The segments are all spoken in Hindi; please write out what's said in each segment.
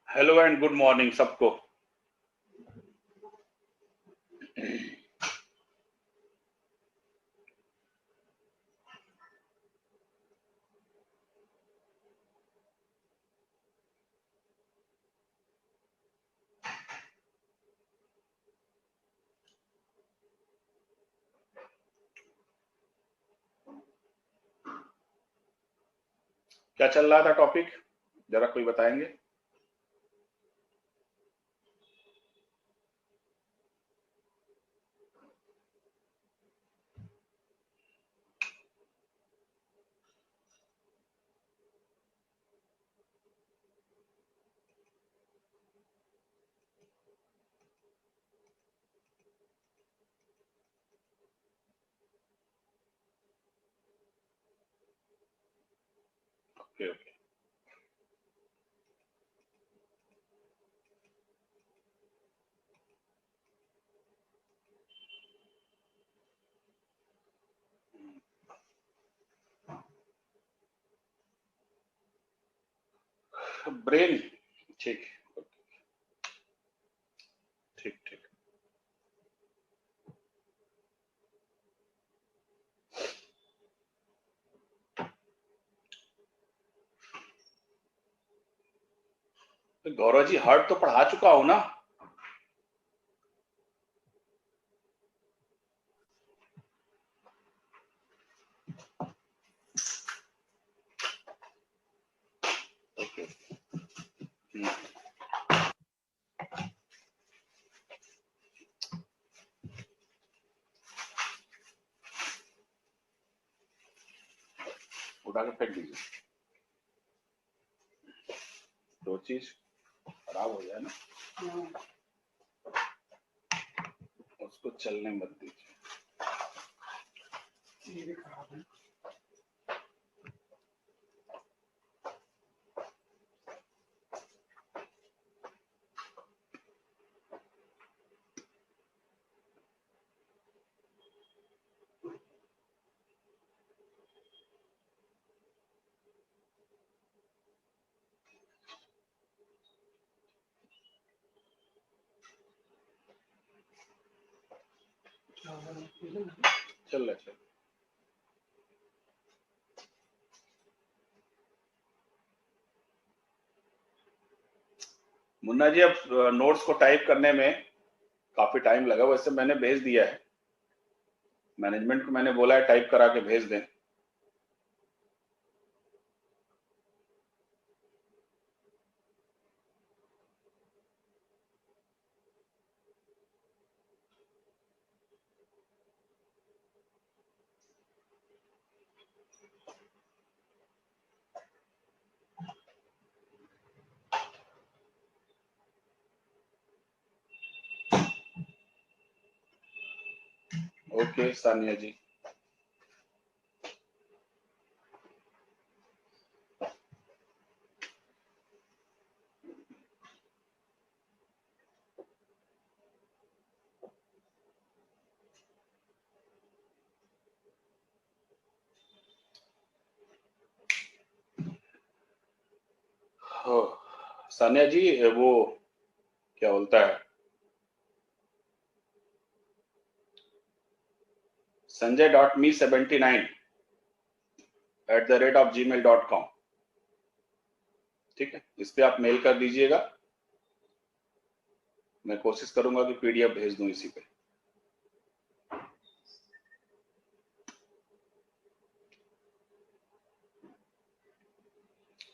हेलो एंड गुड मॉर्निंग सबको। क्या चल रहा था टॉपिक, जरा कोई बताएंगे? Okay okay. ब्रेन, ठीक ठीक ठीक। तो गौरव जी हार्ट तो पढ़ा चुका हूं ना। ओके। उठा के फेंक दीजिए, दो चीज खराब हो जाए ना, उसको चलने मत दीजिए। ये भी खराब है। चल रहा चल। मुन्ना जी, अब नोट्स को टाइप करने में काफी टाइम लगा, वैसे मैंने भेज दिया है, मैनेजमेंट को मैंने बोला है टाइप करा के भेज दें। ओके सानिया जी। हो, सानिया जी वो क्या बोलता है, sanjay.me79@gmail.com, ठीक है, इस पे आप मेल कर दीजिएगा, मैं कोशिश करूंगा कि पीडीएफ भेज दूं इसी पे।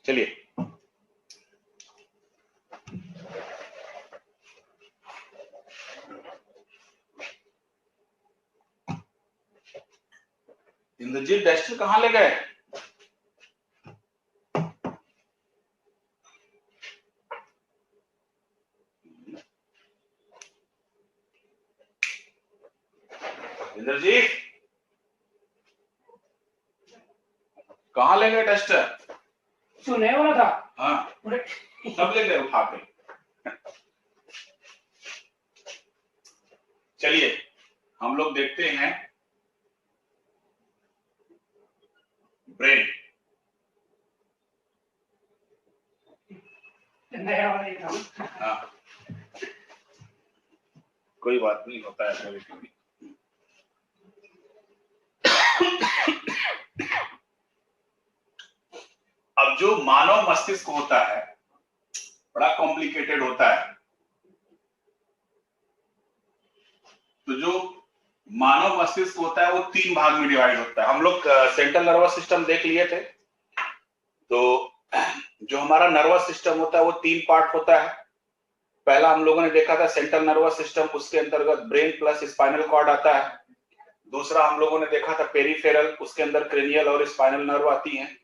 चलिए, इंद्रजीत डस्टर कहाँ ले गए? इंद्रजीत कहाँ ले गए डस्टर? सुने वाला था। हाँ, सब ले गए उठा के। चलिए हम लोग देखते हैं ब्रेन। हाँ, कोई बात नहीं, होता है कभी कभी। अब जो मानव मस्तिष्क होता है बड़ा कॉम्प्लिकेटेड होता है। तो जो मानव मस्तिष्क होता है वो 3 भाग में डिवाइड होता है। हम लोग सेंट्रल नर्वस सिस्टम देख लिए थे। तो जो हमारा नर्वस सिस्टम होता है वो 3 पार्ट होता है। पहला हम लोगों ने देखा था सेंट्रल नर्वस सिस्टम, उसके अंतर्गत ब्रेन प्लस स्पाइनल कॉर्ड आता है। दूसरा हम लोगों ने देखा था पेरिफेरल, उसके अंदर क्रेनियल और स्पाइनल नर्व आती हैं।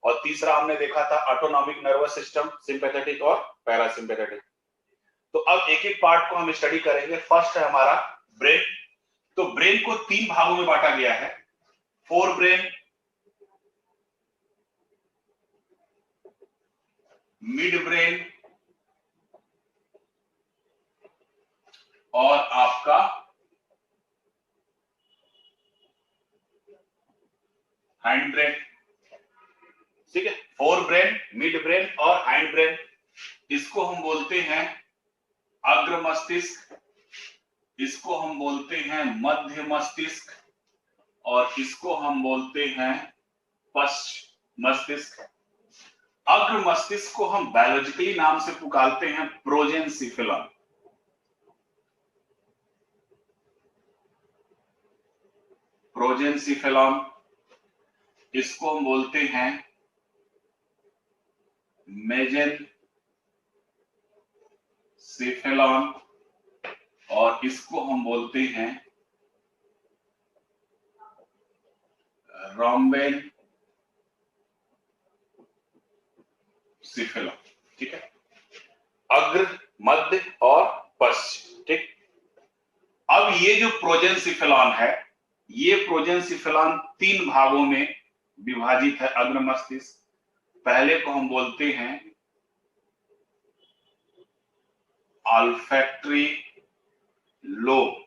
और तीसरा हमने देखा था ऑटोनॉमिक नर्वस सिस्टम, सिंपैथेटिक और पैरासिम्पैथेटिक। तो अब एक एक पार्ट को हम स्टडी करेंगे। फर्स्ट है हमारा ब्रेन। तो ब्रेन को 3 भागों में बांटा गया है, फोर ब्रेन, मिड ब्रेन और आपका हैंड ब्रेन। ठीक है, फोर ब्रेन, मिड ब्रेन और हैंड ब्रेन। इसको हम बोलते हैं अग्र मस्तिष्क, इसको हम बोलते हैं मध्य मस्तिष्क और इसको हम बोलते हैं पश्च मस्तिष्क। अग्र मस्तिष्क को हम बायोलॉजिकली नाम से पुकारते हैं प्रोजेन्सिफिलम। प्रोजेन्सिफिलम, इसको हम बोलते हैं मेजेनसिफिलम और इसको हम बोलते हैं रोम्बेन सिफिलम। ठीक है, अग्र, मध्य और पश्च। ठीक, अब ये जो प्रोजेन्सिफिलॉन है, ये प्रोजेन्सिफिलॉन 3 भागों में विभाजित है अग्र मस्तिष्क। पहले को हम बोलते हैं ऑल्फैक्टरी लोब,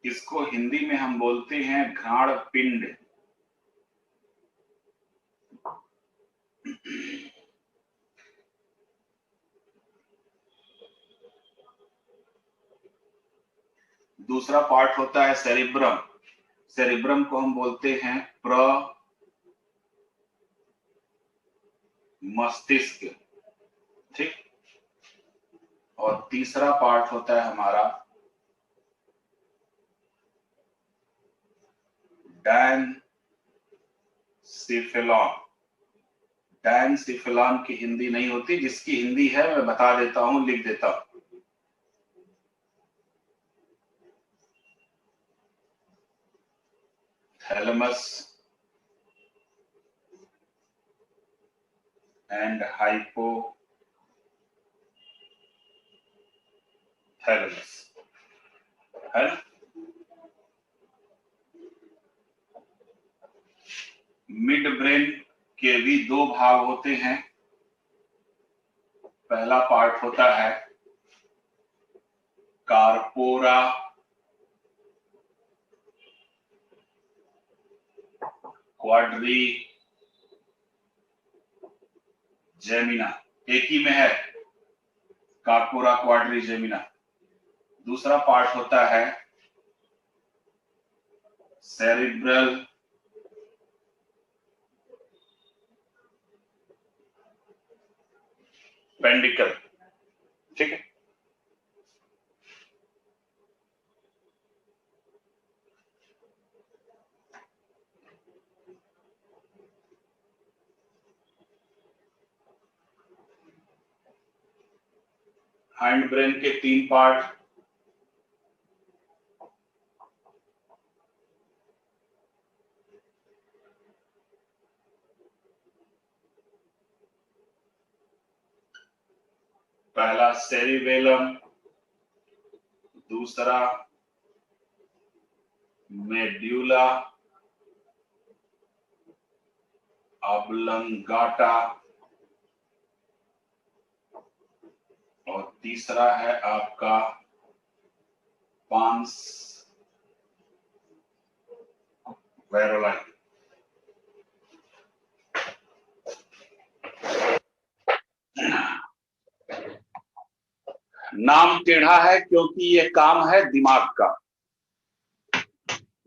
इसको हिंदी में हम बोलते हैं घ्राण पिंड। दूसरा पार्ट होता है सेरिब्रम। सेरिब्रम को हम बोलते हैं मस्तिष्क। ठीक, और तीसरा पार्ट होता है हमारा डायनसिफिलॉन। डायनसिफिलॉन की हिंदी नहीं होती, जिसकी हिंदी है मैं बता देता हूं, लिख देता हूं। थैलेमस एंड हाइपोथैलेमस है ना। मिड ब्रेन के भी 2 भाग होते हैं। पहला पार्ट होता है कार्पोरा क्वाड्री जेमिना, एक ही में है कार्पोरा क्वाड्री जेमिना। दूसरा पार्ट होता है सेरिब्रल पेंडिकल। ठीक है, हैंड ब्रेन के 3 पार्ट। पहला सेरिबेलम, दूसरा मेड्यूला ऑब्लंगाटा और तीसरा है आपका पांस वेरोलाइन। नाम टेढ़ा है क्योंकि ये काम है दिमाग का,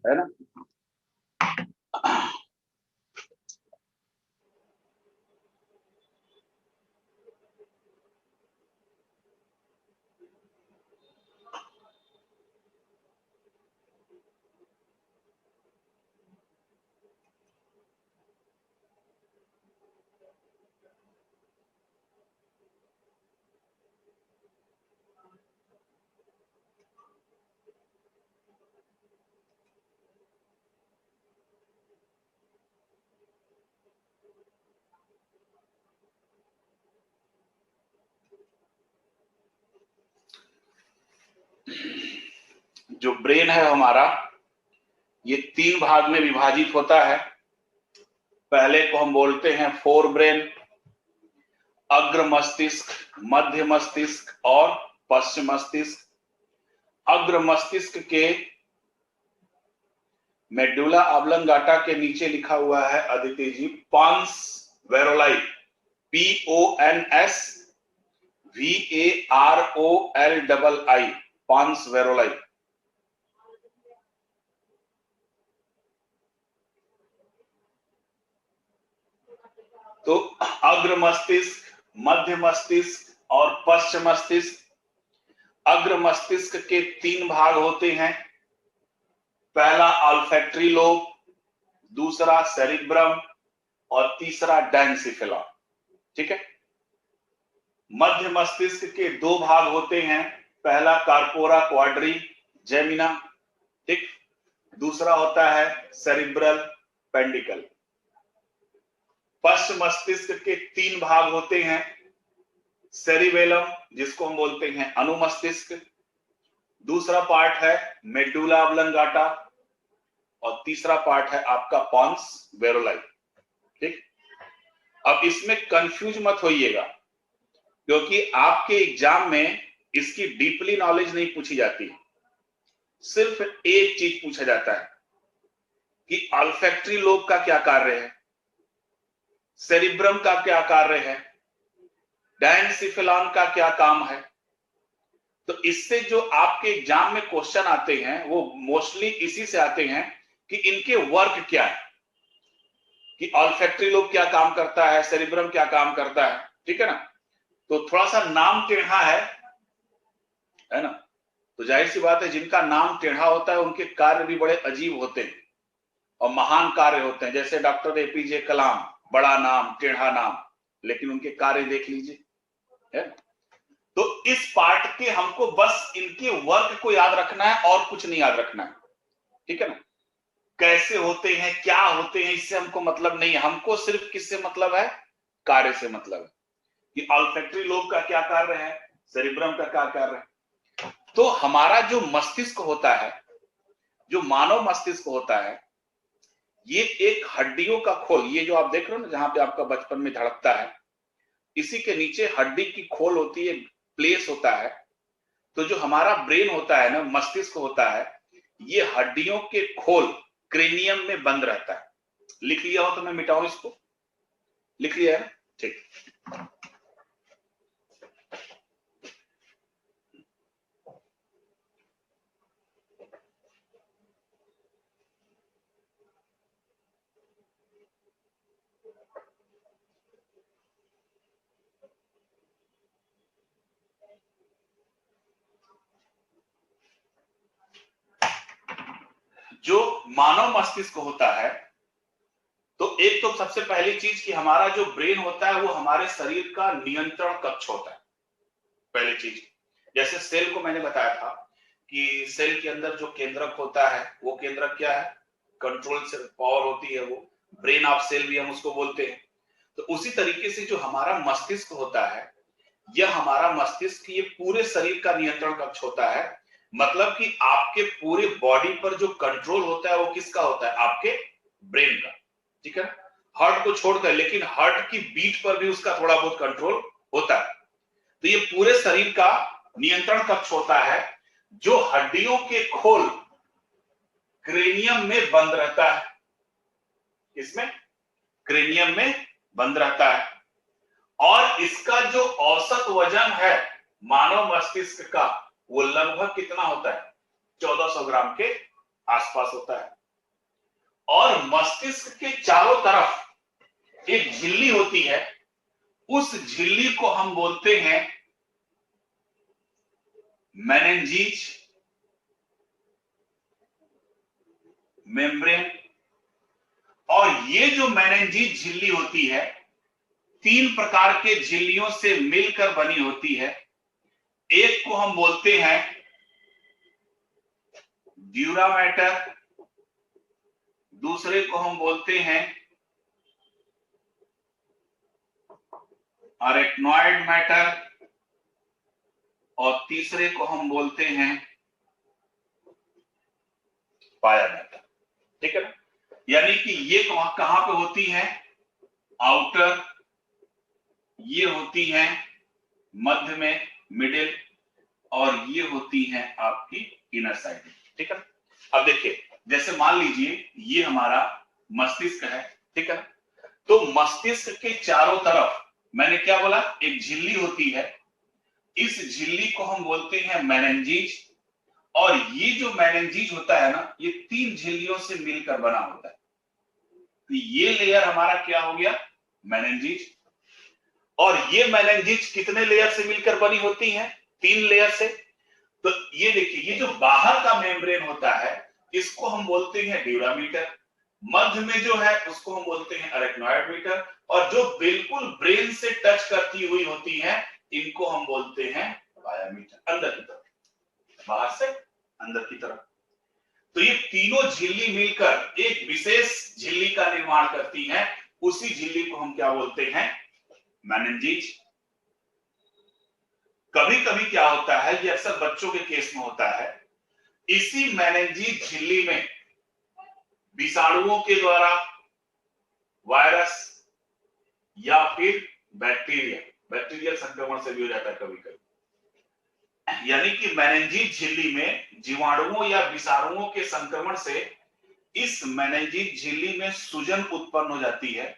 है ना। जो ब्रेन है हमारा, ये 3 भाग में विभाजित होता है। पहले को हम बोलते हैं फोर ब्रेन, अग्र मस्तिष्क, मध्य मस्तिष्क और पश्चिम मस्तिष्क। अग्र मस्तिष्क के मेडुला ऑब्लंगाटा के नीचे लिखा हुआ है अदिति जी, पॉन्स वेरोलाई, PONS VAROLII, पॉन्स वेरोलाई। तो अग्र मस्तिष्क, मध्य मस्तिष्क और पश्चिम मस्तिष्क। अग्र मस्तिष्क के 3 भाग होते हैं। पहला ऑल्फैक्टरी लोब, दूसरा सेरिब्रम और तीसरा डेंसिफिला। ठीक है। मध्य मस्तिष्क के 2 भाग होते हैं। पहला कार्पोरा क्वाड्री जेमिना, ठीक, दूसरा होता है सेरिब्रल पेंडिकल। पश्चिम मस्तिष्क के 3 भाग होते हैं। सेरिबेलम, जिसको हम बोलते हैं अनुमस्तिष्क, दूसरा पार्ट है मेडुला ऑब्लंगाटा और तीसरा पार्ट है आपका पॉन्स वेरोलाई। ठीक। अब इसमें कंफ्यूज मत होइएगा, क्योंकि आपके एग्जाम में इसकी डीपली नॉलेज नहीं पूछी जाती। सिर्फ एक चीज पूछा जाता है कि ऑल्फैक्टरी लोब का क्या कार्य है, सेरिब्रम का क्या कार्य है, डायनसिफिलॉन का क्या काम है। तो इससे जो आपके एग्जाम में क्वेश्चन आते हैं वो मोस्टली इसी से आते हैं कि इनके वर्क क्या है, कि ऑल्फैक्टरी लोब क्या काम करता है, सेरिब्रम क्या काम करता है। ठीक है ना। तो थोड़ा सा नाम टेढ़ा है ना। तो जाहिर सी बात है, जिनका नाम टेढ़ा होता है उनके कार्य भी बड़े अजीब होते हैं और महान कार्य होते हैं। जैसे डॉक्टर APJ कलाम, बड़ा नाम टेढ़ा नाम, लेकिन उनके कार्य देख लीजिए, है। तो इस पार्ट के हमको बस इनके वर्क को याद रखना है और कुछ नहीं याद रखना है। ठीक है ना। कैसे होते हैं, क्या होते हैं, इससे हमको मतलब नहीं है। हमको सिर्फ किससे मतलब है, कार्य से मतलब है कि ऑल्फैक्टरी लोब का क्या कार्य है, सेरिब्रम का क्या कार्य है। तो हमारा जो मस्तिष्क होता है, जो मानव मस्तिष्क होता है, ये एक हड्डियों का खोल, ये जो आप देख रहे हो ना, जहां पे आपका बचपन में धड़कता है, इसी के नीचे हड्डी की खोल होती है, प्लेस होता है। तो जो हमारा ब्रेन होता है ना, मस्तिष्क होता है, ये हड्डियों के खोल क्रेनियम में बंद रहता है। लिख लिया हो तो मैं मिटाऊं इसको, लिख लिया है ना, ठीक। जो मानव मस्तिष्क होता है, तो एक तो सबसे पहली चीज कि हमारा जो ब्रेन होता है वो हमारे शरीर का नियंत्रण कक्ष होता है। पहली चीज, जैसे सेल को मैंने बताया था कि सेल के अंदर जो केंद्रक होता है, वो केंद्रक क्या है, कंट्रोल से पावर होती है, वो ब्रेन ऑफ सेल भी हम उसको बोलते हैं। तो उसी तरीके से जो हमारा मस्तिष्क होता है, यह हमारा मस्तिष्क ये पूरे शरीर का नियंत्रण कक्ष होता है। मतलब कि आपके पूरे बॉडी पर जो कंट्रोल होता है वो किसका होता है, आपके ब्रेन का। ठीक है। हार्ट को छोड़कर, लेकिन हार्ट की बीट पर भी उसका थोड़ा बहुत कंट्रोल होता है। तो ये पूरे शरीर का नियंत्रण कक्ष होता है, जो हड्डियों के खोल क्रेनियम में बंद रहता है। इसमें क्रेनियम में बंद रहता है। और इसका जो औसत वजन है मानव मस्तिष्क का वो लगभग कितना होता है, 1400 ग्राम के आसपास होता है। और मस्तिष्क के चारों तरफ एक झिल्ली होती है, उस झिल्ली को हम बोलते हैं मेनिंजेस मेम्ब्रेन। और ये जो मेनिंजेस झिल्ली होती है, 3 प्रकार के झिल्लियों से मिलकर बनी होती है। एक को हम बोलते हैं ड्यूरा मैटर, दूसरे को हम बोलते हैं अरेक्नॉइड मैटर, और तीसरे को हम बोलते हैं पाया मैटर। ठीक है ना? यानी कि ये कहां पे होती है, आउटर, ये होती है मध्य में, मिडिल, और ये होती है आपकी इनर साइड। ठीक है? अब देखिए, जैसे मान लीजिए ये हमारा मस्तिष्क है, ठीक है? तो मस्तिष्क के चारों तरफ मैंने क्या बोला, एक झिल्ली होती है। इस झिल्ली को हम बोलते हैं मेनिंजेस। और ये जो मेनिंजेस होता है ना, ये 3 झिल्लियों से मिलकर बना होता है। तो ये लेयर हमारा क्या हो गया, मेनिंजेस। और ये मेनिंजेस कितने लेयर से मिलकर बनी होती है, 3 लेयर से। तो ये देखिए, ये जो बाहर का मेम्ब्रेन होता है, इसको हम बोलते हैं ड्यूरामीटर। मध्य में जो है उसको हम बोलते हैं अरेक्नॉइड मीटर, और जो बिल्कुल ब्रेन से टच करती हुई होती है, इनको हम बोलते हैं बायोमीटर, अंदर की तरफ, बाहर से अंदर की तरफ। तो ये तीनों झिल्ली मिलकर एक विशेष झिल्ली का निर्माण करती हैं। उसी झिल्ली को हम क्या बोलते हैं, मेनिंजेस। कभी कभी क्या होता है, ये अक्सर बच्चों के केस में होता है, इसी मेनिंजेस झिल्ली में विषाणुओं के द्वारा, वायरस या फिर बैक्टीरियल संक्रमण से भी हो जाता है कभी कभी। यानी कि मेनिंजेस झिल्ली में जीवाणुओं या विषाणुओं के संक्रमण से इस मेनिंजेस झिल्ली में सूजन उत्पन्न हो जाती है।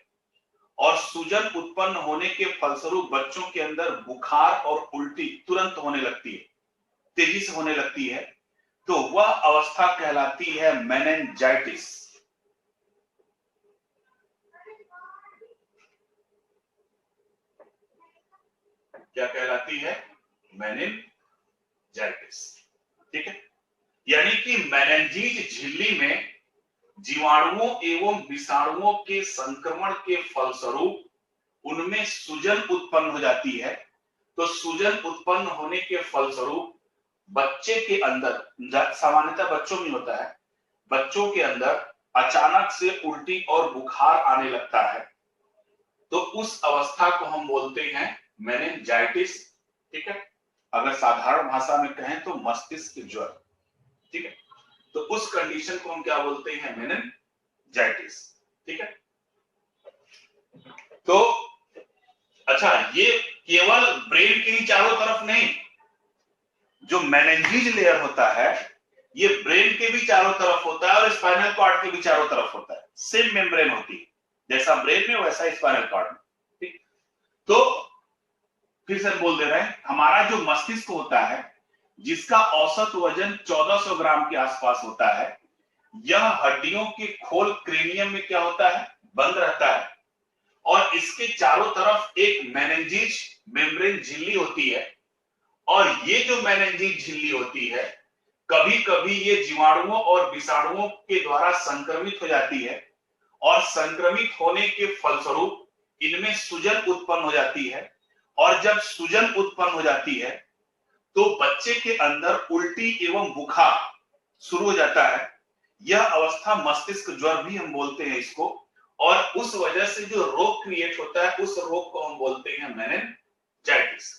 और सूजन उत्पन्न होने के फलस्वरूप बच्चों के अंदर बुखार और उल्टी तुरंत होने लगती है, तेजी से होने लगती है। तो वह अवस्था कहलाती है मेनिंजाइटिस। क्या कहलाती है, मेनिंजाइटिस। ठीक है? यानी कि मेनिंजेस झिल्ली में जीवाणुओं एवं विषाणुओं के संक्रमण के फलस्वरूप उनमें सूजन उत्पन्न हो जाती है। तो सूजन उत्पन्न होने के फलस्वरूप बच्चे के अंदर, सामान्यतः बच्चों में होता है, बच्चों के अंदर अचानक से उल्टी और बुखार आने लगता है। तो उस अवस्था को हम बोलते हैं मेनिंजाइटिस। ठीक है? अगर साधारण भाषा में कहें तो मस्तिष्क ज्वर। ठीक है? तो उस कंडीशन को हम क्या बोलते हैं, मेनिंजाइटिस। ठीक है? तो अच्छा, ये केवल ब्रेन के ही चारों तरफ नहीं, जो मेनिंजेस लेयर होता है ये ब्रेन के भी चारों तरफ होता है और स्पाइनल कॉर्ड के भी चारों तरफ होता है। सेम मेम्ब्रेन होती है, जैसा ब्रेन में वैसा स्पाइनल कॉर्ड में। ठीक? तो फिर से बोल दे रहे हैं, हमारा जो मस्तिष्क होता है, जिसका औसत वजन 1400 ग्राम के आसपास होता है, यह हड्डियों के खोल क्रेनियम में क्या होता है, बंद रहता है। और इसके चारों तरफ एक मेनिंजेस मेम्ब्रेन झिल्ली होती है। और ये जो मेनिंजेस झिल्ली होती है, कभी कभी ये जीवाणुओं और विषाणुओं के द्वारा संक्रमित हो जाती है। और संक्रमित होने के फलस्वरूप इनमें सूजन उत्पन्न हो जाती है। और जब सूजन उत्पन्न हो जाती है तो बच्चे के अंदर उल्टी एवं बुखार शुरू हो जाता है। यह अवस्था मस्तिष्क ज्वर भी हम बोलते हैं इसको। और उस वजह से जो रोग क्रिएट होता है, उस रोग को हम बोलते हैं मेनिंजाइटिस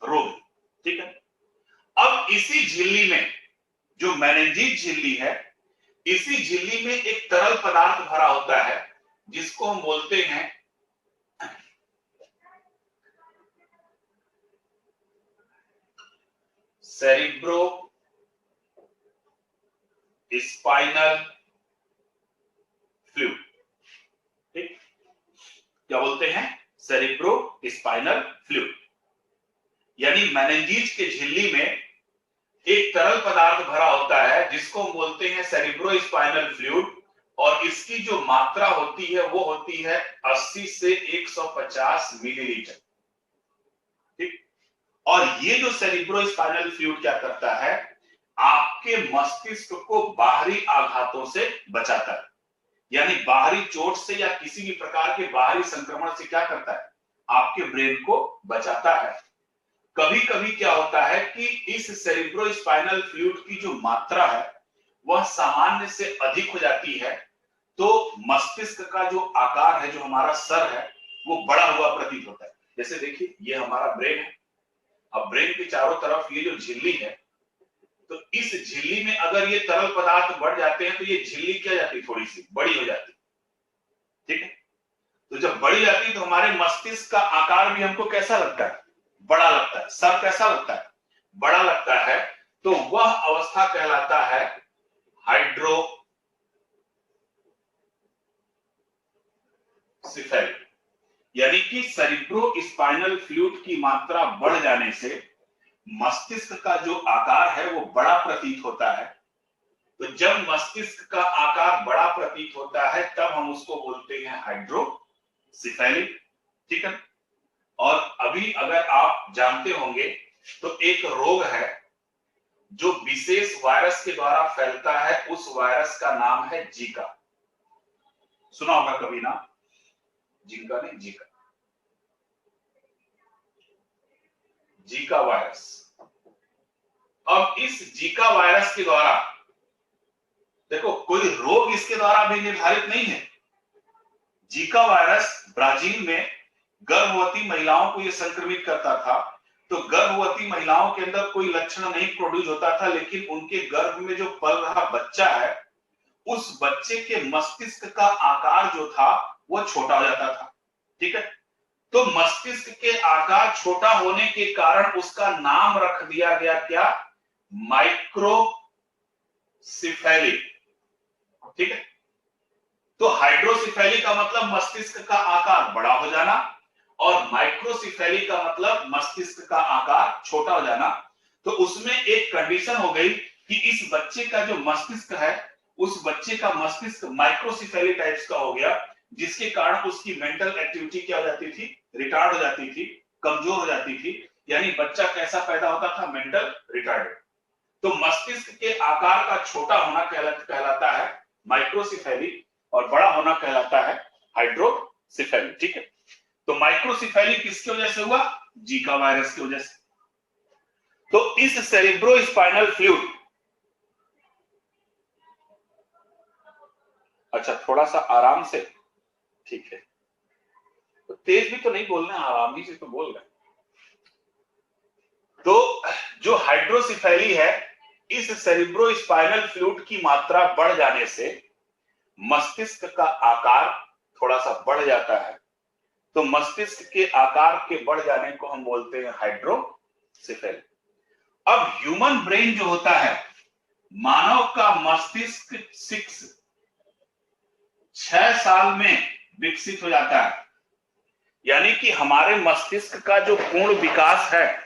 रोग। ठीक है? अब इसी झिल्ली में, जो मेनिंजेस झिल्ली है, इसी झिल्ली में एक तरल पदार्थ भरा होता है, जिसको हम बोलते हैं सेरिब्रो स्पाइनल फ्लूइड। ठीक? क्या बोलते हैं, सेरिब्रो स्पाइनल फ्लूइड। यानी मेनिंजेस के झिल्ली में एक तरल पदार्थ भरा होता है जिसको हम बोलते हैं सेरिब्रोस्पाइनल फ्लूइड, और इसकी जो मात्रा होती है वो होती है 80 से 150 मिलीलीटर। ठीक। और ये जो सेरिब्रोस्पाइनल फ्लूइड क्या करता है, आपके मस्तिष्क को बाहरी आघातों से बचाता है, यानी बाहरी चोट से या किसी भी प्रकार के बाहरी संक्रमण से क्या करता है, आपके ब्रेन को बचाता है। कभी कभी क्या होता है कि इस सेरिब्रोस्पाइनल फ्लूइड की जो मात्रा है वह सामान्य से अधिक हो जाती है, तो मस्तिष्क का जो आकार है, जो हमारा सर है, वो बड़ा हुआ प्रतीत होता है। जैसे देखिए ये हमारा ब्रेन है, अब ब्रेन के चारों तरफ ये जो झिल्ली है, तो इस झिल्ली में अगर ये तरल पदार्थ बढ़ जाते हैं तो ये झिल्ली क्या जाती है, थोड़ी सी बड़ी हो जाती है। ठीक है, तो जब बड़ी जाती है तो हमारे मस्तिष्क का आकार भी हमको कैसा लगता है, बड़ा लगता है। सर कैसा लगता है, बड़ा लगता है। तो वह अवस्था कहलाता है हाइड्रोसिफेली, यानी कि सेरिब्रोस्पाइनल फ्लूइड की मात्रा बढ़ जाने से मस्तिष्क का जो आकार है वो बड़ा प्रतीत होता है। तो जब मस्तिष्क का आकार बड़ा प्रतीत होता है तब हम उसको बोलते हैं हाइड्रोसिफेली। ठीक है, और अभी अगर आप जानते होंगे तो एक रोग है जो विशेष वायरस के द्वारा फैलता है, उस वायरस का नाम है जीका। सुना होगा कभी ना, जिंका नहीं, जीका, जीका वायरस। अब इस जीका वायरस के द्वारा, देखो कोई रोग इसके द्वारा भी निर्धारित नहीं है। जीका वायरस ब्राजील में गर्भवती महिलाओं को यह संक्रमित करता था। तो गर्भवती महिलाओं के अंदर कोई लक्षण नहीं प्रोड्यूस होता था, लेकिन उनके गर्भ में जो पल रहा बच्चा है, उस बच्चे के मस्तिष्क का आकार जो था वो छोटा हो जाता था। ठीक है, तो मस्तिष्क के आकार छोटा होने के कारण उसका नाम रख दिया गया क्या, माइक्रोसिफेली। ठीक है, तो हाइड्रोसिफेली का मतलब मस्तिष्क का आकार बड़ा हो जाना, और माइक्रोसिफेली का मतलब मस्तिष्क का आकार छोटा हो जाना। तो उसमें एक कंडीशन हो गई कि इस बच्चे का जो मस्तिष्क है, उस बच्चे का मस्तिष्क माइक्रोसिफेली टाइप्स का हो गया, जिसके कारण उसकी मेंटल एक्टिविटी क्या हो जाती थी, रिटार्ड हो जाती थी, कमजोर हो जाती थी। यानी बच्चा कैसा पैदा होता था, मेंटल रिटार्डेड। तो मस्तिष्क के आकार का छोटा होना कहलाता है माइक्रोसिफेली, और बड़ा होना कहलाता है हाइड्रोसिफेली। ठीक है, तो माइक्रोसिफेली किसकी वजह से हुआ, जीका वायरस की वजह से। तो इस सेरिब्रोस्पाइनल फ्लूइड, अच्छा थोड़ा सा आराम से, ठीक है, तो तेज भी तो नहीं बोलना, आराम ही से तो बोल रहे। तो जो हाइड्रोसिफेली है, इस सेरिब्रोस्पाइनल फ्लूइड की मात्रा बढ़ जाने से मस्तिष्क का आकार थोड़ा सा बढ़ जाता है। तो मस्तिष्क के आकार के बढ़ जाने को हम बोलते हैं हाइड्रोसिफेली। अब ह्यूमन ब्रेन जो होता है, मानव का मस्तिष्क 6 साल में विकसित हो जाता है। यानी कि हमारे मस्तिष्क का जो पूर्ण विकास है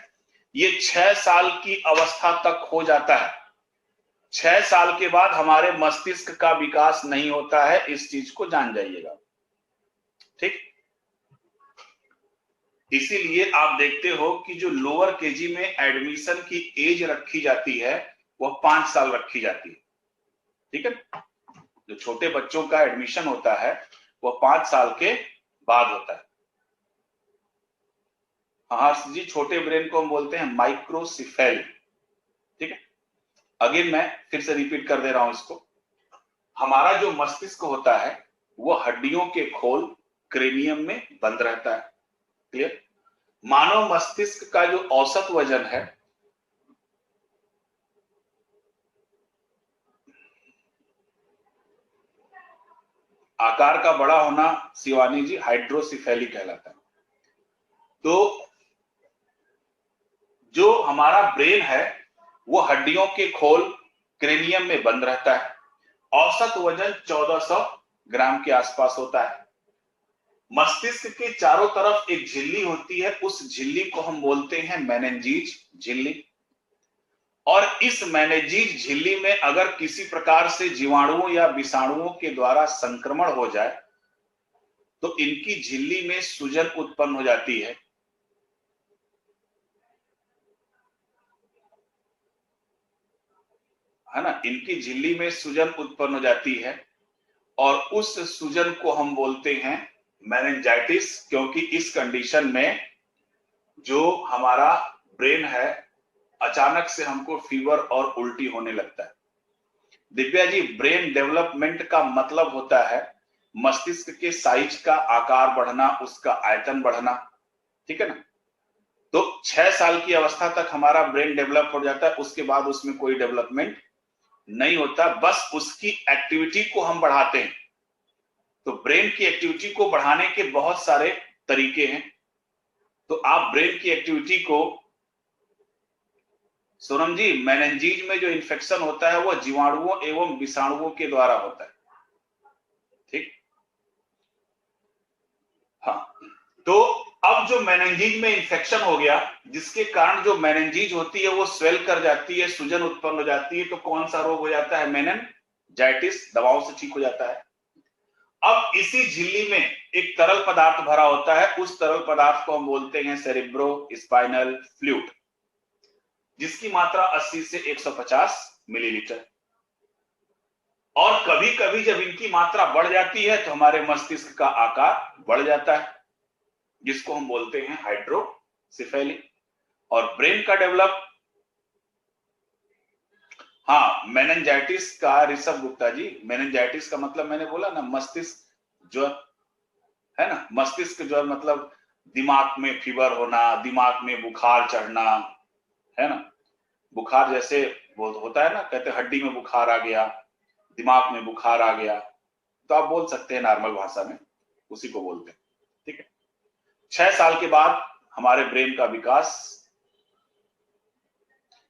ये 6 साल की अवस्था तक हो जाता है। 6 साल के बाद हमारे मस्तिष्क का विकास नहीं होता है, इस चीज को जान जाइएगा। ठीक, इसीलिए आप देखते हो कि जो लोअर केजी में एडमिशन की एज रखी जाती है वह 5 साल रखी जाती है। ठीक है, जो छोटे बच्चों का एडमिशन होता है वह 5 साल के बाद होता है। हर्ष जी, छोटे ब्रेन को हम बोलते हैं माइक्रोसिफेली। ठीक है, अगेन मैं फिर से रिपीट कर दे रहा हूं इसको। हमारा जो मस्तिष्क होता है वो हड्डियों के खोल क्रेनियम में बंद रहता है। क्लियर? मानव मस्तिष्क का जो औसत वजन है, आकार का बड़ा होना, शिवानी जी, हाइड्रोसिफेली कहलाता है। तो जो हमारा ब्रेन है वो हड्डियों के खोल क्रेनियम में बंद रहता है। औसत वजन 1400 ग्राम के आसपास होता है। मस्तिष्क के चारों तरफ एक झिल्ली होती है, उस झिल्ली को हम बोलते हैं मेनिंजीज झिल्ली। और इस मेनिंजीज झिल्ली में अगर किसी प्रकार से जीवाणुओं या विषाणुओं के द्वारा संक्रमण हो जाए तो इनकी झिल्ली में सूजन उत्पन्न हो जाती है ना, इनकी झिल्ली में सूजन उत्पन्न हो जाती है और उस सूजन को हम बोलते हैं मेनिंजाइटिस, क्योंकि इस कंडीशन में जो हमारा ब्रेन है अचानक से हमको फीवर और उल्टी होने लगता है। दिव्या जी, ब्रेन डेवलपमेंट का मतलब होता है मस्तिष्क के साइज का आकार बढ़ना, उसका आयतन बढ़ना, ठीक है ना। तो 6 साल की अवस्था तक हमारा ब्रेन डेवलप हो जाता है, उसके बाद उसमें कोई डेवलपमेंट नहीं होता, बस उसकी एक्टिविटी को हम बढ़ाते हैं। तो ब्रेन की एक्टिविटी को बढ़ाने के बहुत सारे तरीके हैं। तो आप ब्रेन की एक्टिविटी को, सोनम जी, मेनिंजीज में जो इन्फेक्शन होता है वो जीवाणुओं एवं विषाणुओं के द्वारा होता है, ठीक। हाँ, तो अब जो मेनिंजीज में इन्फेक्शन हो गया, जिसके कारण जो मेनिंजीज होती है वो स्वेल कर जाती है, सूजन उत्पन्न हो जाती है, तो कौन सा रोग हो जाता है? मेनिंजाइटिस, दवाओं से ठीक हो जाता है। अब इसी झिल्ली में एक तरल पदार्थ भरा होता है, उस तरल पदार्थ को हम बोलते हैं सेरेब्रो स्पाइनल फ्लूइड, जिसकी मात्रा 80 से 150 मिलीलीटर। और कभी कभी जब इनकी मात्रा बढ़ जाती है तो हमारे मस्तिष्क का आकार बढ़ जाता है, जिसको हम बोलते हैं हाइड्रोसिफेली। और ब्रेन का डेवलप, हाँ, मेनिंजाइटिस का, ऋषभ गुप्ता जी, मेनिंजाइटिस का मतलब मैंने बोला ना, मस्तिष्क ज्वर है ना, मस्तिष्क ज्वर मतलब दिमाग में फीवर होना, दिमाग में बुखार चढ़ना, है ना, बुखार जैसे होता है ना, कहते हैं हड्डी में बुखार आ गया, दिमाग में बुखार आ गया, तो आप बोल सकते हैं नॉर्मल भाषा में, उसी को बोलते हैं, ठीक है। 6 साल के बाद हमारे ब्रेन का विकास,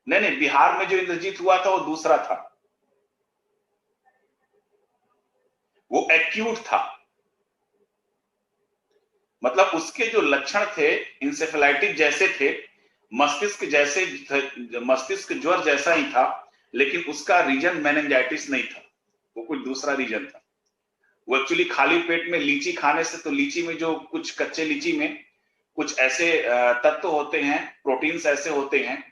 नहीं, बिहार में जो इंद्रजीत हुआ था वो दूसरा था, वो एक्यूट था, मतलब उसके जो लक्षण थे इंसेफेलाइटिस जैसे थे, मस्तिष्क जैसे, मस्तिष्क ज्वर जैसा ही था, लेकिन उसका रीजन मेनिंजाइटिस नहीं था, वो कुछ दूसरा रीजन था। वो एक्चुअली खाली पेट में लीची खाने से, तो लीची में जो कुछ कच्चे लीची में कुछ ऐसे तत्व होते हैं, प्रोटीन्स ऐसे होते हैं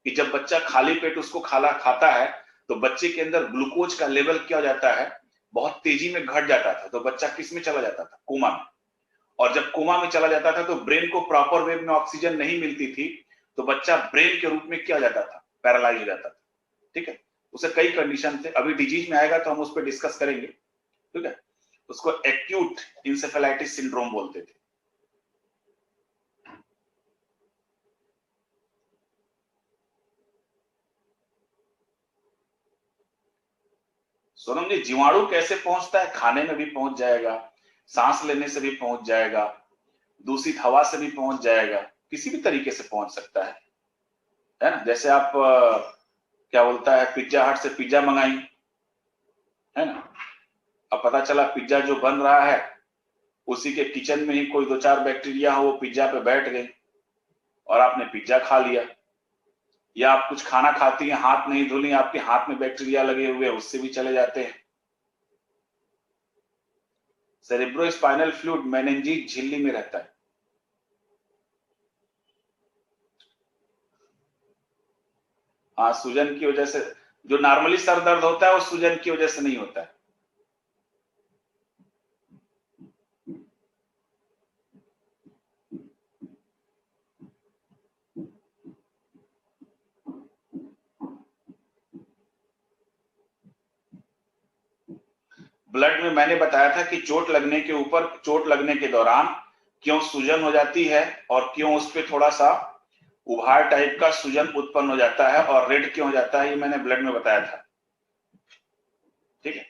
कि जब बच्चा खाली पेट उसको खाता है तो बच्चे के अंदर ग्लूकोज का लेवल क्या हो जाता है, बहुत तेजी में घट जाता था, तो बच्चा किस में चला जाता था? कोमा में। और जब कोमा में चला जाता था तो ब्रेन को प्रॉपर वे में ऑक्सीजन नहीं मिलती थी, तो बच्चा ब्रेन के रूप में क्या हो जाता था? पैरालाइज हो जाता था, ठीक है। उसे कई कंडीशन थे, अभी डिजीज में आएगा तो हम उस पर डिस्कस करेंगे, ठीक है। उसको एक्यूट इंसेफेलाइटिस सिंड्रोम बोलते थे। सोनम जी, जीवाणु कैसे पहुंचता है? खाने में भी पहुंच जाएगा, सांस लेने से भी पहुंच जाएगा, दूषित हवा से भी पहुंच जाएगा, किसी भी तरीके से पहुंच सकता है ना। जैसे आप क्या बोलता है, पिज्जा हट से पिज्जा मंगाई, है ना, अब पता चला पिज्जा जो बन रहा है उसी के किचन में ही कोई 2-4 बैक्टीरिया हो, वो पिज्जा पे बैठ गए और आपने पिज्जा खा लिया। या आप कुछ खाना खाती हैं, हाथ नहीं धुली, आपके हाथ में बैक्टीरिया लगे हुए, उससे भी चले जाते हैं। सेरेब्रोस्पाइनल फ्लूइड मेनिंजीज झिल्ली में रहता है। हाँ, सूजन की वजह से, जो नॉर्मली सर दर्द होता है वो सूजन की वजह से नहीं होता है। ब्लड में मैंने बताया था कि चोट लगने के दौरान क्यों सूजन हो जाती है और क्यों उस पर थोड़ा सा उभार टाइप का सूजन उत्पन्न हो जाता है और रेड क्यों हो जाता है, ये मैंने ब्लड में बताया था, ठीक है।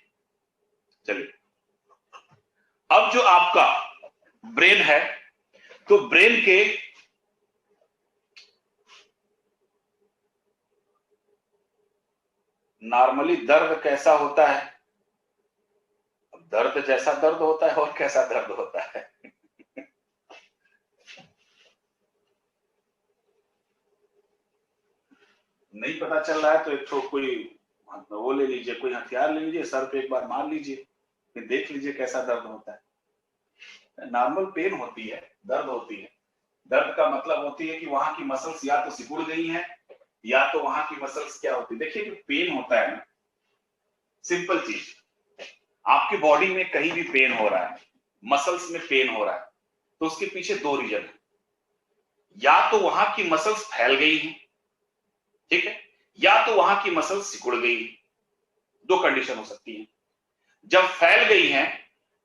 चलिए, अब जो आपका ब्रेन है, तो ब्रेन के नॉर्मली दर्द कैसा होता है? दर्द जैसा दर्द होता है और कैसा दर्द होता है? नहीं पता चल रहा है तो एक तो कोई वो ले लीजिए, कोई हथियार ले लीजिए, सर पे एक बार मार लीजिए, फिर देख लीजिए कैसा दर्द होता है। नॉर्मल पेन होती है, दर्द होती है। दर्द का मतलब होती है कि वहां की मसल्स या तो सिकुड़ गई हैं या तो वहां की मसल्स क्या होती है। देखिए जो पेन होता है ना, सिंपल चीज, आपकी बॉडी में कहीं भी पेन हो रहा है, मसल्स में पेन हो रहा है, तो उसके पीछे दो रीजन है। या तो वहां की मसल्स फैल गई हैं, ठीक है, या तो वहां की मसल्स सिकुड़ गई है। दो कंडीशन हो सकती है। जब फैल गई हैं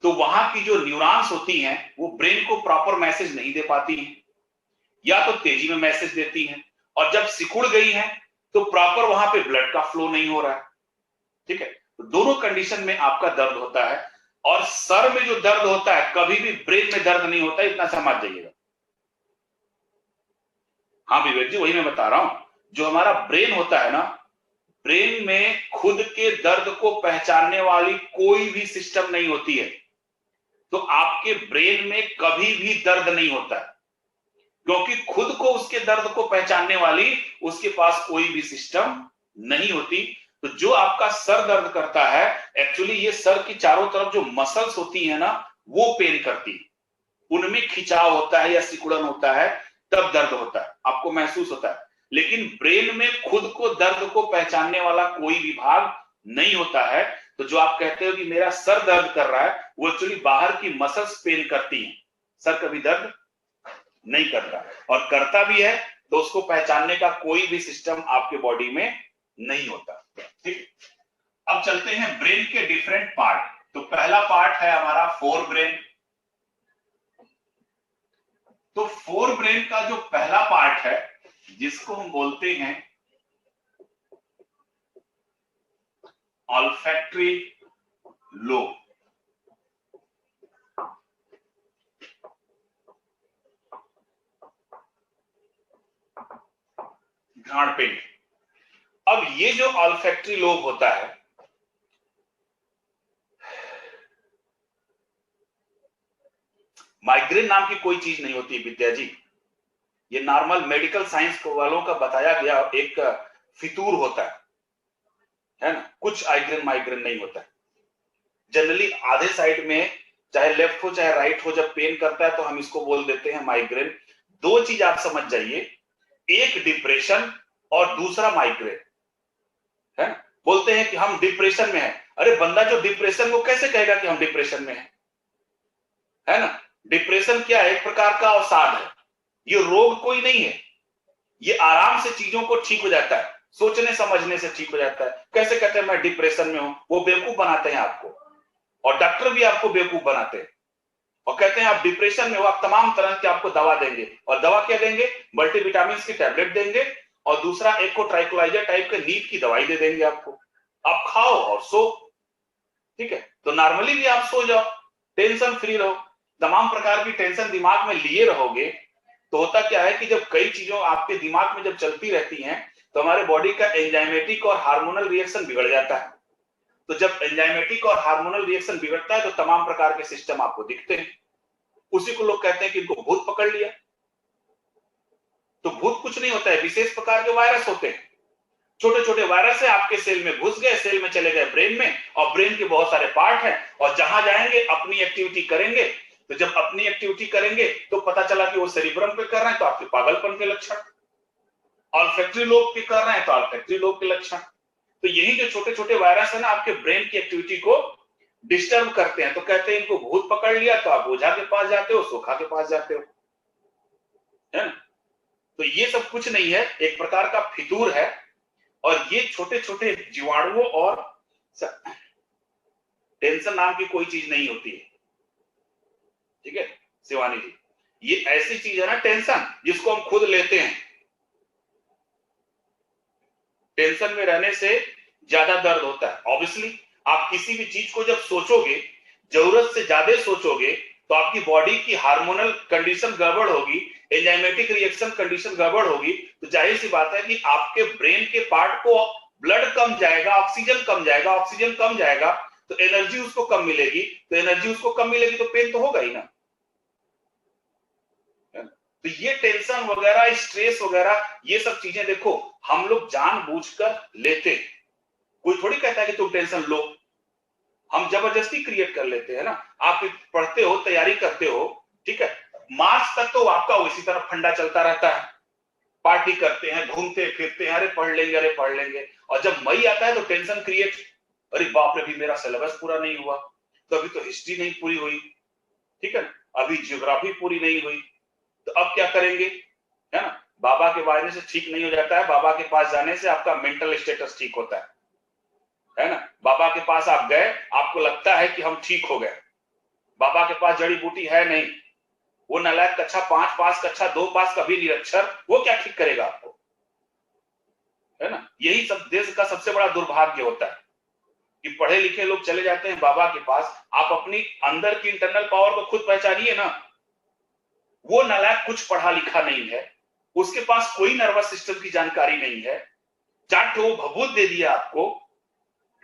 तो वहां की जो न्यूरॉन्स होती हैं वो ब्रेन को प्रॉपर मैसेज नहीं दे पाती हैं, या तो तेजी में मैसेज देती हैं, और जब सिकुड़ गई हैं तो प्रॉपर वहां पे ब्लड का फ्लो नहीं हो रहा है, ठीक है। तो दोनों कंडीशन में आपका दर्द होता है। और सर में जो दर्द होता है, कभी भी ब्रेन में दर्द नहीं होता, इतना समझ जाइएगा। हाँ विवेक जी, वही मैं बता रहा हूं, जो हमारा ब्रेन होता है ना, ब्रेन में खुद के दर्द को पहचानने वाली कोई भी सिस्टम नहीं होती है। तो आपके ब्रेन में कभी भी दर्द नहीं होता है, क्योंकि खुद को उसके दर्द को पहचानने वाली उसके पास कोई भी सिस्टम नहीं होती। तो जो आपका सर दर्द करता है, एक्चुअली ये सर की चारों तरफ जो मसल्स होती है ना, वो पेन करती है। उनमें खिंचाव होता है या सिकुड़न होता है, तब दर्द होता है, आपको महसूस होता है। लेकिन ब्रेन में खुद को दर्द को पहचानने वाला कोई भी भाग नहीं होता है। तो जो आप कहते हो कि मेरा सर दर्द कर रहा है, वो एक्चुअली बाहर की मसल्स पेन करती हैं। सर कभी दर्द नहीं करता, और करता भी है तो उसको पहचानने का कोई भी सिस्टम आपके बॉडी में नहीं होता, ठीक। अब चलते हैं ब्रेन के डिफरेंट पार्ट। तो पहला पार्ट है हमारा फोर ब्रेन। तो फोर ब्रेन का जो पहला पार्ट है, जिसको हम बोलते हैं ऑल्फैक्टरी लोब। घ्राण पिंड। अब ये जो ऑल्फैक्टरी लोब होता है, माइग्रेन नाम की कोई चीज नहीं होती विद्या जी। ये नॉर्मल मेडिकल साइंस वालों का बताया गया एक फितूर होता है ना। कुछ माइग्रेन नहीं होता है। जनरली आधे साइड में, चाहे लेफ्ट हो चाहे राइट हो, जब पेन करता है तो हम इसको बोल देते हैं माइग्रेन। दो चीज आप समझ जाइए, एक डिप्रेशन और दूसरा माइग्रेन, है ना। बोलते हैं कि हम डिप्रेशन में हैं। अरे बंदा जो डिप्रेशन, वो कैसे कहेगा कि हम डिप्रेशन में हैं, है ना। डिप्रेशन क्या है, एक प्रकार का अवसाद है। ये रोग कोई नहीं है, ये आराम से चीजों को ठीक हो जाता है, सोचने समझने से ठीक हो जाता है। कैसे कहते हैं मैं डिप्रेशन में हूं, वो बेवकूफ बनाते हैं आपको, और डॉक्टर भी आपको बेवकूफ बनाते हैं, और कहते हैं आप डिप्रेशन में हो, आप तमाम तरह की आपको दवा देंगे। और दवा क्या देंगे, मल्टीविटामिन की टैबलेट देंगे, और दूसरा एक को ट्राइक्लोलाइजर टाइप के नींद की दवाई दे देंगे आपको, आप खाओ और सो, ठीक है। तो नॉर्मली भी आप सो जाओ, टेंशन फ्री रहो। तमाम प्रकार की टेंशन दिमाग में लिए रहोगे तो होता क्या है कि जब कई चीजों आपके दिमाग में जब चलती रहती हैं, तो हमारे बॉडी का एंजाइमेटिक और हार्मोनल रिएक्शन बिगड़ जाता है। तो जब एंजाइमेटिक और हार्मोनल रिएक्शन बिगड़ता है तो तमाम प्रकार के सिस्टम आपको दिखते हैं। उसी को लोग कहते हैं कि इनको भूत पकड़ लिया। तो भूत कुछ नहीं होता है, विशेष प्रकार के वायरस होते हैं। छोटे छोटे वायरस है, आपके सेल में घुस गए, सेल में चले गए ब्रेन में, और ब्रेन के बहुत सारे पार्ट हैं, और जहां जाएंगे अपनी एक्टिविटी करेंगे। तो जब अपनी एक्टिविटी करेंगे तो पता चला कि वो सेरिब्रम पे कर रहे हैं तो आपके पागलपन के लक्षण, ऑल्फैक्टरी लोब पे कर रहे हैं तो ऑल्फैक्टरी लोब के लक्षण। तो यही जो छोटे छोटे वायरस है ना, आपके ब्रेन की एक्टिविटी को डिस्टर्ब करते हैं। तो कहते हैं इनको भूत पकड़ लिया, तो आप ओझा के पास जाते हो, सोखा के पास जाते हो, है ना। तो ये सब कुछ नहीं है, एक प्रकार का फितूर है। और ये छोटे छोटे जीवाणुओं और टेंशन नाम की कोई चीज नहीं होती है, ठीक है शिवानी जी। ये ऐसी चीज है ना टेंशन, जिसको हम खुद लेते हैं। टेंशन में रहने से ज्यादा दर्द होता है। ऑब्वियसली आप किसी भी चीज को जब सोचोगे, जरूरत से ज्यादा सोचोगे, तो आपकी बॉडी की हार्मोनल कंडीशन गड़बड़ होगी, एंजाइमेटिक रिएक्शन कंडीशन गड़बड़ होगी। तो जाहिर सी बात है कि आपके ब्रेन के पार्ट को ब्लड कम जाएगा, ऑक्सीजन कम जाएगा, ऑक्सीजन कम जाएगा तो एनर्जी उसको कम मिलेगी, तो एनर्जी उसको कम मिलेगी तो पेन तो होगा ही ना। तो ये टेंशन वगैरह, स्ट्रेस वगैरह, ये सब चीजें देखो हम लोग जानबूझकर लेते। कोई थोड़ी कहता है कि तुम टेंशन लो, हम जबरदस्ती क्रिएट कर लेते हैं ना। आप पढ़ते हो, तैयारी करते हो, ठीक है, मार्च तक तो आपका उसी तरह फंडा चलता रहता है, पार्टी करते हैं, घूमते फिरते हैं, अरे पढ़ लेंगे, अरे पढ़ लेंगे। और जब मई आता है तो टेंशन क्रिएट, अरे बाप रे, भी मेरा सिलेबस पूरा नहीं हुआ, तो अभी तो हिस्ट्री नहीं पूरी हुई, ठीक है, अभी जियोग्राफी पूरी नहीं हुई, तो अब क्या करेंगे, है ना। बाबा के बारे से ठीक नहीं हो जाता है, बाबा के पास जाने से आपका मेंटल स्टेटस ठीक होता है ना। बाबा के पास आप गए, आपको लगता है कि हम ठीक हो गए, बाबा के पास जड़ी बूटी है नहीं, वो नालायक कक्षा 5 पास, कक्षा 2 पास, कभी निरक्षर, वो क्या ठीक करेगा आपको, है ना। यही सब देश का सबसे बड़ा दुर्भाग्य होता है कि पढ़े लिखे लोग चले जाते हैं बाबा के पास। आप अपनी अंदर की इंटरनल पावर को खुद पहचानिए ना। वो नालायक कुछ पढ़ा लिखा नहीं है, उसके पास कोई नर्वस सिस्टम की जानकारी नहीं है, 4 ठो भभूत दे दिया आपको,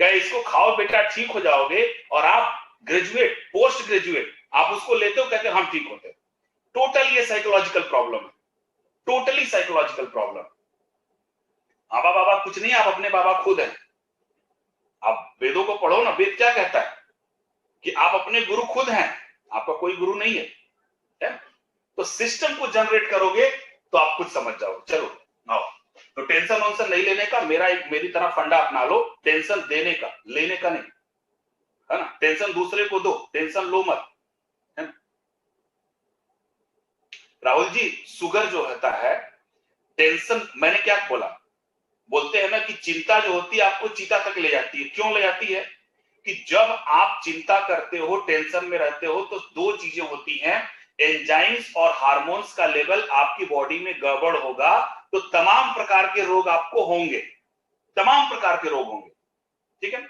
क्या इसको खाओ बेटा ठीक हो जाओगे, और आप ग्रेजुएट, पोस्ट ग्रेजुएट, आप उसको लेते हो, कहते हो हम ठीक होते। टोटल ये साइकोलॉजिकल प्रॉब्लम है, टोटली साइकोलॉजिकल प्रॉब्लम। बाबा बाबा कुछ नहीं, आप अपने बाबा खुद हैं। आप वेदों को पढ़ो ना, वेद क्या कहता है कि आप अपने गुरु खुद हैं, आपका कोई गुरु नहीं है। तो सिस्टम को जनरेट करोगे तो आप खुद समझ जाओ। चलो आओ, तो टेंशन वंशन नहीं लेने का, मेरी तरह फंडा अपना लो, टेंशन देने का, लेने का नहीं, है ना। टेंशन दूसरे को दो, टेंशन लो मत, है ना। राहुल जी, शुगर जो होता है, टेंशन, मैंने क्या बोला, बोलते हैं ना कि चिंता जो होती है आपको चीता तक ले जाती है। क्यों ले जाती है? कि जब आप चिंता करते हो, टेंशन में रहते हो, तो 2 चीजें होती हैं, एंजाइम्स और हार्मोन्स का लेवल आपकी बॉडी में गड़बड़ होगा, तो तमाम प्रकार के रोग आपको होंगे, तमाम प्रकार के रोग होंगे, ठीक है।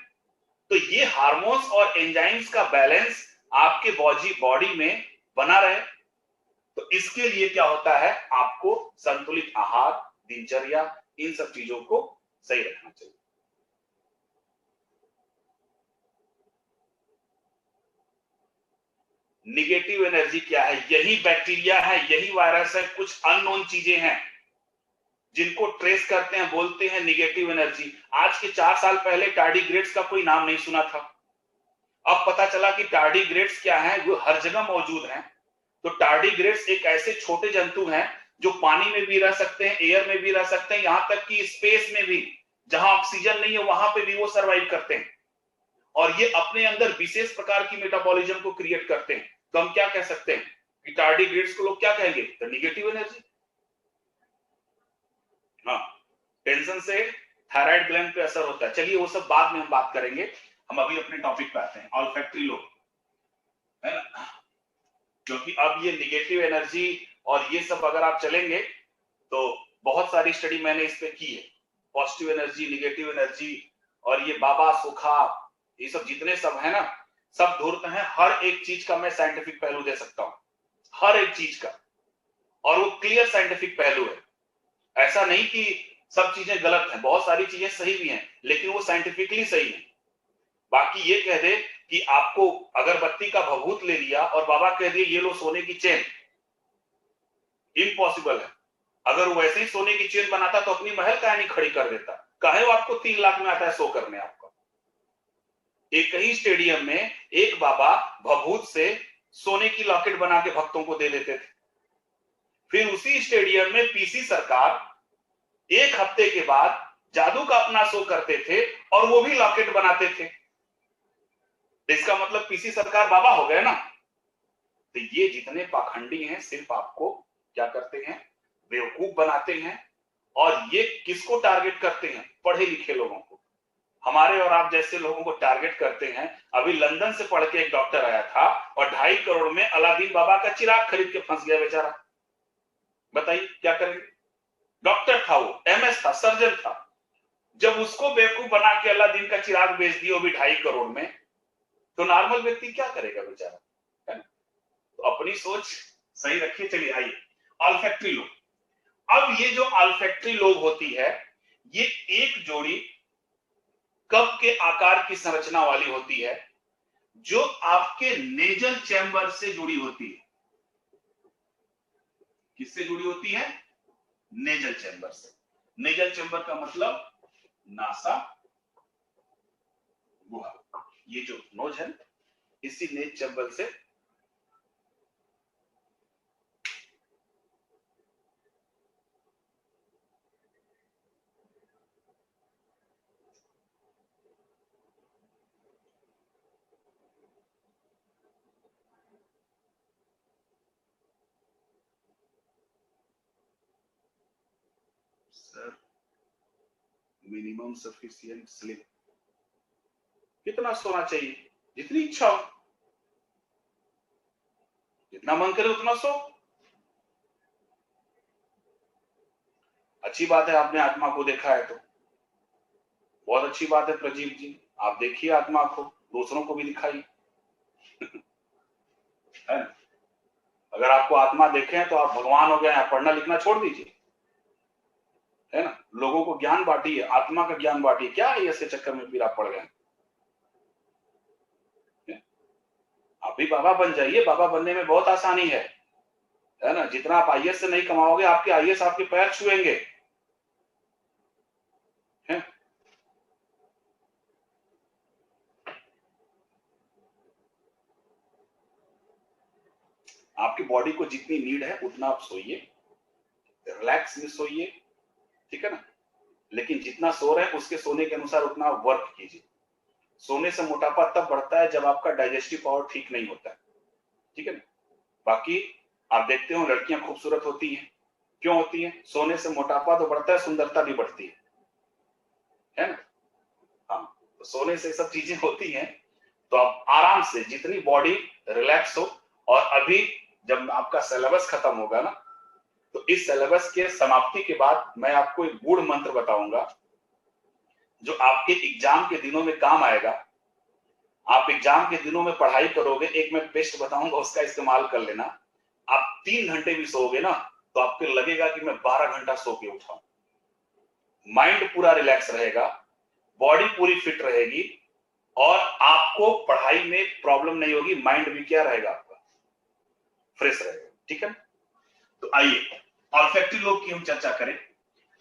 तो ये हार्मोन्स और एंजाइम्स का बैलेंस आपके बॉडी में बना रहे, तो इसके लिए क्या होता है, आपको संतुलित आहार, दिनचर्या, इन सब चीजों को सही रखना चाहिए। निगेटिव एनर्जी क्या है? यही बैक्टीरिया है, यही वायरस है, कुछ अननोन चीजें हैं जिनको ट्रेस करते हैं, बोलते हैं निगेटिव एनर्जी। आज के 4 साल पहले टार्डिग्रेड्स का कोई नाम नहीं सुना था, अब पता चला कि टार्डिग्रेड्स क्या है, वो हर जगह मौजूद हैं। तो टार्डिग्रेड्स एक ऐसे छोटे जंतु हैं जो पानी में भी रह सकते हैं, एयर में भी रह सकते हैं, यहां तक कि स्पेस में भी, जहां ऑक्सीजन नहीं है वहां पे भी वो सरवाइव करते हैं, और ये अपने अंदर विशेष प्रकार की मेटाबॉलिज्म को क्रिएट करते हैं। तो हम क्या कह सकते हैं कि टार्डिग्रेड्स को लोग क्या कहेंगे? तो निगेटिव एनर्जी। हाँ, टेंशन से थायराइड ग्लैंड पे असर होता है। चलिए वो सब बाद में हम बात करेंगे, हम अभी अपने टॉपिक पे आते हैं, ऑल्फैक्टरी लोब, है ना। क्योंकि अब ये निगेटिव एनर्जी और ये सब अगर आप चलेंगे तो बहुत सारी स्टडी मैंने इस पे की है, पॉजिटिव एनर्जी, निगेटिव एनर्जी, और ये बाबा सुखा, ये सब जितने सब है ना, सब धूर्त हैं। हर एक चीज का मैं साइंटिफिक पहलू दे सकता हूं, हर एक चीज का, और वो क्लियर साइंटिफिक पहलू है। ऐसा नहीं कि सब चीजें गलत हैं, बहुत सारी चीजें सही भी हैं, लेकिन वो साइंटिफिकली सही है। बाकी ये कह दे कि आपको अगरबत्ती का भभूत ले लिया और बाबा कह दिए ये लो सोने की चेन, इम्पॉसिबल है। अगर वो वैसे ही सोने की चेन बनाता तो अपनी महल काहे नहीं खड़ी कर देता? काहे वो आपको 3 लाख में आता है शो करने आपका? एक ही स्टेडियम में एक बाबा भभूत से सोने की लॉकेट बना के भक्तों को दे देते थे, फिर उसी स्टेडियम में पीसी सरकार 1 हफ्ते के बाद जादू का अपना शो करते थे और वो भी लॉकेट बनाते थे। इसका मतलब पीसी सरकार बाबा हो गए ना। तो ये जितने पाखंडी हैं सिर्फ आपको क्या करते हैं? बेवकूफ बनाते हैं। और ये किसको टारगेट करते हैं? पढ़े लिखे लोगों को, हमारे और आप जैसे लोगों को टारगेट करते हैं। अभी लंदन से पढ़ के एक डॉक्टर आया था और 2.5 करोड़ में अलादीन बाबा का चिराग खरीद के फंस गया बेचारा। बताइए क्या करेंगे? डॉक्टर था वो, एमएस था, सर्जन था। जब उसको बेवकूफ बना के अलादीन का चिराग बेच दिया वो भी 2.5 करोड़ में, तो नॉर्मल व्यक्ति क्या करेगा बेचारा, है ना। तो अपनी सोच सही रखिए। चलिए आइए, ऑल्फैक्टरी लोब। अब ये जो ऑल्फैक्टरी लोब होती है, ये एक जोड़ी कप के आकार की संरचना वाली होती है जो आपके नेजल चैम्बर से जुड़ी होती है। किससे जुड़ी होती है? नेजल चैम्बर से। नेजल चैम्बर का मतलब नासा गुहा। ये जो नोज है इसी नेज चैम्बर से सर मिनिमम सफिशिएंट स्लीप कितना सोना चाहिए? जितनी इच्छा हो, जितना मन करे उतना सो। अच्छी बात है आपने आत्मा को देखा है, तो बहुत अच्छी बात है प्रजीव जी, आप देखिए आत्मा को, दूसरों को भी दिखाइए। है ना? अगर आपको आत्मा देखे हैं तो आप भगवान हो गए हैं, पढ़ना लिखना छोड़ दीजिए, है ना? लोगों को ज्ञान बांटिए, आत्मा का ज्ञान बांटिए। क्या है ऐसे चक्कर में फिर आप पड़ गए? आप भी बाबा बन जाइए, बाबा बनने में बहुत आसानी है ना? जितना आप आईएएस से नहीं कमाओगे, आपके आईएएस आपके पैर छुएंगे, है? आपकी बॉडी को जितनी नीड है उतना आप सोइए, रिलैक्स में सोइए, ठीक है ना? लेकिन जितना सो रहे हैं उसके सोने के अनुसार उतना वर्क कीजिए। सोने से मोटापा तब बढ़ता है जब आपका डाइजेस्टिव पावर ठीक नहीं होता है, ठीक है ना? बाकी आप देखते हो लड़कियां खूबसूरत होती हैं, क्यों होती हैं? सोने से मोटापा तो बढ़ता है, सुंदरता भी बढ़ती है ना? हाँ, तो सोने से सब चीजें होती हैं। तो आप आराम से जितनी बॉडी रिलैक्स हो, और अभी जब आपका सिलेबस खत्म होगा ना, तो इस सिलेबस के समाप्ति के बाद मैं आपको एक गूढ़ मंत्र बताऊंगा जो आपके एग्जाम के दिनों में काम आएगा। आप एग्जाम के दिनों में पढ़ाई करोगे, एक मैं पेस्ट बताऊंगा उसका इस्तेमाल कर लेना। आप 3 घंटे भी सोओगे ना तो आपको लगेगा कि मैं 12 घंटा सो के उठा हूं। माइंड पूरा रिलैक्स रहेगा, बॉडी पूरी फिट रहेगी, और आपको पढ़ाई में प्रॉब्लम नहीं होगी। माइंड भी क्या रहेगा आपका? फ्रेश रहेगा, ठीक है? तो आइए ऑल्फैक्टरी लोब की हम चर्चा करें।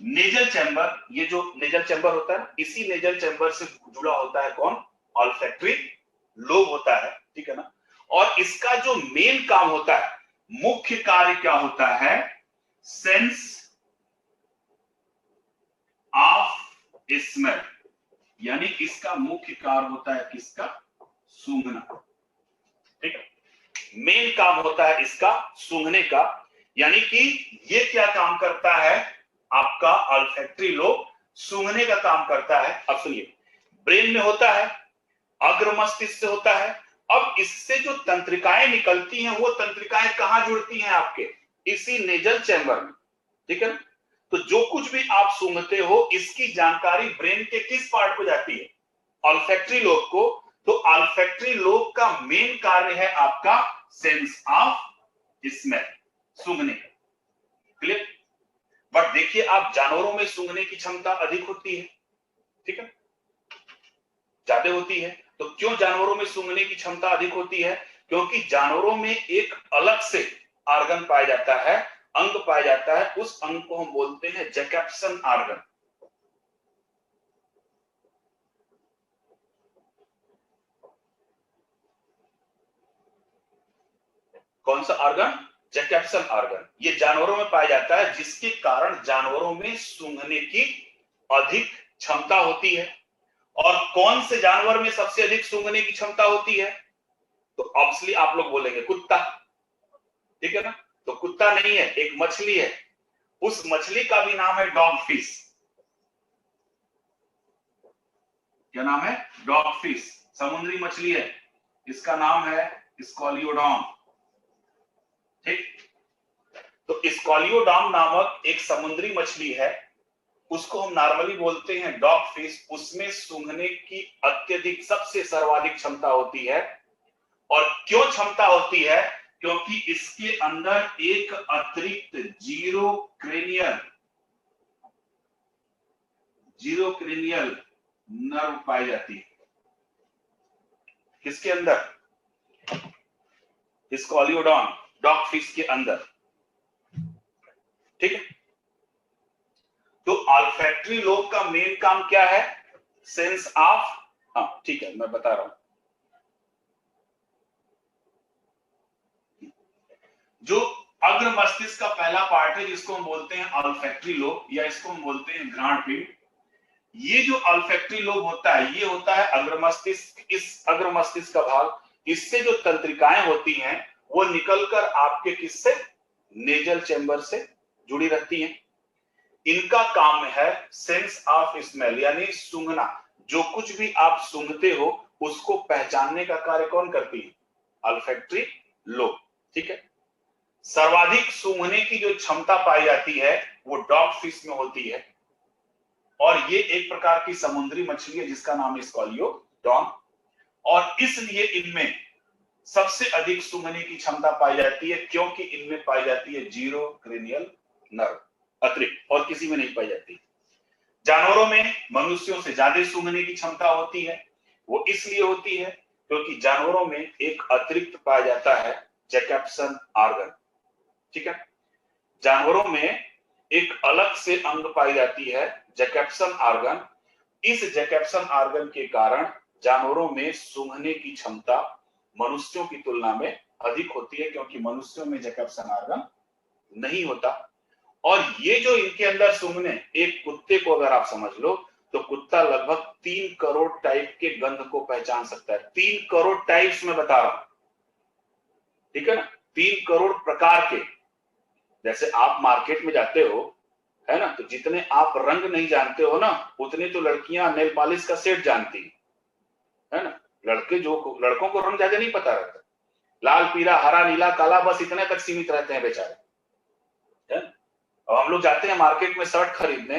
नेजल चैम्बर, ये जो नेजल चैम्बर होता है, इसी नेजल चैम्बर से जुड़ा होता है कौन? ऑल्फैक्टरी लोब होता है, ठीक है ना? और इसका जो मेन काम होता है, मुख्य कार्य क्या होता है? सेंस ऑफ स्मेल, यानी इसका मुख्य कार्य होता है किसका? सूंघना, ठीक है? मेन काम होता है इसका सूंघने का, यानी कि ये क्या काम करता है? आपका ऑल्फैक्टरी लोब सूंघने का काम करता है। अब सुनिए, ब्रेन में होता है, अग्र मस्तिष्क से होता है। अब इससे जो तंत्रिकाएं निकलती हैं, वो तंत्रिकाएं कहां जुड़ती हैं? आपके इसी नेजल चैम्बर में, ठीक है? तो जो कुछ भी आप सूंघते हो, इसकी जानकारी ब्रेन के किस पार्ट को जाती है? ऑल्फैक्टरी लोब को। तो ऑल्फैक्टरी लोब का मेन कार्य है आपका सेंस ऑफ स्मेल, सूंघने का। क्लियर? बट देखिए, आप जानवरों में सूंघने की क्षमता अधिक होती है, ठीक है, ज्यादा होती है। तो क्यों जानवरों में सूंघने की क्षमता अधिक होती है? क्योंकि जानवरों में एक अलग से ऑर्गन पाया जाता है, अंग पाया जाता है। उस अंग को हम बोलते हैं जैकब्सन ऑर्गन। कौन सा ऑर्गन? जैकब्सन ऑर्गन। ये जानवरों में पाया जाता है, जिसके कारण जानवरों में सूंघने की अधिक क्षमता होती है। और कौन से जानवर में सबसे अधिक सूंघने की क्षमता होती है? तो ऑब्वियसली आप लोग बोलेंगे कुत्ता, ठीक है ना? तो कुत्ता नहीं है, एक मछली है। उस मछली का भी नाम है डॉग फिश। क्या नाम है? डॉग फिश, समुद्री मछली है। इसका नाम है स्कॉलियोडॉन, ठीक? तो स्कॉलियोडॉन नामक एक समुद्री मछली है, उसको हम नॉर्मली बोलते हैं डॉग फिश। उसमें सूंघने की अत्यधिक, सबसे सर्वाधिक क्षमता होती है। और क्यों क्षमता होती है? क्योंकि इसके अंदर एक अतिरिक्त जीरो क्रेनियल नर्व पाई जाती है। किसके अंदर? स्कॉलियोडॉन डॉग फिश के अंदर। ठीक है। तो ऑल्फैक्टरी लोब का मेन काम क्या है? सेंस ऑफ, हाँ ठीक है मैं बता रहा हूं। जो अग्र मस्तिष्क का पहला पार्ट है जिसको हम बोलते हैं ऑल्फैक्टरी लोब या इसको हम बोलते हैं घ्राण पिंड। ये जो ऑल्फैक्टरी लोब होता है ये होता है अग्र मस्तिष्क, इस अग्र मस्तिष्क का भाग, इससे जो तंत्रिकाएं होती हैं वो निकलकर आपके किससे, नेजल चैम्बर से जुड़ी रहती हैं। इनका काम है सेंस ऑफ स्मेल यानी सूंघना। जो कुछ भी आप सूंघते हो उसको पहचानने का कार्य कौन करती है? Olfactory lobe. ठीक है। सर्वाधिक सूंघने की जो क्षमता पाई जाती है वो डॉग फिश में होती है और ये एक प्रकार की समुद्री मछली है जिसका नाम है स्कॉलियोडॉन। और इसलिए इनमें सबसे अधिक सूंघने की क्षमता पाई जाती है क्योंकि इनमें पाई जाती है जीरो क्रेनियल नर्व अतिरिक्त, और किसी में नहीं पाई जाती। जानवरों में मनुष्यों से ज्यादा सूंघने की क्षमता होती है। वो इसलिए होती है क्योंकि जानवरों में एक अतिरिक्त पाया जाता है जैकब्सन ऑर्गन। ठीक है। जानवरों में एक अलग से अंग पाई जाती है जैकब्सन ऑर्गन। इस जैकब्सन ऑर्गन के कारण जानवरों में सूंघने की क्षमता मनुष्यों की तुलना में अधिक होती है क्योंकि मनुष्यों में जैकब्सन ऑर्गन नहीं होता। और ये जो इनके अंदर सूंघने, एक कुत्ते को अगर आप समझ लो तो कुत्ता लगभग 3 करोड़ टाइप के गंध को पहचान सकता है। 3 करोड़ टाइप्स में बता रहा हूं, ठीक है ना, 3 करोड़ प्रकार के। जैसे आप मार्केट में जाते हो है ना, तो जितने आप रंग नहीं जानते हो ना उतने तो लड़कियां नेल पॉलिश का सेट जानती है ना। लड़कों को रंग ज्यादा नहीं पता रहता, लाल पीला हरा नीला काला बस इतने तक सीमित रहते हैं बेचारे, है ना। अब हम लोग जाते हैं मार्केट में शर्ट खरीदने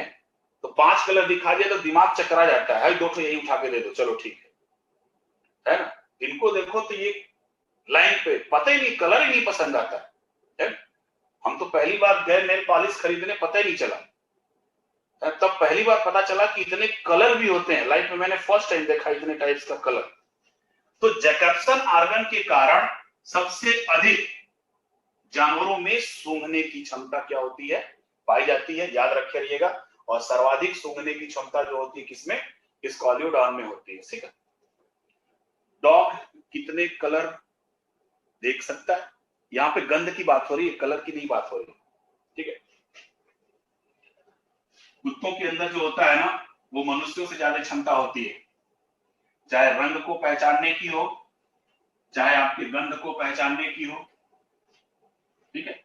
तो 5 कलर दिखा दिया तो दिमाग चकरा जाता है, 2 तो यही उठा के दे दो चलो ठीक है ना। इनको देखो तो ये लाइन पे पता ही नहीं, कलर ही नहीं पसंद आता है। हम तो पहली बार गए नेल पॉलिश खरीदने, पता ही नहीं चला, तब पहली बार पता चला कि इतने कलर भी होते हैं। लाइफ में मैंने फर्स्ट टाइम देखा इतने टाइप्स का कलर। तो जैकब्सन ऑर्गन के कारण सबसे अधिक जानवरों में सूंघने की क्षमता क्या होती है, पाई जाती है, याद रखे रहिएगा। और सर्वाधिक सूंघने की क्षमता जो होती है किसमें, स्कॉलियोडॉन में होती है। ठीक है। डॉग कितने कलर देख सकता है? यहाँ पे गंध की बात हो रही है, कलर की नहीं बात हो रही है। ठीक है। कुत्तों के अंदर जो होता है ना वो मनुष्यों से ज्यादा क्षमता होती है, चाहे रंग को पहचानने की हो चाहे आपके गंध को पहचानने की हो। ठीक है।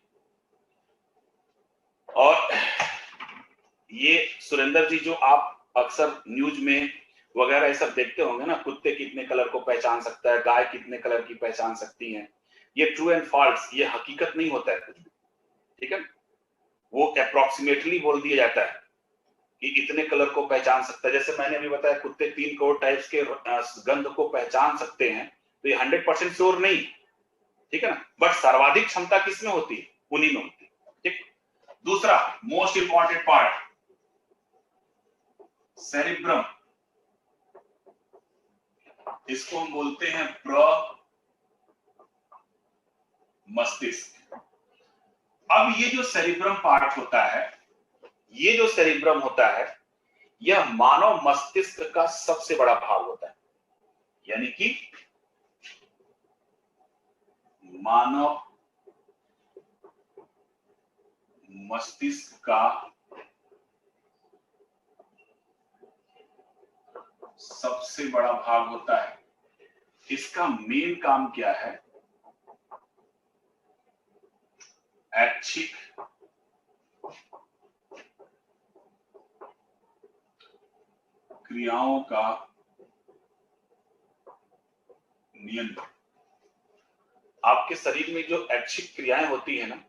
और ये सुरेंद्र जी जो आप अक्सर न्यूज में वगैरह ये सब देखते होंगे ना, कुत्ते कितने कलर को पहचान सकता है, गाय कितने कलर की पहचान सकती है, ये ट्रू एंड फॉल्स, ये हकीकत नहीं होता है कुछ भी। ठीक है। वो अप्रोक्सीमेटली बोल दिया जाता है कि इतने कलर को पहचान सकता है। जैसे मैंने अभी बताया कुत्ते 3 करोड़ टाइप्स के गंध को पहचान सकते हैं, तो ये 100% श्योर नहीं। ठीक है ना। बट सर्वाधिक क्षमता किसमें होती है, उन्हीं में होती है। ठीक। दूसरा मोस्ट इंपॉर्टेंट पार्ट, सेरिब्रम, इसको हम बोलते हैं मस्तिष्क। अब ये जो सेरिब्रम पार्ट होता है, ये जो सेरिब्रम होता है यह मानव मस्तिष्क का सबसे बड़ा भाग होता है। यानी कि मानव मस्तिष्क का सबसे बड़ा भाग होता है। इसका मेन काम क्या है, ऐच्छिक क्रियाओं का नियंत्रण। आपके शरीर में जो ऐच्छिक क्रियाएं होती है ना,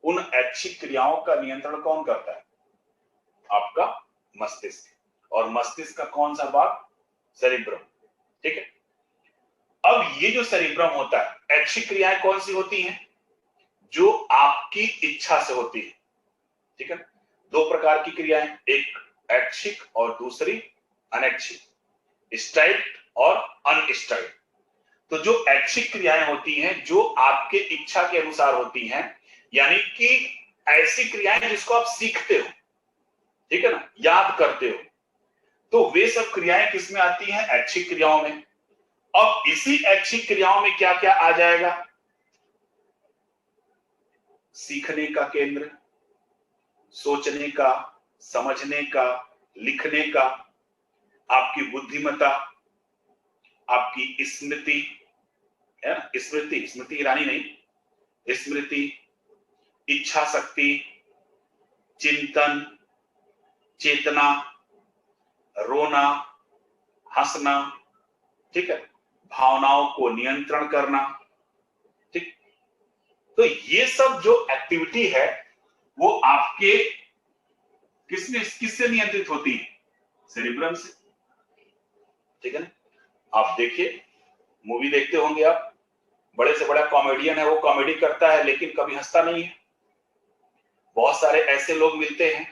उन ऐच्छिक क्रियाओं का नियंत्रण कौन करता है, आपका मस्तिष्क। और मस्तिष्क का कौन सा भाग, सेरिब्रम। ठीक है। अब ये जो सेरिब्रम होता है, ऐच्छिक क्रियाएं कौन सी होती हैं, जो आपकी इच्छा से होती है। ठीक है। 2 प्रकार की क्रियाएं, एक ऐच्छिक और दूसरी अनैच्छिक, स्टाइल्ड और अनस्टाइल्ड। तो जो ऐच्छिक क्रियाएं होती हैं जो आपके इच्छा के अनुसार होती हैं, यानी कि ऐसी क्रियाएं जिसको आप सीखते हो, ठीक है ना, याद करते हो, तो वे सब क्रियाएं किसमें आती हैं? ऐच्छिक क्रियाओं में। अब इसी ऐच्छिक क्रियाओं में क्या क्या आ जाएगा? सीखने का केंद्र, सोचने का, समझने का, लिखने का, आपकी बुद्धिमत्ता, आपकी स्मृति, है ना, स्मृति, स्मृति ईरानी नहीं, स्मृति, इच्छा शक्ति, चिंतन, चेतना, रोना, हंसना, ठीक है, भावनाओं को नियंत्रण करना, ठीक। तो ये सब जो एक्टिविटी है वो आपके किससे नियंत्रित होती है? सेरिब्रम से, ठीक है ना। आप देखिए, मूवी देखते होंगे आप, बड़े से बड़ा कॉमेडियन है, वो कॉमेडी करता है लेकिन कभी हंसता नहीं है। बहुत सारे ऐसे लोग मिलते हैं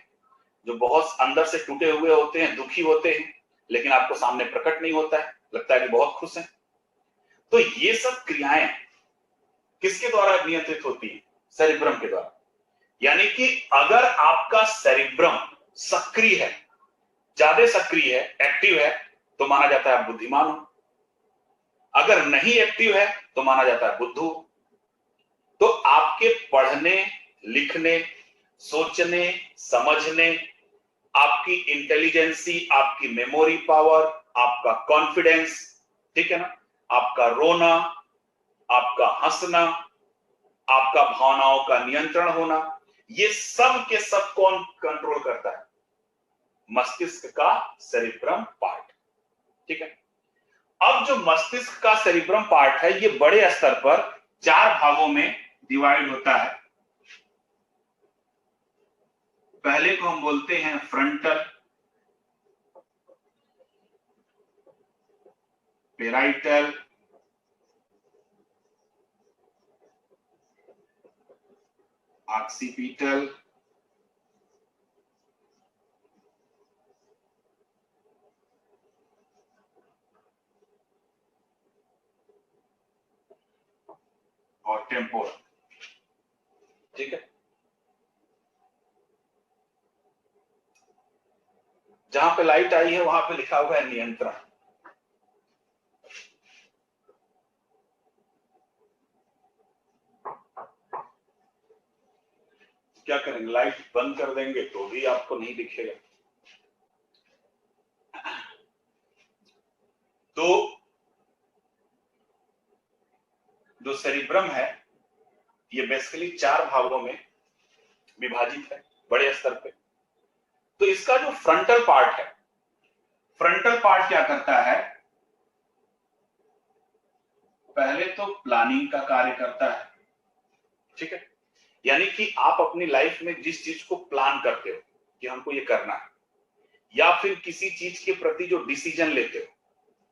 जो बहुत अंदर से टूटे हुए होते हैं, दुखी होते हैं, लेकिन आपको सामने प्रकट नहीं होता है, लगता है कि बहुत खुश हैं। तो ये सब क्रियाएं किसके द्वारा नियंत्रित होती है? सेरिब्रम के द्वारा। यानी कि अगर आपका सेरिब्रम सक्रिय है, ज्यादा सक्रिय है, एक्टिव है, तो माना जाता है आप बुद्धिमान हो। अगर नहीं एक्टिव है तो माना जाता है बुद्धू। तो आपके पढ़ने, लिखने, सोचने, समझने, आपकी इंटेलिजेंसी, आपकी मेमोरी पावर, आपका कॉन्फिडेंस, ठीक है ना, आपका रोना, आपका हंसना, आपका भावनाओं का नियंत्रण होना, ये सब के सब कौन कंट्रोल करता है? मस्तिष्क का सेरिब्रम पार्ट, ठीक है। अब जो मस्तिष्क का सेरिब्रम पार्ट है, ये बड़े स्तर पर 4 भागों में डिवाइड होता है। पहले को हम बोलते हैं फ्रंटल, पेराइटल, ऑक्सीपिटल, और टेम्पोरल, ठीक है। जहां पे लाइट आई है वहां पे लिखा हुआ है नियंत्रण। क्या करेंगे? लाइट बंद कर देंगे तो भी आपको नहीं दिखेगा। तो जो सेरिब्रम है ये बेसिकली 4 भागों में विभाजित है बड़े स्तर पे। तो इसका जो फ्रंटल पार्ट है, फ्रंटल पार्ट क्या करता है? पहले तो प्लानिंग का कार्य करता है, ठीक है। यानी कि आप अपनी लाइफ में जिस चीज को प्लान करते हो कि हमको ये करना है, या फिर किसी चीज के प्रति जो डिसीजन लेते हो,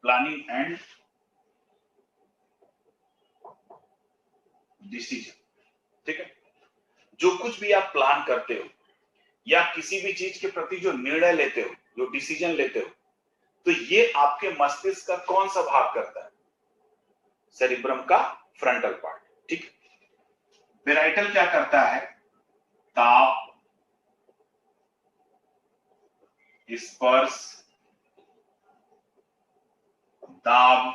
प्लानिंग एंड डिसीजन, ठीक है। जो कुछ भी आप प्लान करते हो या किसी भी चीज के प्रति जो निर्णय लेते हो, जो डिसीजन लेते हो, तो ये आपके मस्तिष्क का कौन सा भाग करता है? सेरिब्रम का फ्रंटल पार्ट, ठीक है। पेराइटल क्या करता है? ताप, स्पर्श, दाब,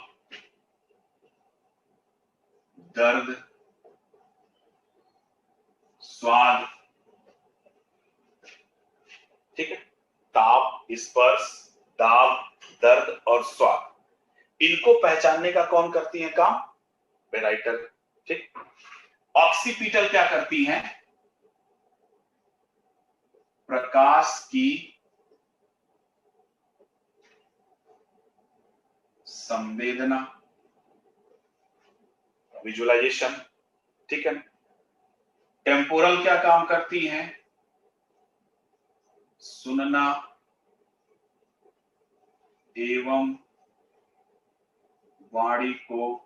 दर्द, स्वाद, ठीक है। ताप, स्पर्श, दाब, दर्द और स्वाद, इनको पहचानने का कौन करती है काम? पेराइटल, ठीक। ऑक्सीपिटल क्या करती हैं? प्रकाश की संवेदना, विजुअलाइजेशन, ठीक है। टेम्पोरल क्या काम करती हैं? सुनना एवं वाणी को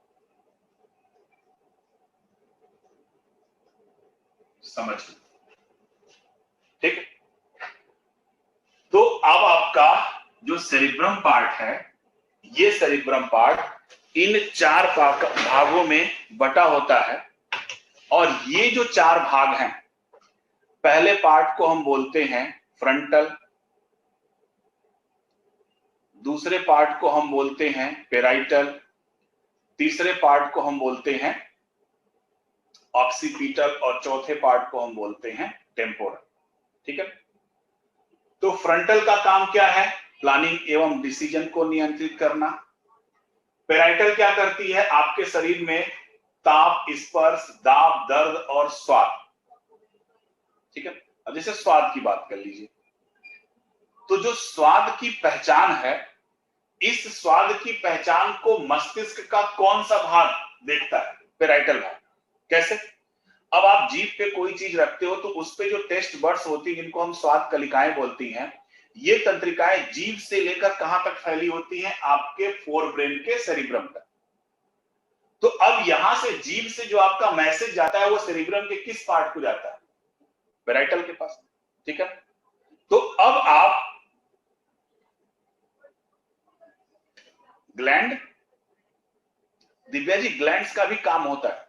समझना, ठीक है। तो अब आपका जो सेरिब्रम पार्ट है, ये सेरिब्रम पार्ट इन 4 भागों में बटा होता है। और ये जो 4 भाग हैं, पहले पार्ट को हम बोलते हैं फ्रंटल, दूसरे पार्ट को हम बोलते हैं पेराइटल, तीसरे पार्ट को हम बोलते हैं ऑक्सीपिटल और चौथे पार्ट को हम बोलते हैं टेम्पोरल। ठीक है, तो फ्रंटल का काम क्या है? प्लानिंग एवं डिसीजन को नियंत्रित करना। पेराइटल क्या करती है? आपके शरीर में ताप, स्पर्श, दाब, दर्द और स्वाद। ठीक है, अब जैसे स्वाद की बात कर लीजिए, तो जो स्वाद की पहचान है, इस स्वाद की पहचान को मस्तिष्क का कौन सा भाग देखता है? पेराइटल भाग। कैसे? अब आप जीभ पे कोई चीज रखते हो तो उस पे जो टेस्ट बड्स होती है, जिनको हम स्वाद कलिकाएं बोलती हैं, ये तंत्रिकाएं जीभ से लेकर कहां तक फैली होती हैं? आपके फोर ब्रेन के सेरिब्रम तक। तो अब यहां से जीभ से जो आपका मैसेज जाता है वो सेरिब्रम के किस पार्ट को जाता है? पेराइटल के पास। ठीक है, तो अब आप ग्लैंड, दिव्या जी, ग्लैंड्स का भी काम होता है,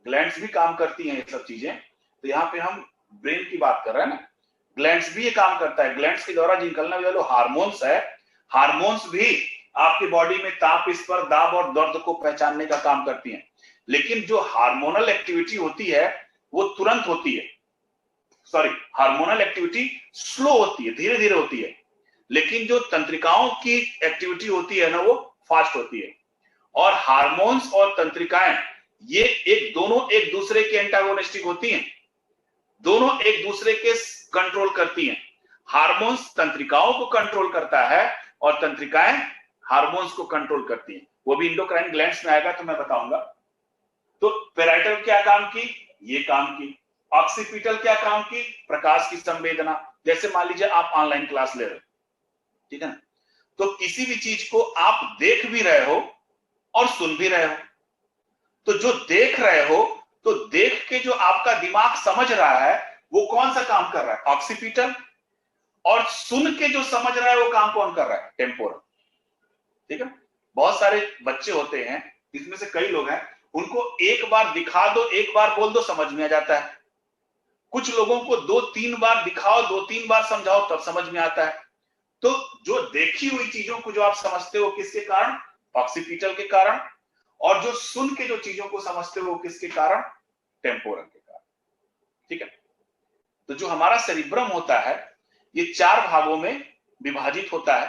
ग्लैंड्स भी काम करती हैं ये सब चीजें। तो यहाँ पे हम ब्रेन की बात कर रहे हैं ना, ग्लैंड्स भी ये काम करता है। ग्लैंड्स के द्वारा निकलने वाले जो हार्मोन्स है, हार्मोन्स भी आपकी बॉडी में ताप, स्पर्श, दाब और दर्द को पहचानने का काम करती हैं। लेकिन जो हार्मोनल एक्टिविटी होती है वो तुरंत होती है, हार्मोनल एक्टिविटी स्लो होती है, धीरे धीरे होती है। लेकिन जो तंत्रिकाओं की एक्टिविटी होती है ना, वो फास्ट होती है। और हार्मोन्स और तंत्रिकाएं ये दोनों एक दूसरे के एंटागोनिस्टिक होती हैं, दोनों एक दूसरे के कंट्रोल करती हैं। हार्मोन्स तंत्रिकाओं को कंट्रोल करता है और तंत्रिकाएं हार्मोन्स को कंट्रोल करती हैं। वो भी इंडोक्राइन ग्लैंड्स में आएगा तो मैं बताऊंगा। तो पेराइटल क्या काम की? ये काम की। ऑक्सीपिटल क्या काम की? प्रकाश की संवेदना। जैसे मान लीजिए आप ऑनलाइन क्लास ले रहे हो, ठीक है ना, तो किसी भी चीज को आप देख भी रहे हो और सुन भी रहे हो। तो जो देख रहे हो, तो देख के जो आपका दिमाग समझ रहा है वो कौन सा काम कर रहा है? ऑक्सीपिटल। और सुन के जो समझ रहा है वो काम कौन कर रहा है? टेम्पोरल। ठीक है, बहुत सारे बच्चे होते हैं, इसमें से कई लोग हैं, उनको एक बार दिखा दो, एक बार बोल दो, समझ में आ जाता है। कुछ लोगों को 2-3 बार दिखाओ, 2-3 बार समझाओ, तब समझ में आता है। तो जो देखी हुई चीजों को जो आप समझते हो किसके कारण? ऑक्सीपिटल के कारण। और जो सुन के जो चीजों को समझते हो किसके कारण? टेम्पोरल के कारण। ठीक है, तो जो हमारा सेरिब्रम होता है ये 4 भागों में विभाजित होता है।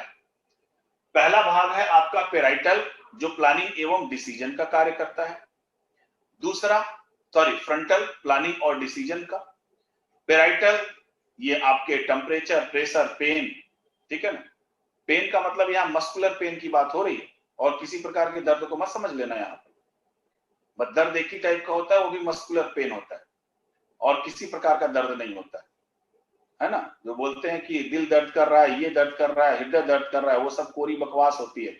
पहला भाग है आपका पेराइटल, जो प्लानिंग एवं डिसीजन का कार्य करता है। दूसरा फ्रंटल, प्लानिंग और डिसीजन का। पेराइटल ये आपके टेम्परेचर, प्रेशर, पेन, ठीक है ना, पेन का मतलब यहाँ मस्कुलर पेन की बात हो रही है, और किसी प्रकार के दर्द को मत समझ लेना यहाँ पे। बस दर्द एक ही टाइप का होता है, वो भी मस्कुलर पेन होता है, और किसी प्रकार का दर्द नहीं होता है ना। जो बोलते हैं कि दिल दर्द कर रहा है, ये दर्द कर रहा है, हृदय दर्द कर रहा है, वो सब कोरी बकवास होती है।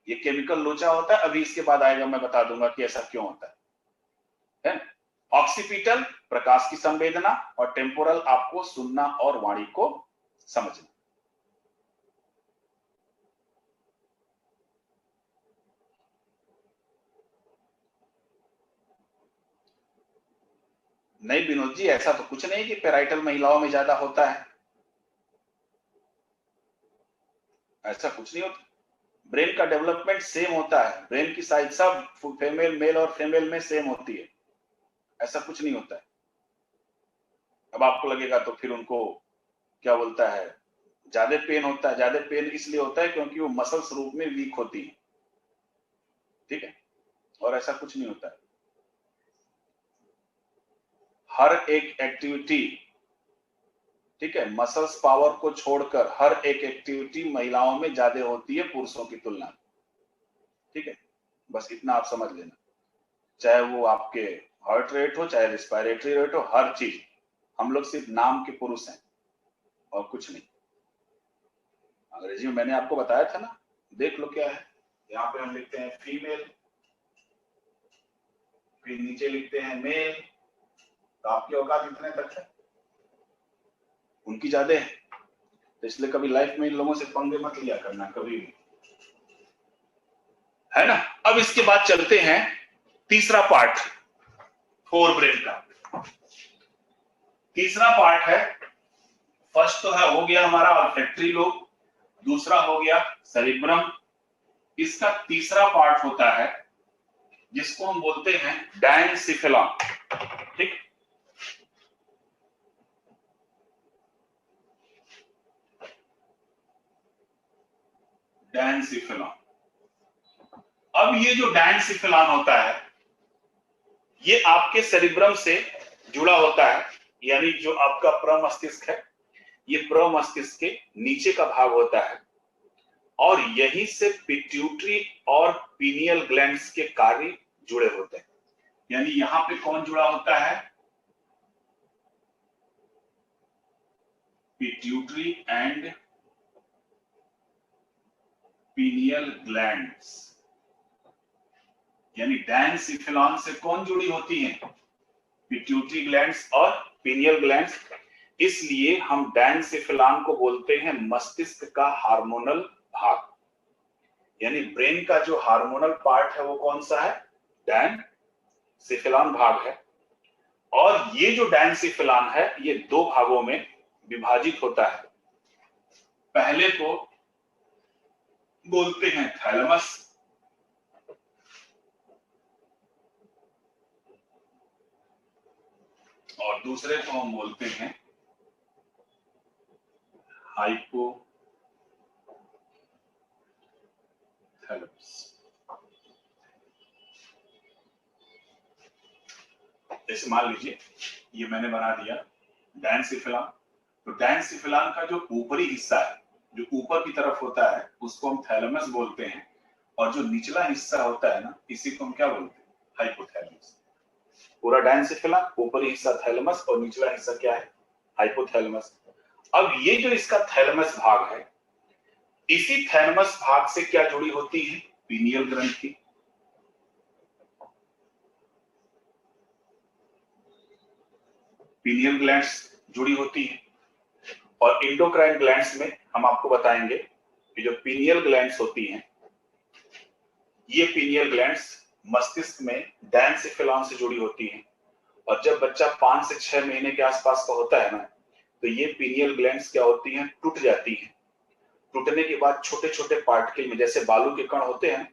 ये केमिकल लोचा होता है, अभी इसके बाद आएगा, मैं बता दूंगा कि ऐसा क्यों होता है। ऑक्सीपिटल प्रकाश की संवेदना, और टेम्पोरल आपको सुनना और वाणी को समझना। नहीं विनोद जी, ऐसा तो कुछ नहीं कि पेराइटल महिलाओं में ज्यादा होता है, ऐसा कुछ नहीं होता। ब्रेन का डेवलपमेंट सेम होता है, ब्रेन की साइज सब फीमेल, मेल और फीमेल में सेम होती है, ऐसा कुछ नहीं होता है। अब आपको लगेगा तो फिर उनको क्या बोलता है, ज्यादा पेन होता है। ज्यादा पेन इसलिए होता है क्योंकि वो मसल्स रूप में वीक होती है, ठीक है, और ऐसा कुछ नहीं होता है। हर एक एक्टिविटी, ठीक है, मसल्स पावर को छोड़कर हर एक एक्टिविटी महिलाओं में ज्यादा होती है पुरुषों की तुलना में, ठीक है, बस इतना आप समझ लेना। चाहे वो आपके हार्ट रेट हो, चाहे रेस्पिरेटरी रेट हो, हर चीज। हम लोग सिर्फ नाम के पुरुष हैं और कुछ नहीं। अंग्रेजी में मैंने आपको बताया था ना, देख लो क्या है। यहाँ पे हम लिखते हैं फीमेल, फिर नीचे लिखते हैं मेल, तो आपकी औकात इतने तक है, उनकी ज्यादा है। तो इसलिए कभी लाइफ में इन लोगों से पंगे मत लिया करना कभी भी, है ना। अब इसके बाद चलते हैं तीसरा पार्ट, फोर ब्रेन का। तीसरा पार्ट है, फर्स्ट तो है हो गया हमारा ऑल्फैक्टरी लोब, दूसरा हो गया सेरिब्रम। इसका तीसरा पार्ट होता है जिसको हम बोलते हैं डायनसिफेलॉन। ठीक, डायनसिफेलॉन। अब ये जो डायनसिफेलॉन होता है ये आपके सेरिब्रम से जुड़ा होता है, यानी जो आपका प्रमस्तिष्क है ये प्रमस्तिष्क के नीचे का भाग होता है और यहीं से पिट्यूटरी और पीनियल ग्लैंड्स के कार्य जुड़े होते हैं। यानी यहां पे कौन जुड़ा होता है? Pituitary and pineal glands. यानी डायनसिफेलॉन से कौन जुड़ी होती है? पिट्यूटरी ग्लैंड्स और पीनियल ग्लैंड्स। इसलिए हम डायनसिफेलॉन को बोलते हैं मस्तिष्क का हार्मोनल भाग। यानी ब्रेन का जो हार्मोनल पार्ट है वो कौन सा है? डायनसिफेलॉन भाग है। और ये जो डायनसिफेलॉन है ये दो भागों में विभाजित होता है। पहले को बोलते हैं थैलेमस और दूसरे को हम बोलते हैं हाइपोथैलेमस। जैसे मान लीजिए ये मैंने बना दिया डायनसिफेलॉन, तो डायनसिफेलॉन का जो ऊपरी हिस्सा है, जो ऊपर की तरफ होता है उसको हम थैलेमस बोलते हैं, और जो निचला हिस्सा होता है ना इसी को हम क्या बोलते हैं? हाइपोथैलेमस। पूरा डायनसिफेलॉन, ऊपरी हिस्सा थैलेमस और निचला हिस्सा क्या है? हाइपोथैलेमस। अब ये जो इसका थैलेमस भाग है, इसी थैलेमस भाग से क्या जुड़ी होती है? पीनियल ग्रंथि। पीनियल ग्लैंड्स जुड़ी होती है। और इंडोक्राइन ग्लैंड्स में हम आपको बताएंगे कि जो पीनियल ग्लैंड्स होती हैं, ये पीनियल ग्लैंड्स मस्तिष्क में डायनसिफेलॉन से जुड़ी होती हैं। और जब बच्चा 5 से 6 महीने के आसपास का होता है ना, तो ये पीनियल ग्लैंड्स क्या होती हैं? टूट जाती हैं। टूटने के बाद छोटे छोटे पार्टिकल में, जैसे बालू के कण होते हैं,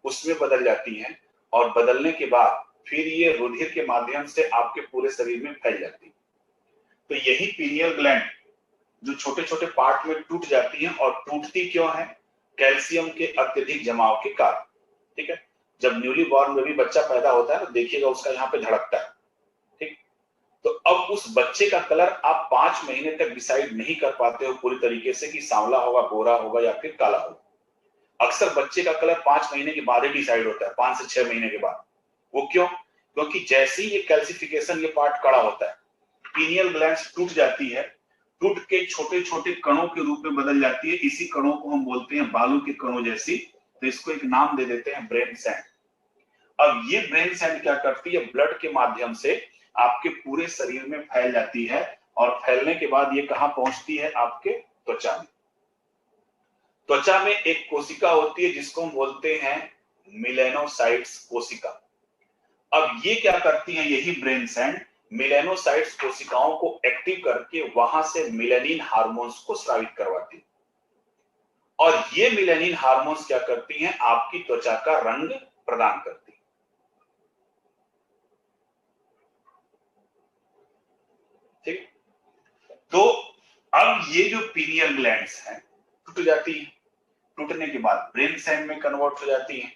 उसमें बदल जाती हैं। और बदलने के बाद फिर ये रुधिर के माध्यम से आपके पूरे शरीर में फैल जाती है। तो यही पीनियल ग्लैंड जो छोटे छोटे पार्ट में टूट जाती हैं, और टूटती क्यों है? कैल्शियम के अत्यधिक जमाव के कारण। ठीक है, जब न्यूली बॉर्न बेबी बच्चा पैदा होता है तो देखिएगा उसका यहाँ पे धड़कता है। ठीक, तो अब उस बच्चे का कलर आप 5 महीने तक डिसाइड नहीं कर पाते हो पूरी तरीके से कि सांवला होगा, गोरा होगा या फिर काला होगा। अक्सर बच्चे का कलर 5 महीने के बाद ही डिसाइड होता है, 5 से 6 महीने के बाद। वो क्यों? क्योंकि जैसे ही ये कैल्सिफिकेशन, ये पार्ट कड़ा होता है, पीनियल ग्लैंड्स टूट जाती है, टूट के छोटे छोटे कणों के रूप में बदल जाती है। इसी कणों को हम बोलते हैं बालू के कणों जैसी। तो इसको एक नाम दे देते हैं ब्रेन सैंड। अब ये ब्रेन सैंड क्या करती है? ब्लड के माध्यम से आपके पूरे शरीर में फैल जाती है, और फैलने के बाद ये कहां पहुंचती है? आपके त्वचा में। त्वचा में एक कोशिका होती है जिसको हम बोलते हैं मेलेनोसाइट्स कोशिका। अब ये क्या करती है? यही ब्रेन सैंड मेलेनोसाइट्स कोशिकाओं को एक्टिव करके वहां से मेलानिन हार्मोन्स को स्रावित करवाती है। और ये मेलानिन हार्मोन्स क्या करती हैं? आपकी त्वचा का रंग प्रदान करती है। ठीक, तो अब ये जो पीनियल ग्लैंड्स हैं टूट जाती है, टूटने के बाद ब्रेन सैंड में कन्वर्ट हो जाती है,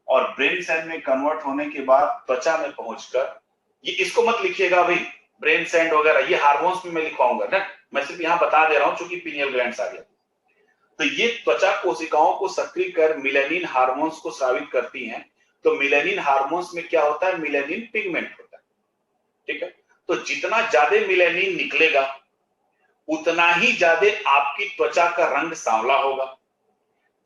और ब्रेन सैंड में कन्वर्ट होने के बाद त्वचा में पहुंचकर, ये इसको मत लिखिएगा भाई ब्रेन सैंड वगैरह, ये हार्मोन्स में मैं लिखवाऊंगा ना, मैं सिर्फ यहां बता दे रहा हूं चूंकि पीनियल ग्लैंड्स आ गया। तो ये त्वचा कोशिकाओं को सक्रिय कर मेलानिन हार्मोन्स को स्रावित करती हैं। तो मेलानिन हार्मोन्स में क्या होता है? मेलानिन पिगमेंट होता है। ठीक है, तो जितना ज्यादा मेलानिन निकलेगा उतना ही ज्यादा आपकी त्वचा का रंग सांवला होगा।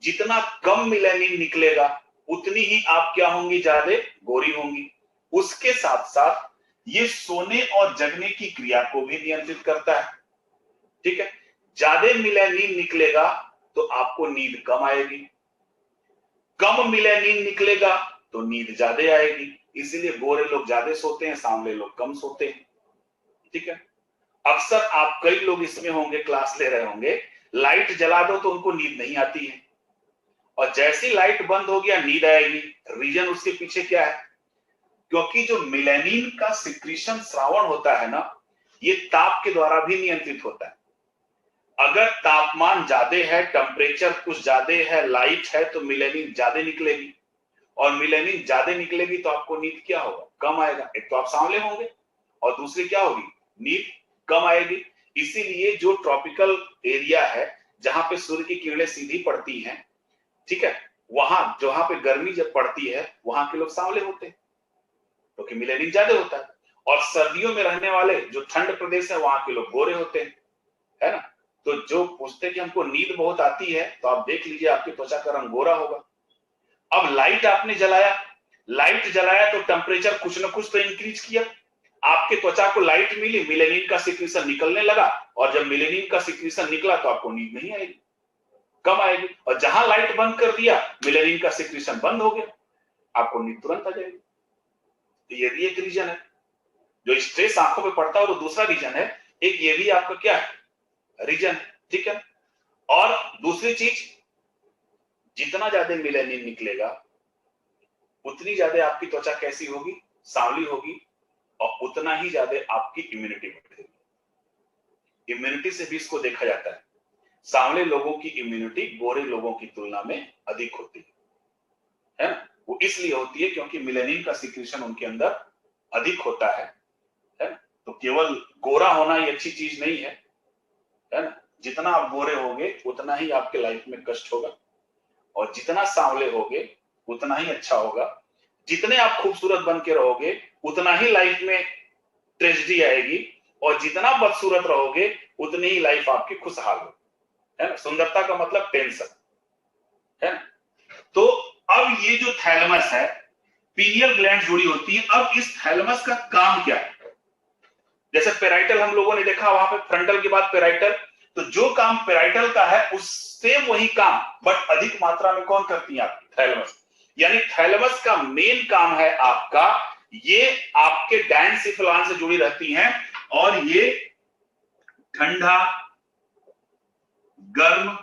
जितना कम मेलानिन निकलेगा उतनी ही आप क्या होंगी? ज्यादा गोरी होंगी। उसके साथ साथ ये सोने और जगने की क्रिया को भी नियंत्रित करता है। ठीक है, ज्यादा मेलानिन निकलेगा तो आपको नींद कम आएगी, कम मेलानिन निकलेगा तो नींद ज्यादा आएगी। इसीलिए गोरे लोग ज्यादा सोते हैं, सांवले लोग कम सोते हैं। ठीक है, अक्सर आप कई लोग इसमें होंगे, क्लास ले रहे होंगे, लाइट जला दो तो उनको नींद नहीं आती है, और जैसी लाइट बंद हो गया नींद आएगी। रीजन उसके पीछे क्या है? क्योंकि जो मेलानिन का सिक्रीशन श्रावण होता है ना, ये ताप के द्वारा भी नियंत्रित होता है। अगर तापमान ज्यादा है, टेम्परेचर कुछ ज्यादा है, लाइट है, तो मेलानिन ज्यादा निकलेगी, और मेलानिन ज्यादा निकलेगी तो आपको नींद क्या होगा? कम आएगा। एक तो आप सांवले होंगे, और दूसरी क्या होगी? नींद कम आएगी। इसीलिए जो ट्रॉपिकल एरिया है, जहां पे सूर्य की किरणें सीधी पड़ती हैं, ठीक है, वहां जहां पे गर्मी जब पड़ती है, वहां के लोग सांवले होते हैं, क्योंकि मेलानिन ज्यादा होता है। और सर्दियों में रहने वाले जो ठंड प्रदेश है, वहां के लोग गोरे होते हैं, है ना। तो जो पूछते हैं कि हमको नींद बहुत आती है, तो आप देख लीजिए आपकी त्वचा का रंग गोरा होगा। अब लाइट जलाया तो टेम्परेचर कुछ ना कुछ तो इंक्रीज किया, आपके त्वचा को लाइट मिली, मेलानिन का सिक्रीशन निकलने लगा, और जब मेलानिन का सिक्रीशन निकला तो आपको नींद नहीं आएगी, कम आएगी। और जहां लाइट बंद कर दिया, मेलानिन का सिक्रीशन बंद हो गया, आपको नींद तुरंत आ जाएगी। तो ये भी एक रीजन है। जो स्ट्रेस आंखों पे पड़ता है वो दूसरा रीजन है, एक ये भी आपका क्या है? रीजन है, ठीक है। और दूसरी चीज, जितना ज्यादा मेलानिन निकलेगा उतनी ज्यादा आपकी त्वचा कैसी होगी? सांवली होगी, और उतना ही ज्यादा आपकी इम्यूनिटी बढ़ेगी। इम्यूनिटी से भी इसको देखा जाता है, सांवले लोगों की इम्यूनिटी गोरे लोगों की तुलना में अधिक होती है ना। वो इसलिए होती है क्योंकि मेलानिन का सिक्रीशन उनके अंदर अधिक होता है ना। तो केवल गोरा होना ही अच्छी चीज नहीं है ना। जितना आप गोरे होगे उतना ही आपके लाइफ में कष्ट होगा, और जितना सांवले होगे उतना ही अच्छा होगा। जितने आप खूबसूरत बन के रहोगे उतना ही लाइफ में ट्रेजेडी आएगी, और जितना बदसूरत रहोगे उतनी ही लाइफ आपकी खुशहाल होगी, है ना। सुंदरता का मतलब टेंशन, है ना। तो अब ये जो थैलेमस है, पीनियल ग्लैंड जुड़ी होती है। अब इस थैलेमस का काम क्या है? जैसे पेराइटल हम लोगों ने देखा, वहां पे फ्रंटल के बाद पेराइटल, तो जो काम पेराइटल का है उससे वही काम बट अधिक मात्रा में कौन करती है? आपकी थैलेमस। यानी थैलेमस का मेन काम है आपका, ये आपके डायंसिफिलान से जुड़ी रहती हैं, और ये ठंडा, गर्म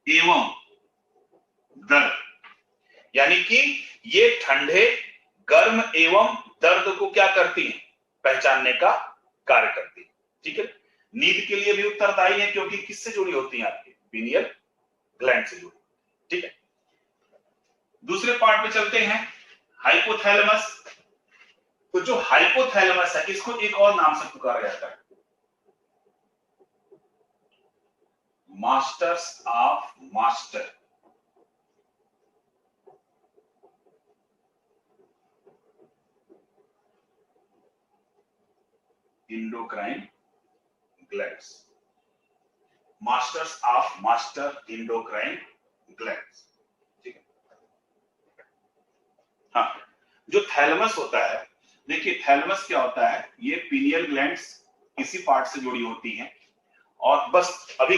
एवं दर्द, यानी कि ये ठंडे, गर्म एवं दर्द को क्या करती हैं? पहचानने का कार्य करती है, ठीक है। नींद के लिए भी उत्तरदायी है, क्योंकि किससे जुड़ी होती हैं? आपकी पीनियल ग्लैंड से जुड़ी, ठीक है। दूसरे पार्ट पे चलते हैं, हाइपोथैलेमस। तो जो हाइपोथैलेमस है, इसको एक और नाम से पुकारा जाता है, masters of master endocrine glands. Masters of master endocrine glands, ठीक है। हाँ, जो थैलेमस होता है, देखिए थैलेमस क्या होता है, ये पीनियल ग्लैंड्स इसी पार्ट से जुड़ी होती हैं। और बस अभी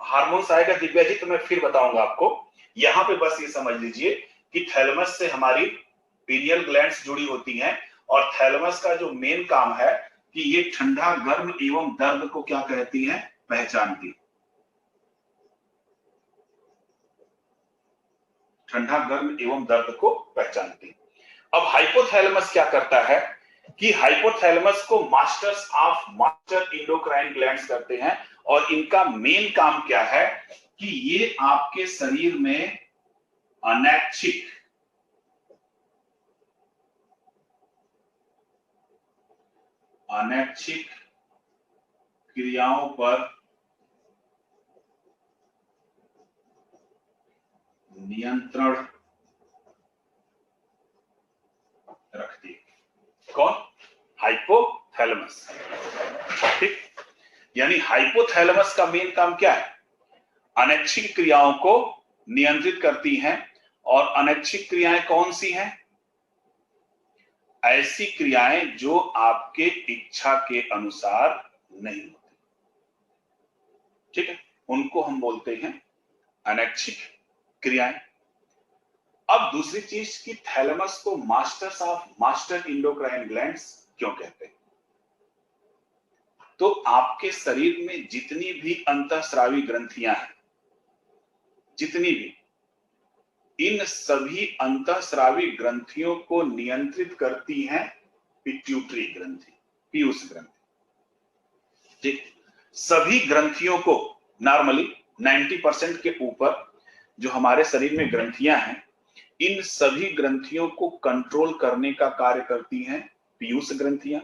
हार्मोन्स आएगा दिव्या जी तो मैं फिर बताऊंगा आपको। यहां पे बस ये समझ लीजिए कि थैलेमस से हमारी पीनियल ग्लैंड्स जुड़ी होती हैं, और थैलेमस का जो मेन काम है कि ये ठंडा, गर्म एवं दर्द को क्या कहती है? पहचानती। ठंडा, गर्म एवं दर्द को पहचानती। अब हाइपोथैलेमस क्या करता है कि हाइपोथैलेमस को masters of master endocrine glands करते हैं, और इनका मेन काम क्या है कि ये आपके शरीर में अनैच्छिक क्रियाओं पर नियंत्रण रखती है। कौन? हाइपोथैलेमस, ठीक। यानी हाइपोथैलेमस का मेन काम क्या है? अनैच्छिक क्रियाओं को नियंत्रित करती हैं। और अनैच्छिक क्रियाएं कौन सी हैं? ऐसी क्रियाएं जो आपके इच्छा के अनुसार नहीं होती, ठीक है, उनको हम बोलते हैं अनैच्छिक क्रियाएं। अब दूसरी चीज की थैलेमस को masters of master endocrine glands क्यों कहते हैं? तो आपके शरीर में जितनी भी अंतःस्रावी ग्रंथियां हैं, जितनी भी, इन सभी अंतःस्रावी ग्रंथियों को नियंत्रित करती हैं पिट्यूटरी ग्रंथि, पीयूष ग्रंथि। ठीक, सभी ग्रंथियों को नॉर्मली 90% के ऊपर जो हमारे शरीर में ग्रंथियां हैं, इन सभी ग्रंथियों को कंट्रोल करने का कार्य करती हैं पीयूष ग्रंथियां।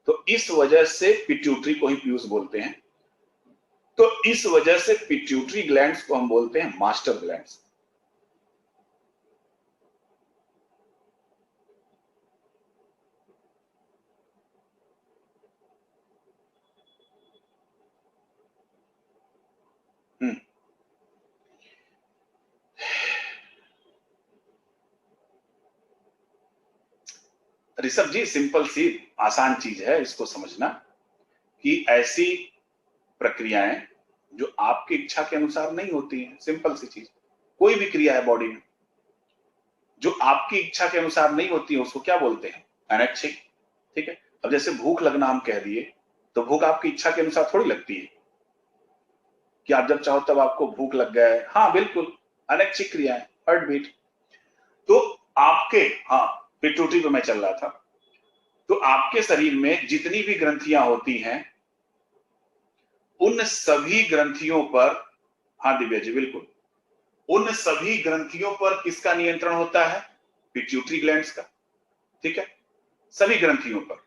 तो इस वजह से पिट्यूटरी को ही पीयूष बोलते हैं। तो इस वजह से पिट्यूटरी ग्लैंड्स को हम बोलते हैं मास्टर ग्लैंड्स। ऋषभ जी, सिंपल सी आसान चीज है इसको समझना कि ऐसी प्रक्रियाएं जो आपकी इच्छा के अनुसार नहीं होती हैं। सिंपल सी चीज, कोई भी क्रिया है बॉडी में जो आपकी इच्छा के अनुसार नहीं होती है, उसको क्या बोलते हैं? अनैच्छिक। ठीक है, अब जैसे भूख लगना हम कह दिए, तो भूख आपकी इच्छा के अनुसार थोड़ी लगती है कि आप जब चाहो तब आपको भूख लग गया है। हाँ बिल्कुल, अनैच्छिक क्रिया है, हार्ट बीट। तो आपके, हाँ पिट्यूटरी पे मैं चल रहा था, तो आपके शरीर में जितनी भी ग्रंथियां होती हैं, उन सभी ग्रंथियों पर, हाँ दिव्या जी बिल्कुल, उन सभी ग्रंथियों पर किसका नियंत्रण होता है? पिट्यूटरी ग्लैंड्स का। ठीक है, सभी ग्रंथियों पर।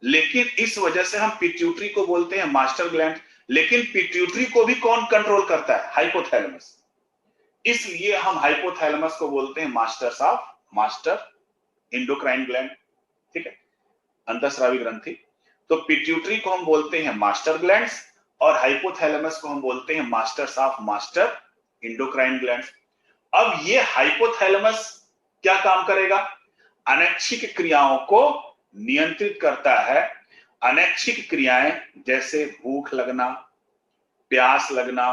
लेकिन इस वजह से हम पिट्यूटरी को बोलते हैं मास्टर ग्लैंड। लेकिन पिट्यूटरी को भी कौन कंट्रोल करता है? हाइपोथैलेमस। इसलिए हम हाइपोथैलेमस को बोलते हैं मास्टर एंडोक्राइन ग्लैंड। ठीक है, अंतःस्रावी ग्रंथि। तो पिट्यूटरी को हम बोलते हैं मास्टर ग्लैंड्स और हाइपोथैलेमस को हम बोलते हैं मास्टर एंडोक्राइन ग्लैंड्स। अब ये हाइपोथैलेमस क्या काम करेगा? अनैच्छिक क्रियाओं को नियंत्रित करता है। अनैच्छिक क्रियाएं जैसे भूख लगना, प्यास लगना,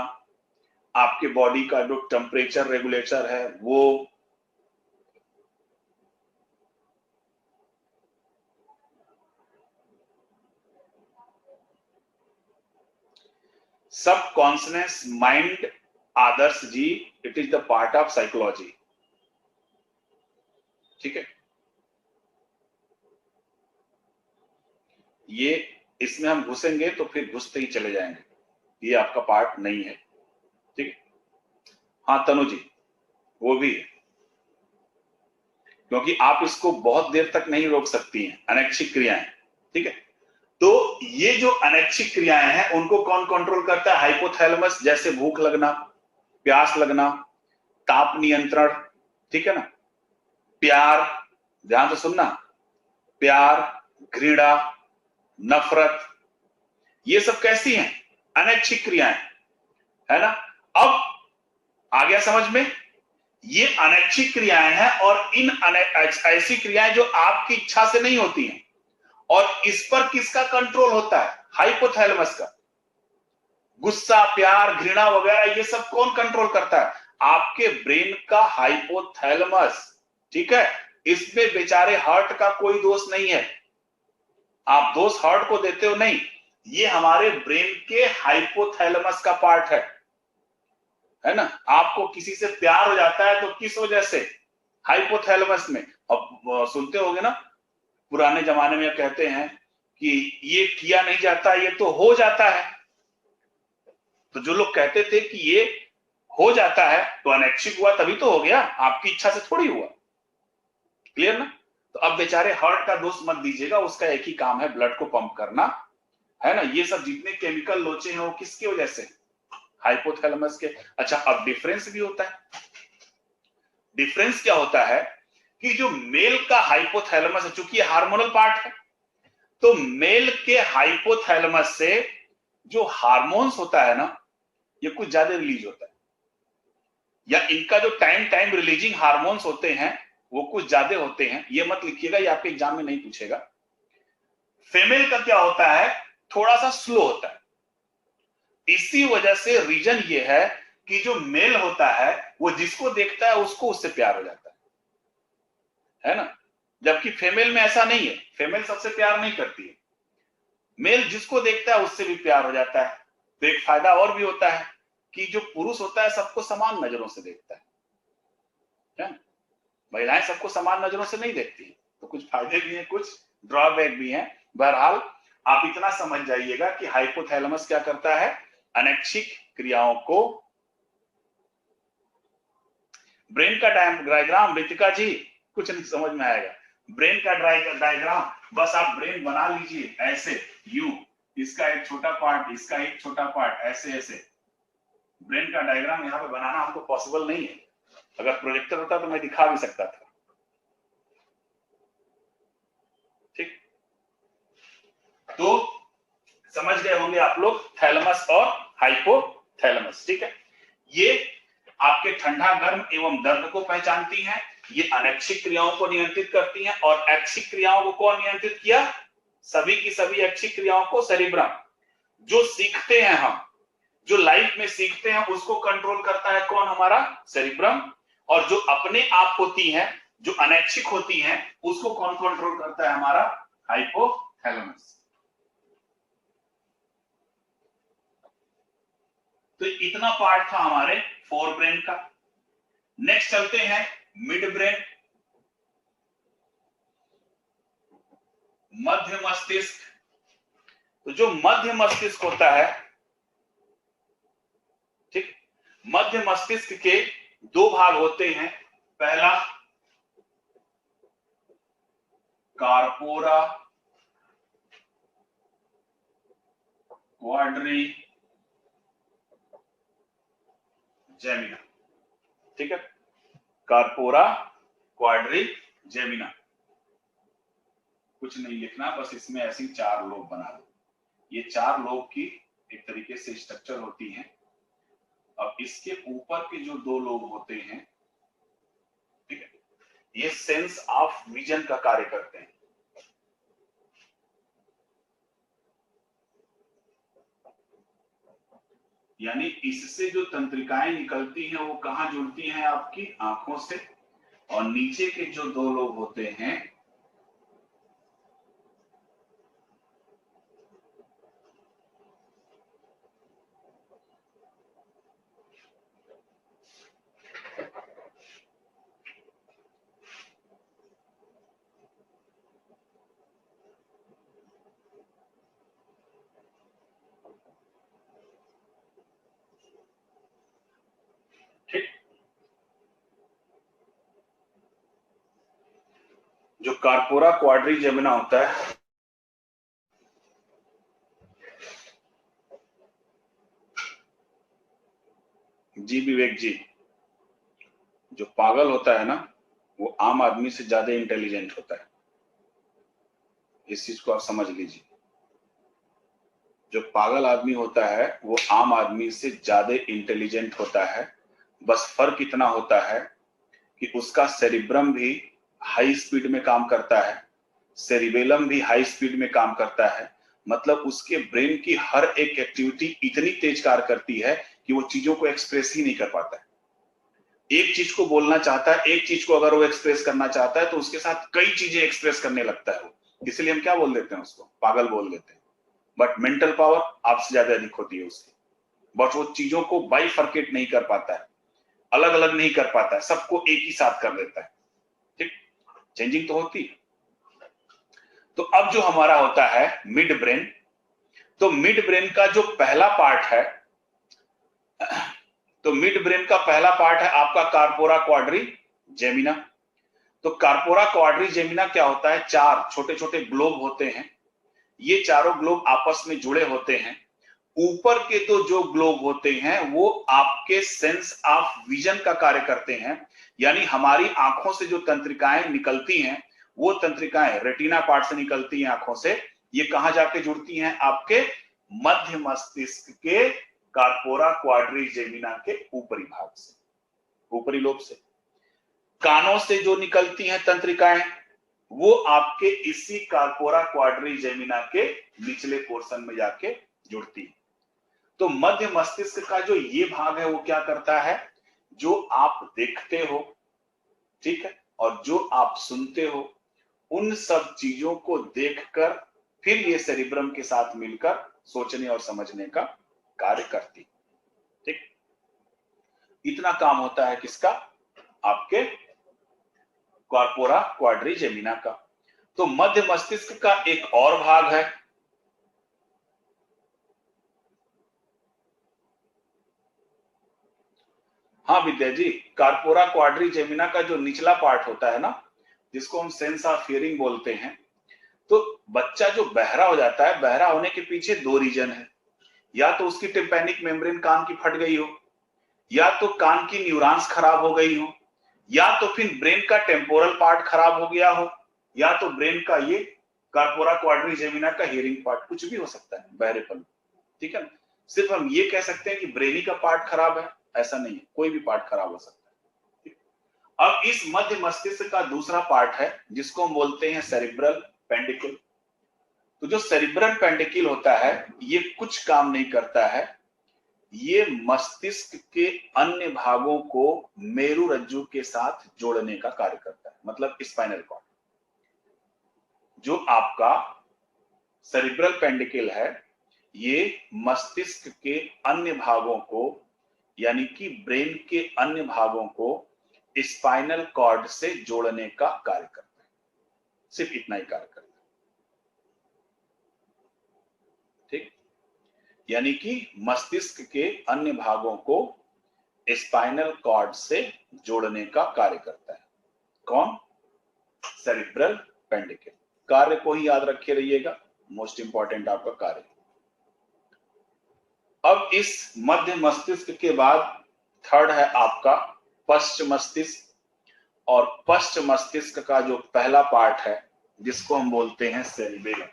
आपके बॉडी का जो टेम्परेचर रेगुलेटर है वो, subconscious mind, Adarsh ji, it is the part of psychology. ठीक है, ये इसमें हम घुसेंगे तो फिर घुसते ही चले जाएंगे, ये आपका पार्ट नहीं है। ठीक है, हाँ तनु जी, वो भी है, क्योंकि आप इसको बहुत देर तक नहीं रोक सकती हैं, अनैच्छिक क्रियाएं। ठीक है, तो ये जो अनैच्छिक क्रियाएं हैं उनको कौन कंट्रोल करता है? हाइपोथैलेमस। जैसे भूख लगना, प्यास लगना, ताप नियंत्रण। ठीक है ना, प्यार, ध्यान से सुनना, प्यार, घृणा, नफरत, ये सब कैसी हैं? अनैच्छिक क्रियाएं, है ना। अब आ गया समझ में? ये अनैच्छिक क्रियाएं हैं और इन ऐसी क्रियाएं जो आपकी इच्छा से नहीं होती हैं, और इस पर किसका कंट्रोल होता है? हाइपोथैलेमस का। गुस्सा, प्यार, घृणा वगैरह ये सब कौन कंट्रोल करता है? आपके ब्रेन का हाइपोथैलेमस। ठीक है, इसमें बेचारे हार्ट का कोई दोष नहीं है, आप दोष हार्ट को देते हो नहीं, ये हमारे ब्रेन के हाइपोथैलेमस का पार्ट है ना। आपको किसी से प्यार हो जाता है तो किस वजह से? हाइपोथैलेमस में। अब सुनते होगे ना, पुराने जमाने में कहते हैं कि ये किया नहीं जाता, ये तो हो जाता है। तो जो लोग कहते थे कि ये हो जाता है तो अनैच्छिक हुआ, तभी तो हो गया, आपकी इच्छा से थोड़ी हुआ। क्लियर ना? तो अब बेचारे हार्ट का दोष मत दीजिएगा, उसका एक ही काम है ब्लड को पंप करना, है ना। ये सब जितने केमिकल लोचे हैं वो किसकी वजह से? हाइपोथैलेमस के। अच्छा, अब डिफरेंस भी होता है। डिफरेंस क्या होता है कि जो मेल का हाइपोथैलेमस है, चूंकि हार्मोनल पार्ट है, तो मेल के हाइपोथैलेमस से जो हार्मोन्स होता है ना, ये कुछ ज्यादा रिलीज होता है, या इनका जो टाइम रिलीजिंग हार्मोन्स होते हैं वो कुछ ज्यादा होते हैं। ये मत लिखिएगा, ये आपके एग्जाम में नहीं पूछेगा। फीमेल का क्या होता है? थोड़ा सा स्लो होता है। इसी वजह से रीजन ये है कि जो मेल होता है वो जिसको देखता है उसको उससे प्यार हो जाता है ना। जबकि फीमेल में ऐसा नहीं है, फीमेल सबसे प्यार नहीं करती है। मेल जिसको देखता है उससे भी प्यार हो जाता है। तो एक फायदा और भी होता है कि जो पुरुष होता है सबको समान नजरों से देखता है। महिलाएं सबको समान नजरों से नहीं देखती, तो कुछ फायदे भी हैं, कुछ ड्रॉबैक भी हैं। बहरहाल आप इतना समझ जाइएगा कि हाइपोथैलेमस क्या करता है, अनैच्छिक क्रियाओं को। ब्रेन का डायग्राम रितिका जी कुछ नहीं समझ में आएगा। ब्रेन का डायग्राम बस आप ब्रेन बना लीजिए ऐसे, यू, इसका एक छोटा पार्ट, इसका एक छोटा पार्ट, ऐसे ऐसे। ब्रेन का डायग्राम यहाँ पे बनाना हमको पॉसिबल नहीं है। अगर प्रोजेक्टर होता तो मैं दिखा भी सकता था। ठीक, तो समझ गए होंगे आप लोग थैलेमस और हाइपोथैलेमस। ठीक है, ये आपके ठंडा गर्म एवं दर्द को पहचानती हैं, ये अनैच्छिक क्रियाओं को नियंत्रित करती हैं। और ऐच्छिक क्रियाओं को कौन नियंत्रित किया, सभी की सभी ऐच्छिक क्रियाओं को सेरिब्रम। जो सीखते हैं हम, जो लाइफ में सीखते हैं उसको कंट्रोल करता है कौन, हमारा सेरिब्रम। और जो अपने आप होती हैं, जो अनैच्छिक होती हैं, उसको कौन कंट्रोल करता है, हमारा हाइपोथैलेमस। तो इतना पार्ट था हमारे फोर ब्रेन का। नेक्स्ट चलते हैं मिड ब्रेन, मध्य मस्तिष्क। तो जो मध्य मस्तिष्क होता है, ठीक, मध्य मस्तिष्क के दो भाग होते हैं। पहला कार्पोरा क्वाड्री जेमिना। ठीक है, कार्पोरा क्वाड्री जेमिना, कुछ नहीं लिखना, बस इसमें ऐसी चार लोब बना दो। ये चार लोब की एक तरीके से स्ट्रक्चर होती है। अब इसके ऊपर के जो दो लोब होते हैं, ठीक है, ये सेंस ऑफ विजन का कार्य करते हैं। यानी इससे जो तंत्रिकाएं निकलती हैं वो कहां जुड़ती हैं, आपकी आंखों से। और नीचे के जो दो लोब होते हैं, ठीक, जो कार्पोरा क्वाड्री जेमिना होता है, जी विवेक जी, जो पागल होता है ना, वो आम आदमी से ज्यादा इंटेलिजेंट होता है। इस चीज को आप समझ लीजिए। जो पागल आदमी होता है वो आम आदमी से ज्यादा इंटेलिजेंट होता है। बस फर्क इतना होता है कि उसका सेरिब्रम भी हाई स्पीड में काम करता है, सेरिबेलम भी हाई स्पीड में काम करता है। मतलब उसके ब्रेन की हर एक एक्टिविटी इतनी तेज कार्य करती है कि वो चीजों को एक्सप्रेस ही नहीं कर पाता है। एक चीज को बोलना चाहता है, एक चीज को अगर वो एक्सप्रेस करना चाहता है तो उसके साथ कई चीजें एक्सप्रेस करने लगता है वो। इसलिए हम क्या बोल देते हैं, उसको पागल बोल देते हैं। बट मेंटल पावर आपसे ज्यादा अधिक होती है उसकी। बट वो चीजों को बाइफर्केट नहीं कर पाता है, अलग अलग नहीं कर पाता है, सबको एक ही साथ कर देता है। ठीक, चेंजिंग तो होती है। तो अब जो हमारा होता है मिड ब्रेन, तो मिड ब्रेन का जो पहला पार्ट है, तो मिड ब्रेन का पहला पार्ट है आपका कार्पोरा क्वाड्री जेमिना। तो कार्पोरा क्वाड्री जेमिना क्या होता है, चार छोटे छोटे ग्लोब होते हैं। ये चारों ग्लोब आपस में जुड़े होते हैं। ऊपर के तो जो ग्लोब होते हैं वो आपके सेंस ऑफ विजन का कार्य करते हैं। यानी हमारी आंखों से जो तंत्रिकाएं निकलती हैं, वो तंत्रिकाएं रेटिना पार्ट से निकलती हैं आंखों से। ये कहां जाके जुड़ती हैं, आपके मध्य मस्तिष्क के कार्पोरा क्वाड्री जेमिना के ऊपरी भाग से, ऊपरी लोब से। कानों से जो निकलती हैं तंत्रिकाएं, वो आपके इसी कार्पोरा क्वाड्री जेमिना के निचले पोर्शन में जाके जुड़ती है। तो मध्य मस्तिष्क का जो ये भाग है वो क्या करता है, जो आप देखते हो, ठीक है, और जो आप सुनते हो, उन सब चीजों को देखकर, फिर ये सेरिब्रम के साथ मिलकर सोचने और समझने का कार्य करती। ठीक, इतना काम होता है किसका? आपके कॉर्पोरा क्वाड्रिजेमिना का। तो मध्य मस्तिष्क का एक और भाग है, हाँ विद्या जी, कॉर्पोरा क्वाड्रिजेमिना का जो निचला पार्ट होता है ना, जिसको हम सेंस ऑफ हियरिंग बोलते हैं, तो बच्चा जो बहरा हो जाता है, बहरा होने के पीछे दो रीजन है। या तो उसकी टिम्पैनिक मेम्ब्रेन कान की फट गई हो, या तो कान की न्यूरॉन्स खराब हो गई हो, या तो फिर ब्रेन का टेम्पोरल पार्ट खराब हो गया हो, या तो ब्रेन का ये कॉर्पोरा क्वाड्रिजेमिना का हियरिंग पार्ट, कुछ भी हो सकता है बहरेपन। ठीक है, सिर्फ हम ये कह सकते हैं कि ब्रेनी का पार्ट खराब है, ऐसा नहीं है, कोई भी पार्ट खराब हो सकता है। अब इस मध्य मस्तिष्क का दूसरा पार्ट है जिसको हम बोलते हैं सेरिब्रल पेंडिकल। तो जो सेरिब्रल पेंडिकल होता है, ये कुछ काम नहीं करता है, ये मस्तिष्क के अन्य भागों को मेरु रज्जु के साथ जोड़ने का कार्य करता है, मतलब स्पाइनल कॉर्ड। जो आपका सेरिब्रल पेंडिकल है, ये मस्तिष्क के अन्य भागों को, यानी कि ब्रेन के अन्य भागों को स्पाइनल कॉर्ड से जोड़ने का कार्य करता है, सिर्फ इतना ही कार्य करता है। ठीक, यानी कि मस्तिष्क के अन्य भागों को स्पाइनल कॉर्ड से जोड़ने का कार्य करता है। कौन? सेरिब्रल पेंडिकल। कार्य को ही याद रखे रहिएगा, मोस्ट इंपॉर्टेंट आपका कार्य। अब इस मध्य मस्तिष्क के बाद थर्ड है आपका पश्च मस्तिष्क, और पश्च मस्तिष्क का जो पहला पार्ट है जिसको हम बोलते हैं सेरिबेलम।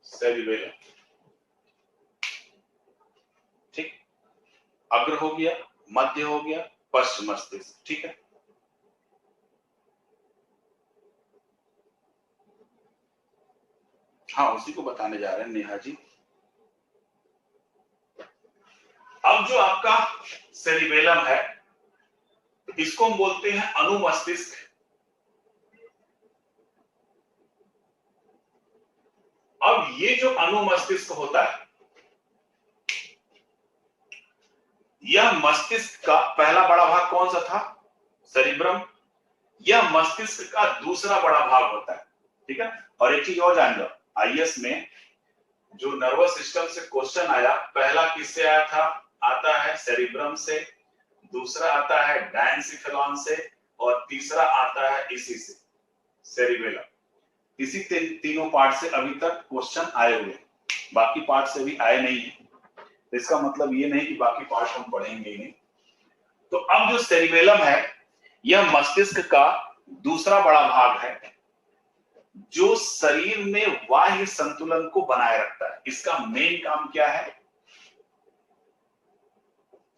सेरिबेलम, ठीक, अग्र हो गया, मध्य हो गया, पश्च मस्तिष्क। ठीक है, हाँ उसी को बताने जा रहे हैं नेहा जी। अब जो आपका सेरिबेलम है, इसको हम बोलते हैं अनुमस्तिष्क। अब ये जो अनुमस्तिष्क होता है, यह मस्तिष्क का पहला बड़ा भाग कौन सा था? सेरिब्रम। यह मस्तिष्क का दूसरा बड़ा भाग होता है। ठीक है, और एक चीज और जान लो, आईएएस में जो नर्वस सिस्टम से क्वेश्चन आया, पहला किससे आया था? आता है सेरिब्रम से, दूसरा आता है डायंसिफेलॉन से, और तीसरा आता है इसी से, सेरिबेलम। इसी तीनों पार्ट से अभी तक क्वेश्चन आए हुए, बाकी पार्ट से भी आए नहीं है। इसका मतलब ये नहीं कि बाकी पार्ट हम पढ़ेंगे ही नहीं। तो अब जो सेरिबेलम है, यह मस्तिष्क का दूसरा बड़ा भाग है जो शरीर में बाह्य संतुलन को बनाए रखता है। इसका मेन काम क्या है?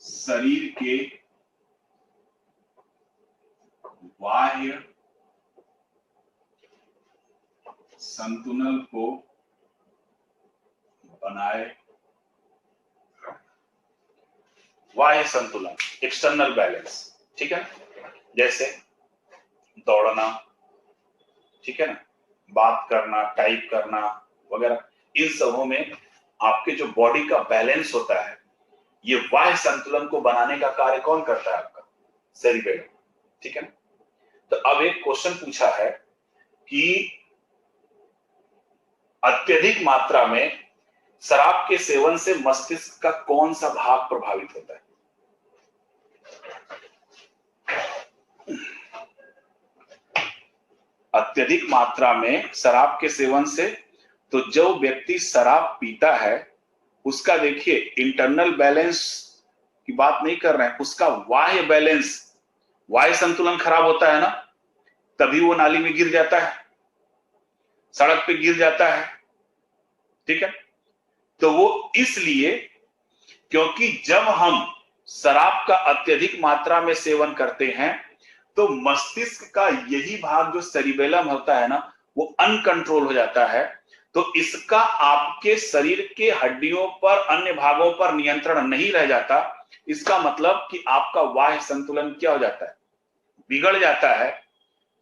शरीर के बाह्य संतुलन को बनाए, बाह्य संतुलन, एक्सटर्नल बैलेंस। ठीक है, जैसे दौड़ना, ठीक है ना, बात करना, टाइप करना वगैरह, इन सबों में आपके जो बॉडी का बैलेंस होता है, ये बाह्य संतुलन को बनाने का कार्य कौन करता है? आपका सेरिबेलम। ठीक है ना, तो अब एक क्वेश्चन पूछा है कि अत्यधिक मात्रा में शराब के सेवन से मस्तिष्क का कौन सा भाग प्रभावित होता है? अत्यधिक मात्रा में शराब के सेवन से, तो जो व्यक्ति शराब पीता है उसका देखिए इंटरनल बैलेंस की बात नहीं कर रहे हैं, उसका बाह्य बैलेंस, बाह्य संतुलन खराब होता है ना, तभी वो नाली में गिर जाता है, सड़क पे गिर जाता है। ठीक है, तो वो इसलिए क्योंकि जब हम शराब का अत्यधिक मात्रा में सेवन करते हैं तो मस्तिष्क का यही भाग जो सेरिबेलम होता है ना, वो अनकंट्रोल हो जाता है। तो इसका आपके शरीर के हड्डियों पर, अन्य भागों पर नियंत्रण नहीं रह जाता। इसका मतलब कि आपका वाह्य संतुलन क्या हो जाता है, बिगड़ जाता है।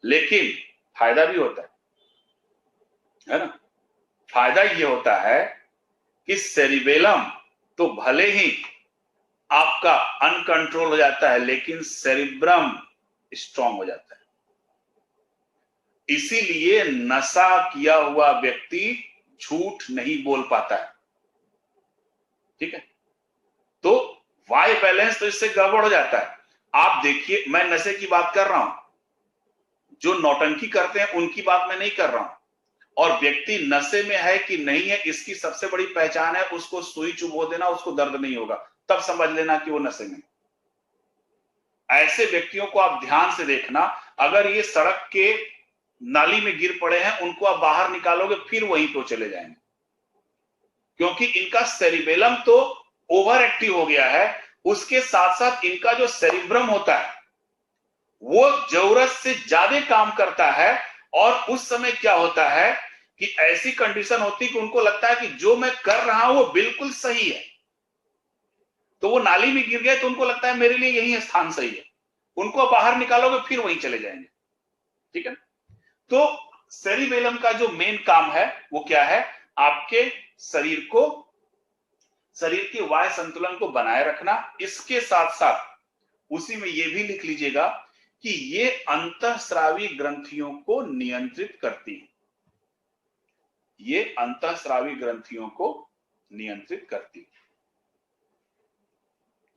लेकिन फायदा भी होता है ना। फायदा ये होता है कि सेरिबेलम तो भले ही आपका अनकंट्रोल हो जाता है, लेकिन सेरिब्रम स्ट्रांग हो जाता है। इसीलिए नशा किया हुआ व्यक्ति झूठ नहीं बोल पाता है, ठीक है। तो वाई बैलेंस तो इससे गड़बड़ हो जाता है। आप देखिए, मैं नशे की बात कर रहा हूं, जो नौटंकी करते हैं उनकी बात मैं नहीं कर रहा हूं। और व्यक्ति नशे में है कि नहीं है, इसकी सबसे बड़ी पहचान है उसको सुई चुभो देना, उसको दर्द नहीं होगा, तब समझ लेना कि वो नशे में। ऐसे व्यक्तियों को आप ध्यान से देखना, अगर ये सड़क के नाली में गिर पड़े हैं, उनको आप बाहर निकालोगे फिर वहीं पे चले जाएंगे, क्योंकि इनका सेरिबेलम तो ओवर एक्टिव हो गया है। उसके साथ साथ इनका जो सेरिब्रम होता है वो जरूरत से ज्यादा काम करता है। और उस समय क्या होता है कि ऐसी कंडीशन होती है कि उनको लगता है कि जो मैं कर रहा हूं वो बिल्कुल सही है। तो वो नाली में गिर गए तो उनको लगता है मेरे लिए यही स्थान सही है, उनको बाहर निकालोगे फिर वहीं चले जाएंगे, ठीक है। तो सेरिबेलम का जो मेन काम है वो क्या है, आपके शरीर के वायु संतुलन को बनाए रखना। इसके साथ साथ उसी में ये भी लिख लीजिएगा कि ये अंतःस्रावी ग्रंथियों को नियंत्रित करती है। ये अंतःस्रावी ग्रंथियों को नियंत्रित करती है।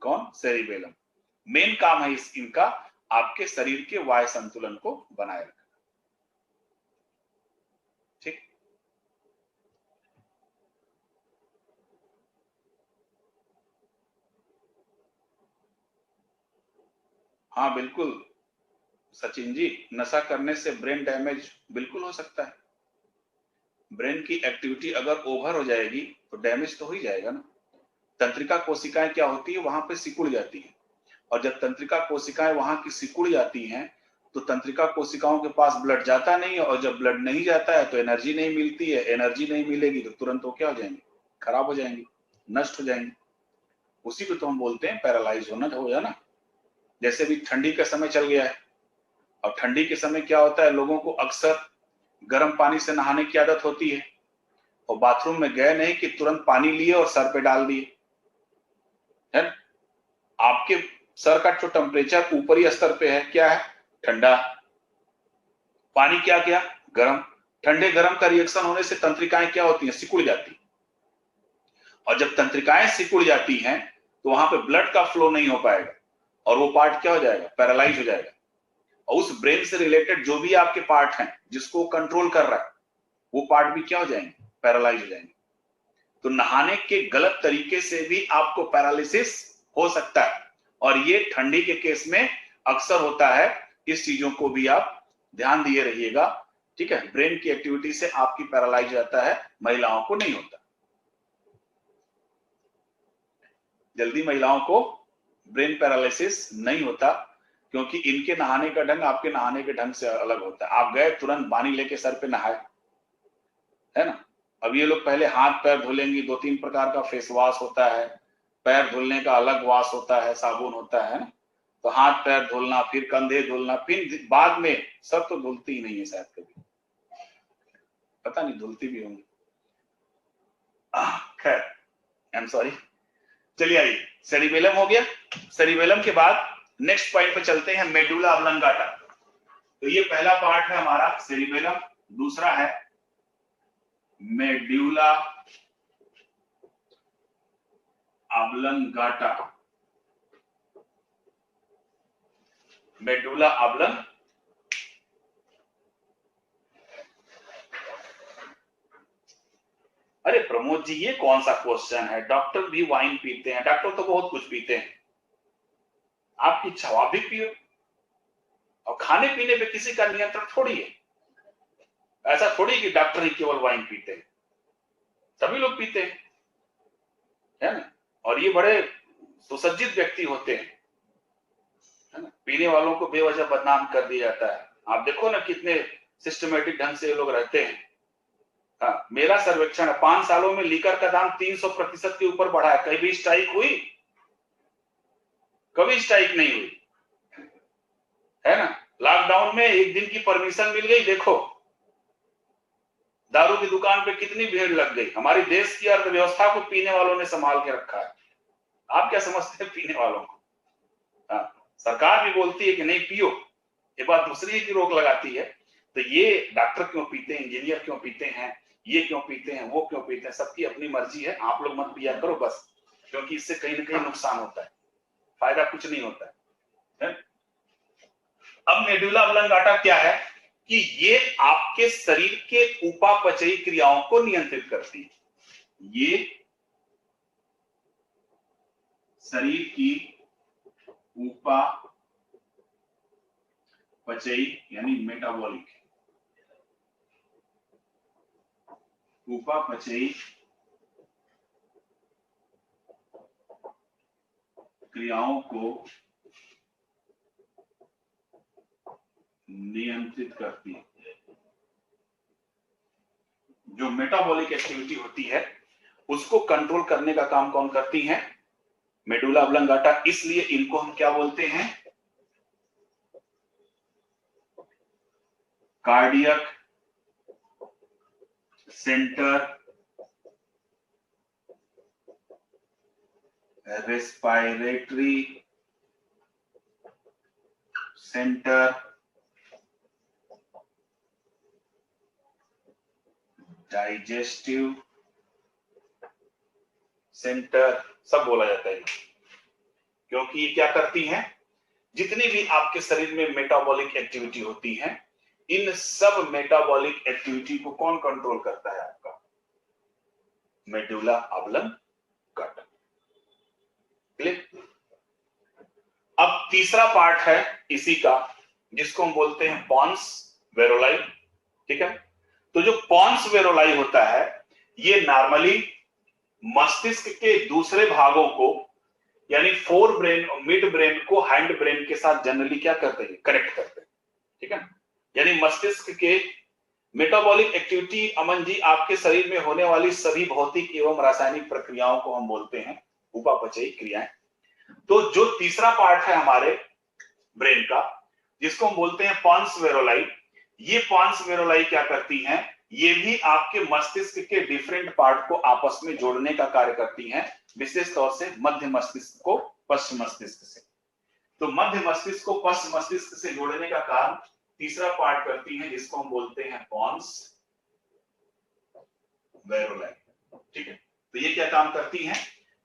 कौन? सेरिबेलम। मेन काम है इनका आपके शरीर के वायु संतुलन को बनाए रखना, ठीक। हाँ बिल्कुल सचिन जी, नशा करने से ब्रेन डैमेज बिल्कुल हो सकता है। ब्रेन की एक्टिविटी अगर ओवर हो जाएगी तो डैमेज तो हो ही जाएगा ना। तंत्रिका कोशिकाएं क्या होती है, वहां पे सिकुड़ जाती है। और जब तंत्रिका कोशिकाएं वहां की सिकुड़ जाती हैं तो तंत्रिका कोशिकाओं के पास ब्लड जाता नहीं है, और जब ब्लड नहीं जाता है तो एनर्जी नहीं मिलती है। एनर्जी नहीं मिलेगी तो तुरंत वो क्या हो जाएंगे, खराब हो जाएंगे, नष्ट हो जाएंगे। उसी को तो हम बोलते हैं पैरालाइज होना, हो जाना। जैसे भी ठंडी का समय चल गया है, और ठंडी के समय क्या होता है, लोगों को अक्सर गर्म पानी से नहाने की आदत होती है, और बाथरूम में गए नहीं कि तुरंत पानी लिए और सर पे डाल दिए, है। आपके सर का जो टेम्परेचर ऊपरी स्तर पे है क्या है, ठंडा। पानी क्या क्या, गर्म। ठंडे गर्म का रिएक्शन होने से तंत्रिकाएं क्या होती हैं, सिकुड़ जाती। और जब तंत्रिकाएं सिकुड़ जाती हैं तो वहां पे ब्लड का फ्लो नहीं हो पाएगा, और वो पार्ट क्या हो जाएगा, पैरालाइज हो जाएगा। और उस ब्रेन से रिलेटेड जो भी आपके पार्ट हैं जिसको कंट्रोल कर रहा है, वो पार्ट भी क्या हो जाएंगे, पैरालाइज हो जाएंगे। तो नहाने के गलत तरीके से भी आपको पैरालिसिस हो सकता है, और ये ठंडी के केस में अक्सर होता है। इस चीजों को भी आप ध्यान दिए रहिएगा, ठीक है। ब्रेन की एक्टिविटी से आपकी पैरालाइज हो जाता है, महिलाओं को नहीं होता। जल्दी महिलाओं को ब्रेन पैरालिसिस नहीं होता, क्योंकि इनके नहाने का ढंग आपके नहाने के ढंग से अलग होता है। आप गए तुरंत पानी लेके सर पे नहाए, है ना। अब ये लोग पहले हाथ पैर धुलेंगी, 2-3 प्रकार का फेस वॉश होता है, पैर धुलने का अलग वॉश होता है, साबुन होता है ना। तो हाथ पैर धुलना, फिर कंधे धुलना, फिर बाद में सर तो धुलती ही नहीं है शायद, कभी पता नहीं धुलती भी होंगी। खैर, आई एम सॉरी। चलिए आइए, सेरिबेलम हो गया। सेरिबेलम के बाद नेक्स्ट पॉइंट पे चलते हैं, मेडुला ऑब्लंगाटा। तो ये पहला पार्ट है हमारा सेरिबेलम, दूसरा है मेडुला ऑब्लंगाटा। मेडुला ऑब्लंग अरे प्रमोद जी, ये कौन सा क्वेश्चन है, डॉक्टर भी वाइन पीते हैं, डॉक्टर तो बहुत कुछ पीते हैं, आपकी इच्छा आप भी पियो। और खाने पीने पे किसी का नियंत्रण थोड़ी है। ऐसा थोड़ी कि डॉक्टर ही केवल वाइन पीते हैं, सभी लोग पीते हैं, है ना। और ये बड़े सुसज्जित व्यक्ति होते हैं, है ना, पीने वालों को बेवजह बदनाम कर दिया जाता है। आप देखो ना कितने सिस्टमेटिक ढंग से ये लोग रहते हैं। हाँ, मेरा सर्वेक्षण 5 सालों में लीकर का दाम 300% के ऊपर बढ़ा है। कहीं भी स्ट्राइक हुई? कभी स्ट्राइक नहीं हुई, है ना। लॉकडाउन में एक दिन की परमिशन मिल गई, देखो दारू की दुकान पे कितनी भीड़ लग गई। हमारी देश की अर्थव्यवस्था को पीने वालों ने संभाल के रखा है। आप क्या समझते हैं पीने वालों को? हाँ, सरकार भी बोलती है कि नहीं पियो, ये बात दूसरी की रोक लगाती है। तो ये डॉक्टर क्यों पीते हैं, इंजीनियर क्यों पीते हैं, ये क्यों पीते हैं, वो क्यों पीते हैं, सबकी अपनी मर्जी है। आप लोग मत पिया करो बस, क्योंकि इससे कहीं ना कहीं नुकसान होता है, फायदा कुछ नहीं होता है। अब मेडुला ऑब्लंगाटा क्या है कि ये आपके शरीर के उपापचयी क्रियाओं को नियंत्रित करती है। ये शरीर की उपापचयी यानी मेटाबॉलिक उपापचयी क्रियाओं को नियंत्रित करती है। जो मेटाबॉलिक एक्टिविटी होती है उसको कंट्रोल करने का काम कौन करती है? Medulla oblongata. इसलिए इनको हम क्या बोलते हैं? Cardiac centre, respiratory centre, digestive centre, सब बोला जाता है, क्योंकि ये क्या करती हैं? जितनी भी आपके शरीर में मेटाबॉलिक एक्टिविटी होती है, इन सब मेटाबॉलिक एक्टिविटी को कौन कंट्रोल करता है? आपका मेडुला ऑब्लंगाटा। क्लियर? अब तीसरा पार्ट है इसी का, जिसको हम बोलते हैं पॉन्स वेरोलाई। ठीक है, तो जो पॉन्स वेरोलाई होता है ये नॉर्मली मस्तिष्क के दूसरे भागों को यानी फोर ब्रेन और मिड ब्रेन को हैंड ब्रेन के साथ जनरली क्या करते हैं? कनेक्ट करते हैं। ठीक है, यानी मस्तिष्क के मेटाबॉलिक एक्टिविटी, अमन जी, आपके शरीर में होने वाली सभी भौतिक एवं रासायनिक प्रक्रियाओं को हम बोलते हैं उपापचयी क्रियाएं। तो जो तीसरा पार्ट है हमारे ब्रेन का, जिसको हम बोलते हैं पॉन्स वेरोलाई, ये पॉन्स वेरोलाई क्या करती हैं? ये भी आपके मस्तिष्क के डिफरेंट पार्ट को आपस में जोड़ने का कार्य करती हैं, विशेष तौर से मध्य मस्तिष्क को पश्च मस्तिष्क से। तो मध्य मस्तिष्क को पश्च मस्तिष्क से जोड़ने का काम तीसरा पार्ट करती हैं, जिसको हम बोलते हैं पॉन्स वेरोलाई। ठीक है, तो ये क्या काम करती हैं?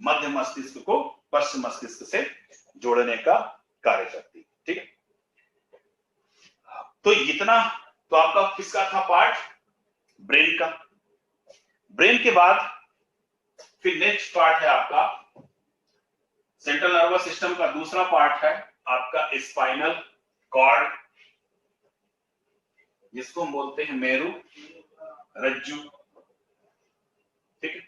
मध्य मस्तिष्क को पश्च मस्तिष्क से जोड़ने का कार्य करती है। ठीक है, तो इतना तो आपका किसका था पार्ट? ब्रेन का। ब्रेन के बाद फिर नेक्स्ट पार्ट है आपका सेंट्रल नर्वस सिस्टम का दूसरा पार्ट है आपका स्पाइनल कॉर्ड, जिसको हम बोलते हैं मेरु रज्जु। ठीक है,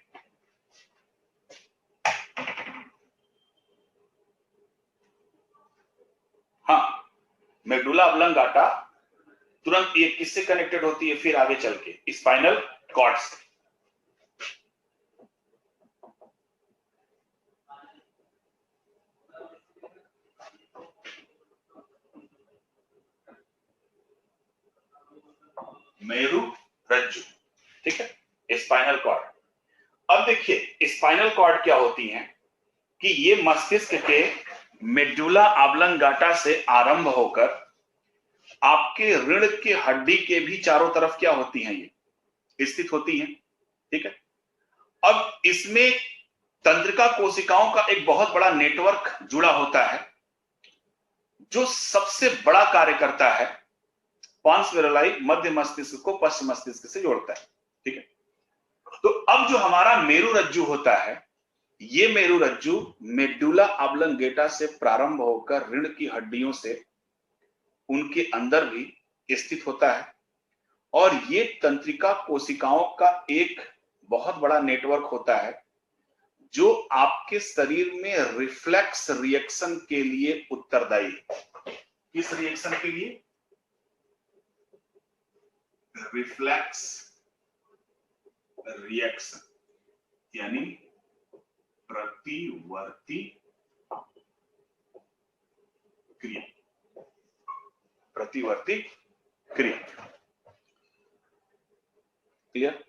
हाँ, मेडुला ऑब्लंगाटा तुरंत ये किससे कनेक्टेड होती है फिर आगे चल के? स्पाइनल कॉर्ड से। मेरु रज्जु। ठीक है, स्पाइनल कॉर्ड। अब देखिए स्पाइनल कॉर्ड क्या होती है कि ये मस्तिष्क के मेडुला ऑब्लंगाटा से आरंभ होकर आपके रीढ़ की हड्डी के भी चारों तरफ क्या होती हैं? ये स्थित होती हैं। ठीक है, अब इसमें तंत्रिका कोशिकाओं का एक बहुत बड़ा नेटवर्क जुड़ा होता है, जो सबसे बड़ा कार्य करता है। पॉन्स वेरोलाई मध्य मस्तिष्क को पश्च मस्तिष्क से जोड़ता है। ठीक है, तो अब जो हमारा मेरु रज्जु होता है, ये मेरु रज्जु मेडुला ऑब्लंगेटा से प्रारंभ होकर रीढ़ की हड्डियों से उनके अंदर भी स्थित होता है, और ये तंत्रिका कोशिकाओं का एक बहुत बड़ा नेटवर्क होता है, जो आपके शरीर में रिफ्लेक्स रिएक्शन के लिए उत्तरदायी है। किस रिएक्शन के लिए? रिफ्लेक्स रिएक्शन, यानी प्रतिवर्ती क्रिया। प्रतिवर्ती क्रिया। क्लियर?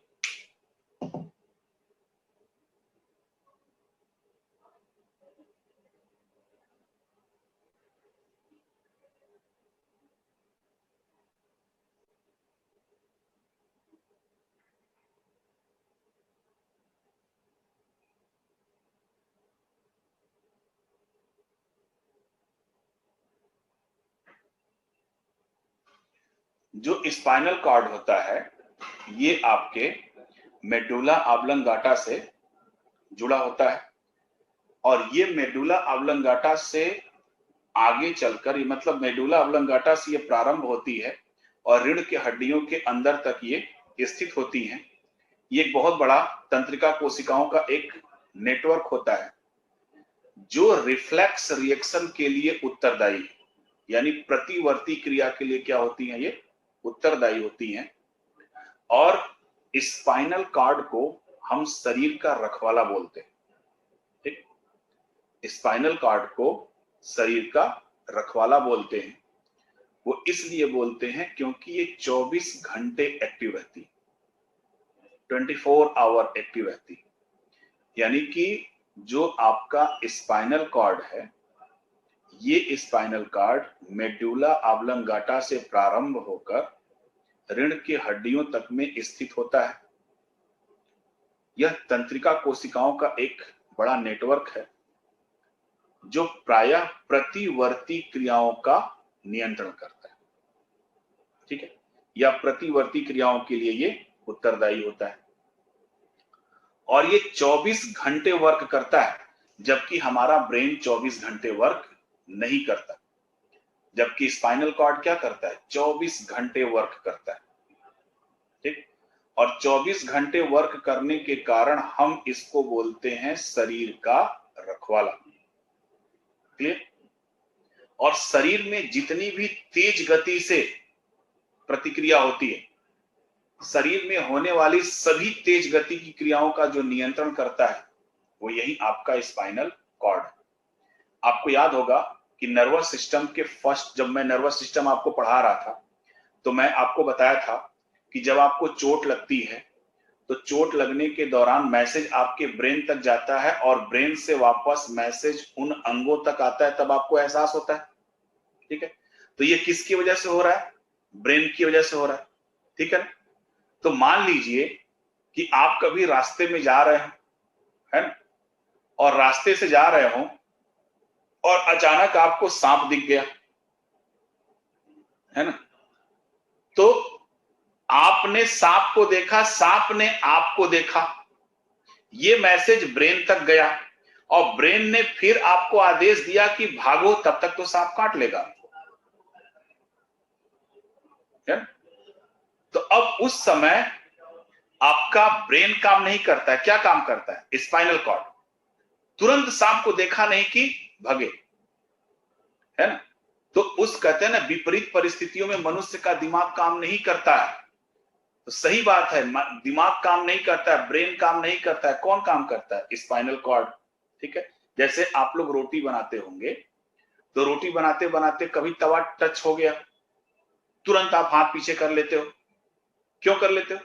जो स्पाइनल कॉर्ड होता है ये आपके मेडुला ऑब्लंगाटा से जुड़ा होता है, और ये मेडुला ऑब्लंगाटा से आगे चलकर, मतलब मेडुला ऑब्लंगाटा से ये प्रारंभ होती है और रीढ़ के हड्डियों के अंदर तक ये स्थित होती हैं। ये एक बहुत बड़ा तंत्रिका कोशिकाओं का एक नेटवर्क होता है जो रिफ्लेक्स रिएक्शन के लिए उत्तरदायी है, यानी प्रतिवर्ती क्रिया के लिए क्या होती हैं? ये उत्तरदायी होती हैं। और स्पाइनल कॉर्ड को हम शरीर का रखवाला बोलते हैं। ठीक, स्पाइनल कॉर्ड को शरीर का रखवाला बोलते हैं। वो इसलिए बोलते हैं क्योंकि ये 24 घंटे एक्टिव रहती, 24 आवर एक्टिव रहती। यानी कि जो आपका स्पाइनल कॉर्ड है, ये स्पाइनल कॉर्ड मेडुला ऑब्लंगाटा से प्रारंभ होकर रीढ़ की हड्डियों तक में स्थित होता है। यह तंत्रिका कोशिकाओं का एक बड़ा नेटवर्क है जो प्रायः प्रतिवर्ती क्रियाओं का नियंत्रण करता है। ठीक है, या प्रतिवर्ती क्रियाओं के लिए ये उत्तरदायी होता है, और ये 24 घंटे वर्क करता है, जबकि हमारा ब्रेन 24 घंटे वर्क नहीं करता। जबकि स्पाइनल कॉर्ड क्या करता है? 24 घंटे वर्क करता है। ठीक, और 24 घंटे वर्क करने के कारण हम इसको बोलते हैं शरीर का रखवाला। क्लियर? और शरीर में जितनी भी तेज गति से प्रतिक्रिया होती है, शरीर में होने वाली सभी तेज गति की क्रियाओं का जो नियंत्रण करता है वो यही आपका स्पाइनल कॉर्ड है। आपको याद होगा कि नर्वस सिस्टम के फर्स्ट, जब मैं नर्वस सिस्टम आपको पढ़ा रहा था तो मैं आपको बताया था कि जब आपको चोट लगती है तो चोट लगने के दौरान मैसेज आपके ब्रेन तक जाता है और ब्रेन से वापस मैसेज उन अंगों तक आता है, तब आपको एहसास होता है। ठीक है, तो ये किसकी वजह से हो रहा है? ब्रेन की वजह से हो रहा है। ठीक है ना? तो मान लीजिए कि आप कभी रास्ते में जा रहे हो, है ना, और रास्ते से जा रहे हो और अचानक आपको सांप दिख गया, है ना, तो आपने सांप को देखा, सांप ने आपको देखा, ये मैसेज ब्रेन तक गया और ब्रेन ने फिर आपको आदेश दिया कि भागो, तब तक तो सांप काट लेगा। है? तो अब उस समय आपका ब्रेन काम नहीं करता है, क्या काम करता है? Spinal cord. तुरंत सांप को देखा नहीं कि भगे, है ना? तो उस कहते हैं ना, विपरीत परिस्थितियों में मनुष्य का दिमाग काम नहीं करता है। तो सही बात है, दिमाग काम नहीं करता है, ब्रेन काम नहीं करता है, कौन काम करता है? Spinal cord. ठीक है, जैसे आप लोग रोटी बनाते होंगे तो रोटी बनाते बनाते कभी तवा टच हो गया, तुरंत आप हाथ पीछे कर लेते हो। क्यों कर लेते हो?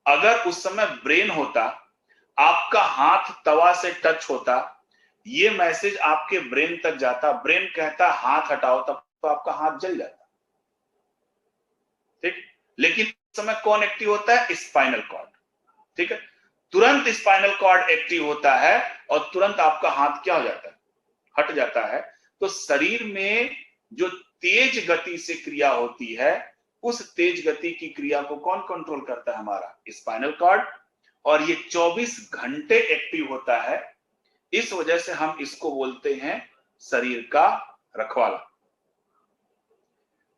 अगर उस समय ब्रेन होता, आपका हाथ तवा से टच होता, ये मैसेज आपके ब्रेन तक जाता, ब्रेन कहता हाथ हटाओ, तब तो आपका हाथ जल जाता। ठीक, लेकिन उस समय कौन एक्टिव होता है? Spinal cord. ठीक है, तुरंत स्पाइनल कॉर्ड एक्टिव होता है और तुरंत आपका हाथ क्या हो जाता है? हट जाता है। तो शरीर में जो तेज गति से क्रिया होती है, उस तेज गति की क्रिया को कौन कंट्रोल करता है? हमारा स्पाइनल कॉर्ड। और ये 24 घंटे एक्टिव होता है, इस वजह से हम इसको बोलते हैं शरीर का रखवाला।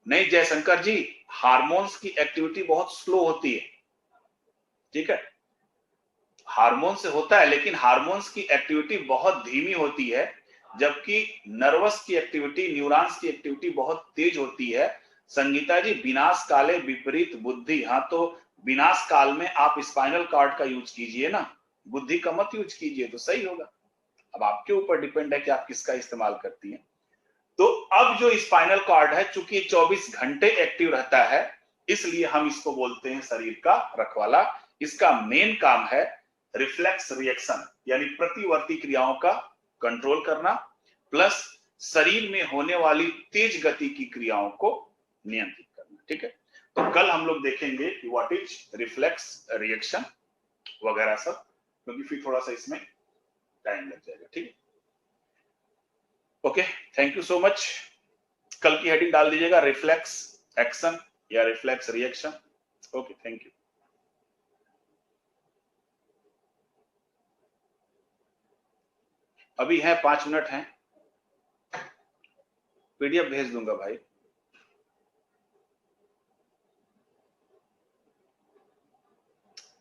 नहीं जयशंकर जी, हार्मोन्स की एक्टिविटी बहुत स्लो होती है। ठीक है, हार्मोन से होता है, लेकिन हार्मोन्स की एक्टिविटी बहुत धीमी होती है, जबकि नर्वस की एक्टिविटी, न्यूरॉन्स की एक्टिविटी बहुत तेज होती है। संगीता जी, विनाश काले विपरीत बुद्धि, हाँ तो विनाश काल में आप स्पाइनल कॉर्ड का यूज कीजिए ना, बुद्धि का मत यूज कीजिए तो सही होगा। अब आपके ऊपर डिपेंड है कि आप किसका इस्तेमाल करती हैं। तो अब जो स्पाइनल कॉर्ड है, चूंकि 24 घंटे एक्टिव रहता है, इसलिए हम इसको बोलते हैं शरीर का रखवाला। इसका मेन काम है रिफ्लेक्स रिएक्शन, यानी प्रतिवर्ती क्रियाओं का कंट्रोल करना, प्लस शरीर में होने वाली तेज गति की क्रियाओं को नियंत्रित करना। ठीक है, तो कल हम लोग देखेंगे कि व्हाट इज रिफ्लेक्स रिएक्शन वगैरह सब, क्योंकि फिर थोड़ा सा इसमें टाइम लग जाएगा। ठीक है, okay, thank you so much. कल की हेडिंग डाल दीजिएगा रिफ्लेक्स एक्शन या reflex reaction. Okay, thank you. अभी है 5 मिनट हैं, पीडीएफ भेज दूंगा भाई।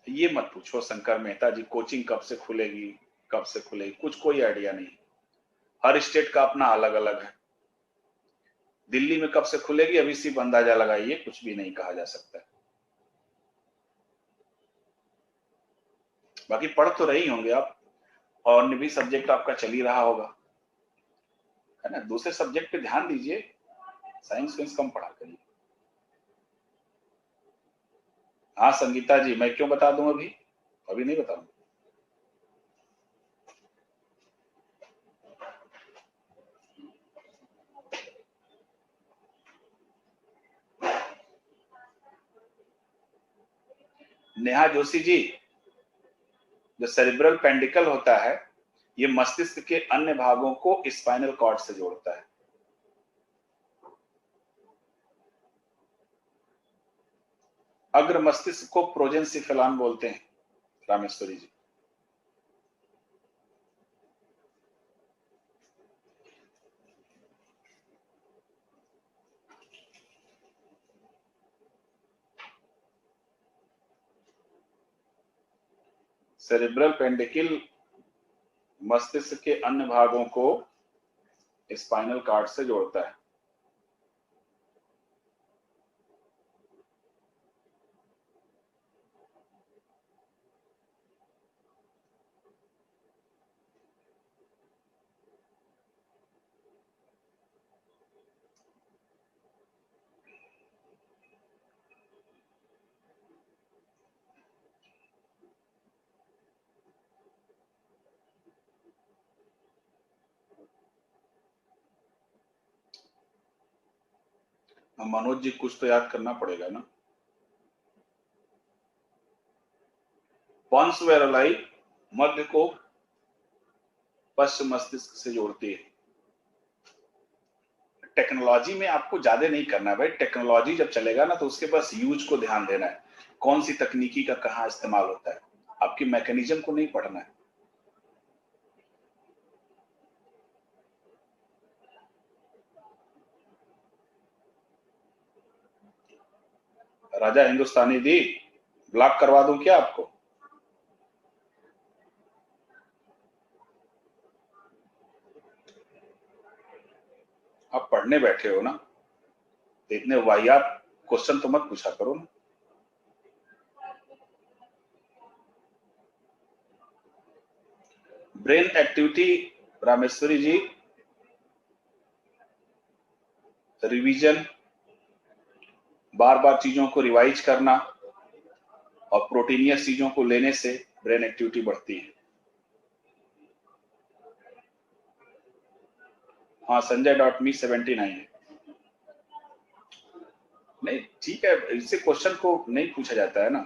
ये मत पूछो शंकर मेहता जी, कोचिंग कब से खुलेगी, कब से खुलेगी, कुछ कोई आइडिया नहीं। हर स्टेट का अपना अलग अलग है। दिल्ली में कब से खुलेगी अभी सिर्फ अंदाजा लगाइए, कुछ भी नहीं कहा जा सकता। बाकी पढ़ तो रही होंगे आप, और भी सब्जेक्ट आपका चल ही रहा होगा, है ना। दूसरे सब्जेक्ट पे ध्यान दीजिए, साइंस वाइंस कम पढ़ा करिए। हाँ संगीता जी, मैं क्यों बता दूं, अभी नहीं बताऊंगा। नेहा जोशी जी, जो सेरिब्रल पेंडिकल होता है, ये मस्तिष्क के अन्य भागों को स्पाइनल कॉर्ड से जोड़ता है। अग्र मस्तिष्क को प्रोजेन्सिफेलॉन बोलते हैं, रामेश्वरी जी। सेरिब्रल पेंडिकल मस्तिष्क के अन्य भागों को स्पाइनल कॉर्ड से जोड़ता है। मनोज जी, कुछ तो याद करना पड़ेगा ना। पॉन्स वेरेलाई मध्य को पश्च मस्तिष्क से जोड़ती है। टेक्नोलॉजी में आपको ज्यादा नहीं करना है भाई, टेक्नोलॉजी जब चलेगा ना तो उसके पास यूज को ध्यान देना है, कौन सी तकनीकी का कहाँ इस्तेमाल होता है, आपकी मैकेनिज्म को नहीं पढ़ना है। राजा हिंदुस्तानी दी, ब्लॉक करवा दूं क्या आपको? आप पढ़ने बैठे हो ना, तो इतने वाहियात क्वेश्चन तो मत पूछा करो ना। ब्रेन एक्टिविटी रामेश्वरी जी, रिवीजन, बार बार चीजों को रिवाइज करना और प्रोटीनियस चीजों को लेने से ब्रेन एक्टिविटी बढ़ती है। हाँ, sanjay.me79 है। नहीं ठीक है, इससे क्वेश्चन को नहीं पूछा जाता है ना।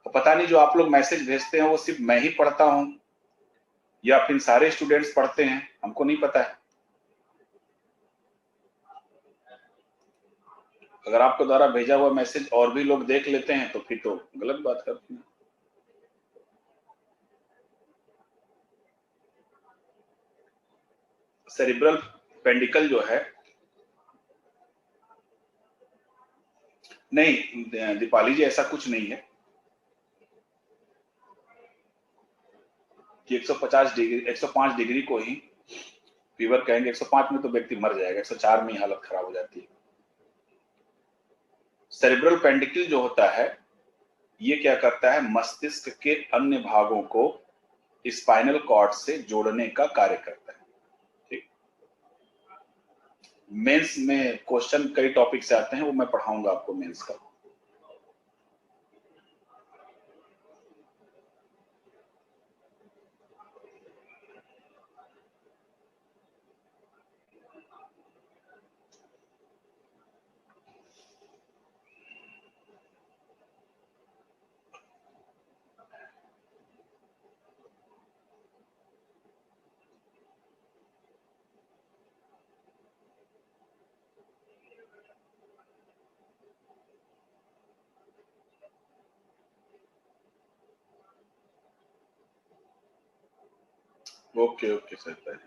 तो पता नहीं जो आप लोग मैसेज भेजते हैं वो सिर्फ मैं ही पढ़ता हूं या फिर सारे स्टूडेंट्स पढ़ते हैं, हमको नहीं पता है। अगर आपके द्वारा भेजा हुआ मैसेज और भी लोग देख लेते हैं तो फिर तो गलत बात करते हैं। सेरिब्रल पेंडिकल जो है, नहीं दीपाली जी, ऐसा कुछ नहीं है। कि 150 डिग्री 105 डिग्री को ही फीवर कहेंगे। 105 में तो व्यक्ति मर जाएगा, 104 में ही हालत खराब हो जाती है। सेरिब्रल पेंडिकल जो होता है ये क्या करता है, मस्तिष्क के अन्य भागों को स्पाइनल कॉर्ड से जोड़ने का कार्य करता है। ठीक, मेंस में क्वेश्चन कई टॉपिक से आते हैं, वो मैं पढ़ाऊंगा आपको मेंस का। ओके ओके सर,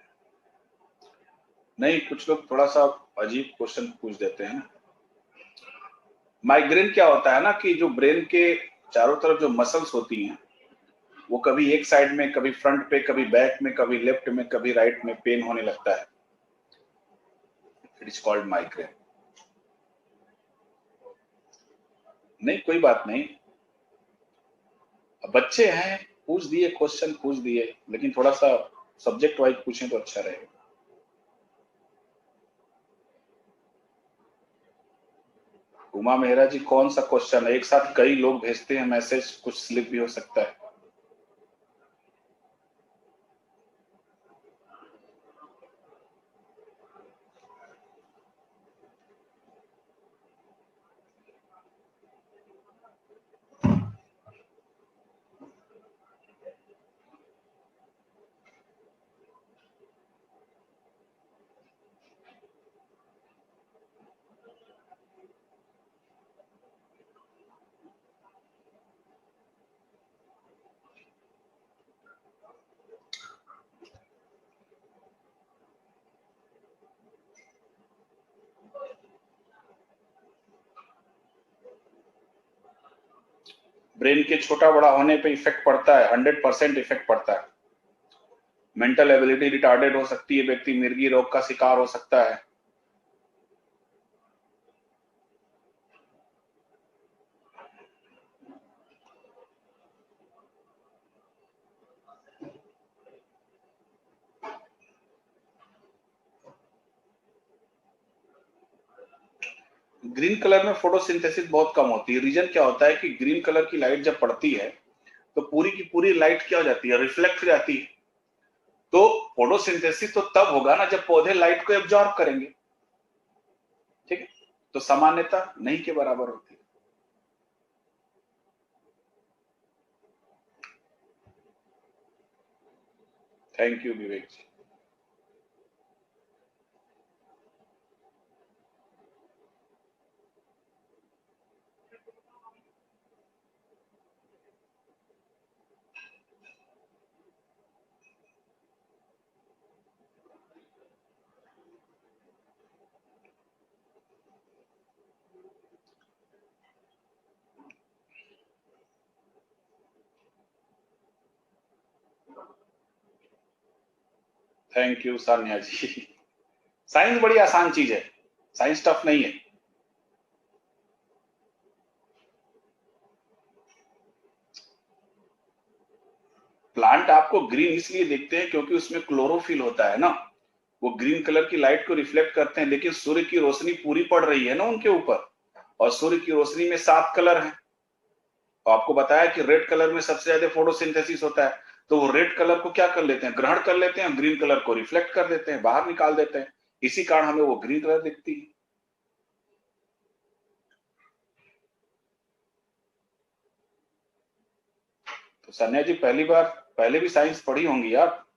नहीं कुछ लोग थोड़ा सा अजीब क्वेश्चन पूछ देते हैं। माइग्रेन क्या होता है ना कि जो ब्रेन के चारों तरफ जो मसल्स होती हैं वो कभी एक साइड में, कभी फ्रंट पे, कभी बैक में, कभी लेफ्ट में, कभी राइट में पेन होने लगता है। It is called migraine. नहीं कोई बात नहीं, बच्चे हैं, पूछ दिए क्वेश्चन पूछ दिए, लेकिन थोड़ा सा सब्जेक्ट वाइज पूछें तो अच्छा रहेगा। उमा मेहरा जी कौन सा क्वेश्चन है? एक साथ कई लोग भेजते हैं मैसेज, कुछ स्लिप भी हो सकता है। ब्रेन के छोटा बड़ा होने पे इफेक्ट पड़ता है, 100% इफेक्ट पड़ता है। मेंटल एबिलिटी रिटार्डेड हो सकती है, व्यक्ति मिर्गी रोग का शिकार हो सकता है। ग्रीन कलर में फोटोसिंथेसिस बहुत कम होती है। रीजन क्या होता है कि ग्रीन कलर की लाइट जब पड़ती है तो पूरी की पूरी लाइट क्या हो जाती है, रिफ्लेक्ट हो जाती है। तो फोटोसिंथेसिस तो तब होगा ना जब पौधे लाइट को एब्जॉर्ब करेंगे। ठीक है, तो सामान्यता नहीं के बराबर होती है। Thank you Vivek ji. Thank you Sanya ji. Science बड़ी आसान चीज है, साइंस टफ नहीं है। प्लांट आपको ग्रीन इसलिए देखते हैं क्योंकि उसमें क्लोरोफिल होता है ना, वो ग्रीन कलर की लाइट को रिफ्लेक्ट करते हैं। लेकिन सूर्य की रोशनी पूरी पड़ रही है ना उनके ऊपर, और सूर्य की रोशनी में 7 कलर हैं। तो आपको बताया कि रेड कलर में सबसे ज्यादा फोटोसिंथेसिस होता है, तो वो रेड कलर को क्या कर लेते हैं, ग्रहण कर लेते हैं, ग्रीन कलर को रिफ्लेक्ट कर देते हैं, बाहर निकाल देते हैं। इसी कारण हमें वो ग्रीन कलर दिखती है। तो सन्या जी पहली बार, पहले भी साइंस पढ़ी होंगी आप।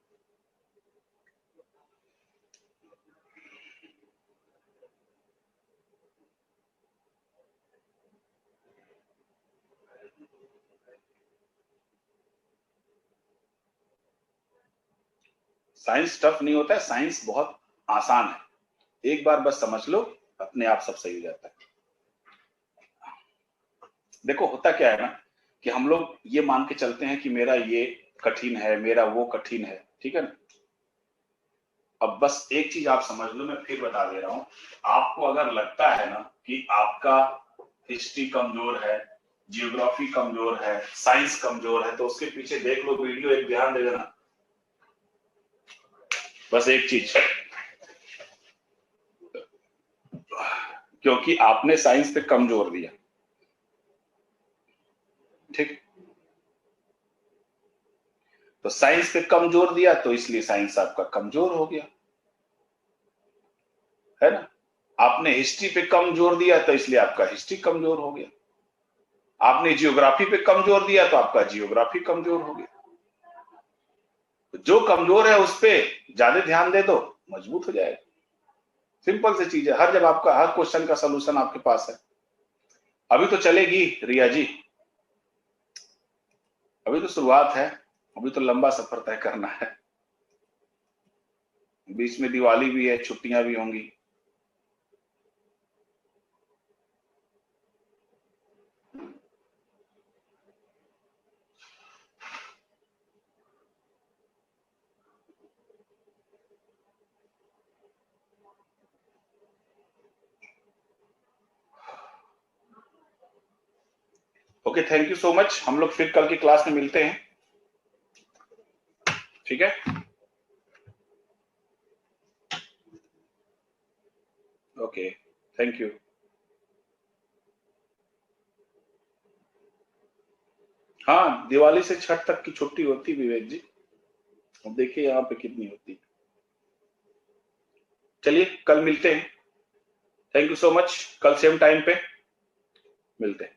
साइंस टफ नहीं होता है, साइंस बहुत आसान है। एक बार बस समझ लो, अपने आप सब सही हो जाता है। देखो होता क्या है ना कि हम लोग ये मान के चलते हैं कि मेरा ये कठिन है, मेरा वो कठिन है, ठीक है ना। अब बस एक चीज आप समझ लो, मैं फिर बता दे रहा हूं, आपको अगर लगता है ना कि आपका हिस्ट्री कमजोर है, जियोग्राफी कमजोर है, साइंस कमजोर है, तो उसके पीछे देख लो वीडियो, एक ध्यान दे देना, बस एक चीज, क्योंकि आपने साइंस पे कमजोर दिया, ठीक, तो साइंस पे कमजोर दिया तो इसलिए साइंस आपका कमजोर हो गया, है ना। आपने हिस्ट्री पे कमजोर दिया तो इसलिए आपका हिस्ट्री कमजोर हो गया, आपने जियोग्राफी पे कमजोर दिया तो आपका जियोग्राफी कमजोर हो गया। जो कमजोर है उस पे ज्यादा ध्यान दे दो, मजबूत हो जाएगा। सिंपल सी चीज है, हर क्वेश्चन का सलूशन आपके पास है। अभी तो चलेगी रिया जी, अभी तो शुरुआत है, अभी तो लंबा सफर तय करना है, बीच में दिवाली भी है, छुट्टियां भी होंगी। Okay, thank you so much, हम लोग फिर कल की क्लास में मिलते हैं, ठीक है। Okay, thank you. हाँ, दिवाली से छठ तक की छुट्टी होती विवेक जी, अब देखिए यहाँ पे कितनी होती। चलिए कल मिलते हैं, थैंक यू सो मच, कल सेम टाइम पे मिलते हैं।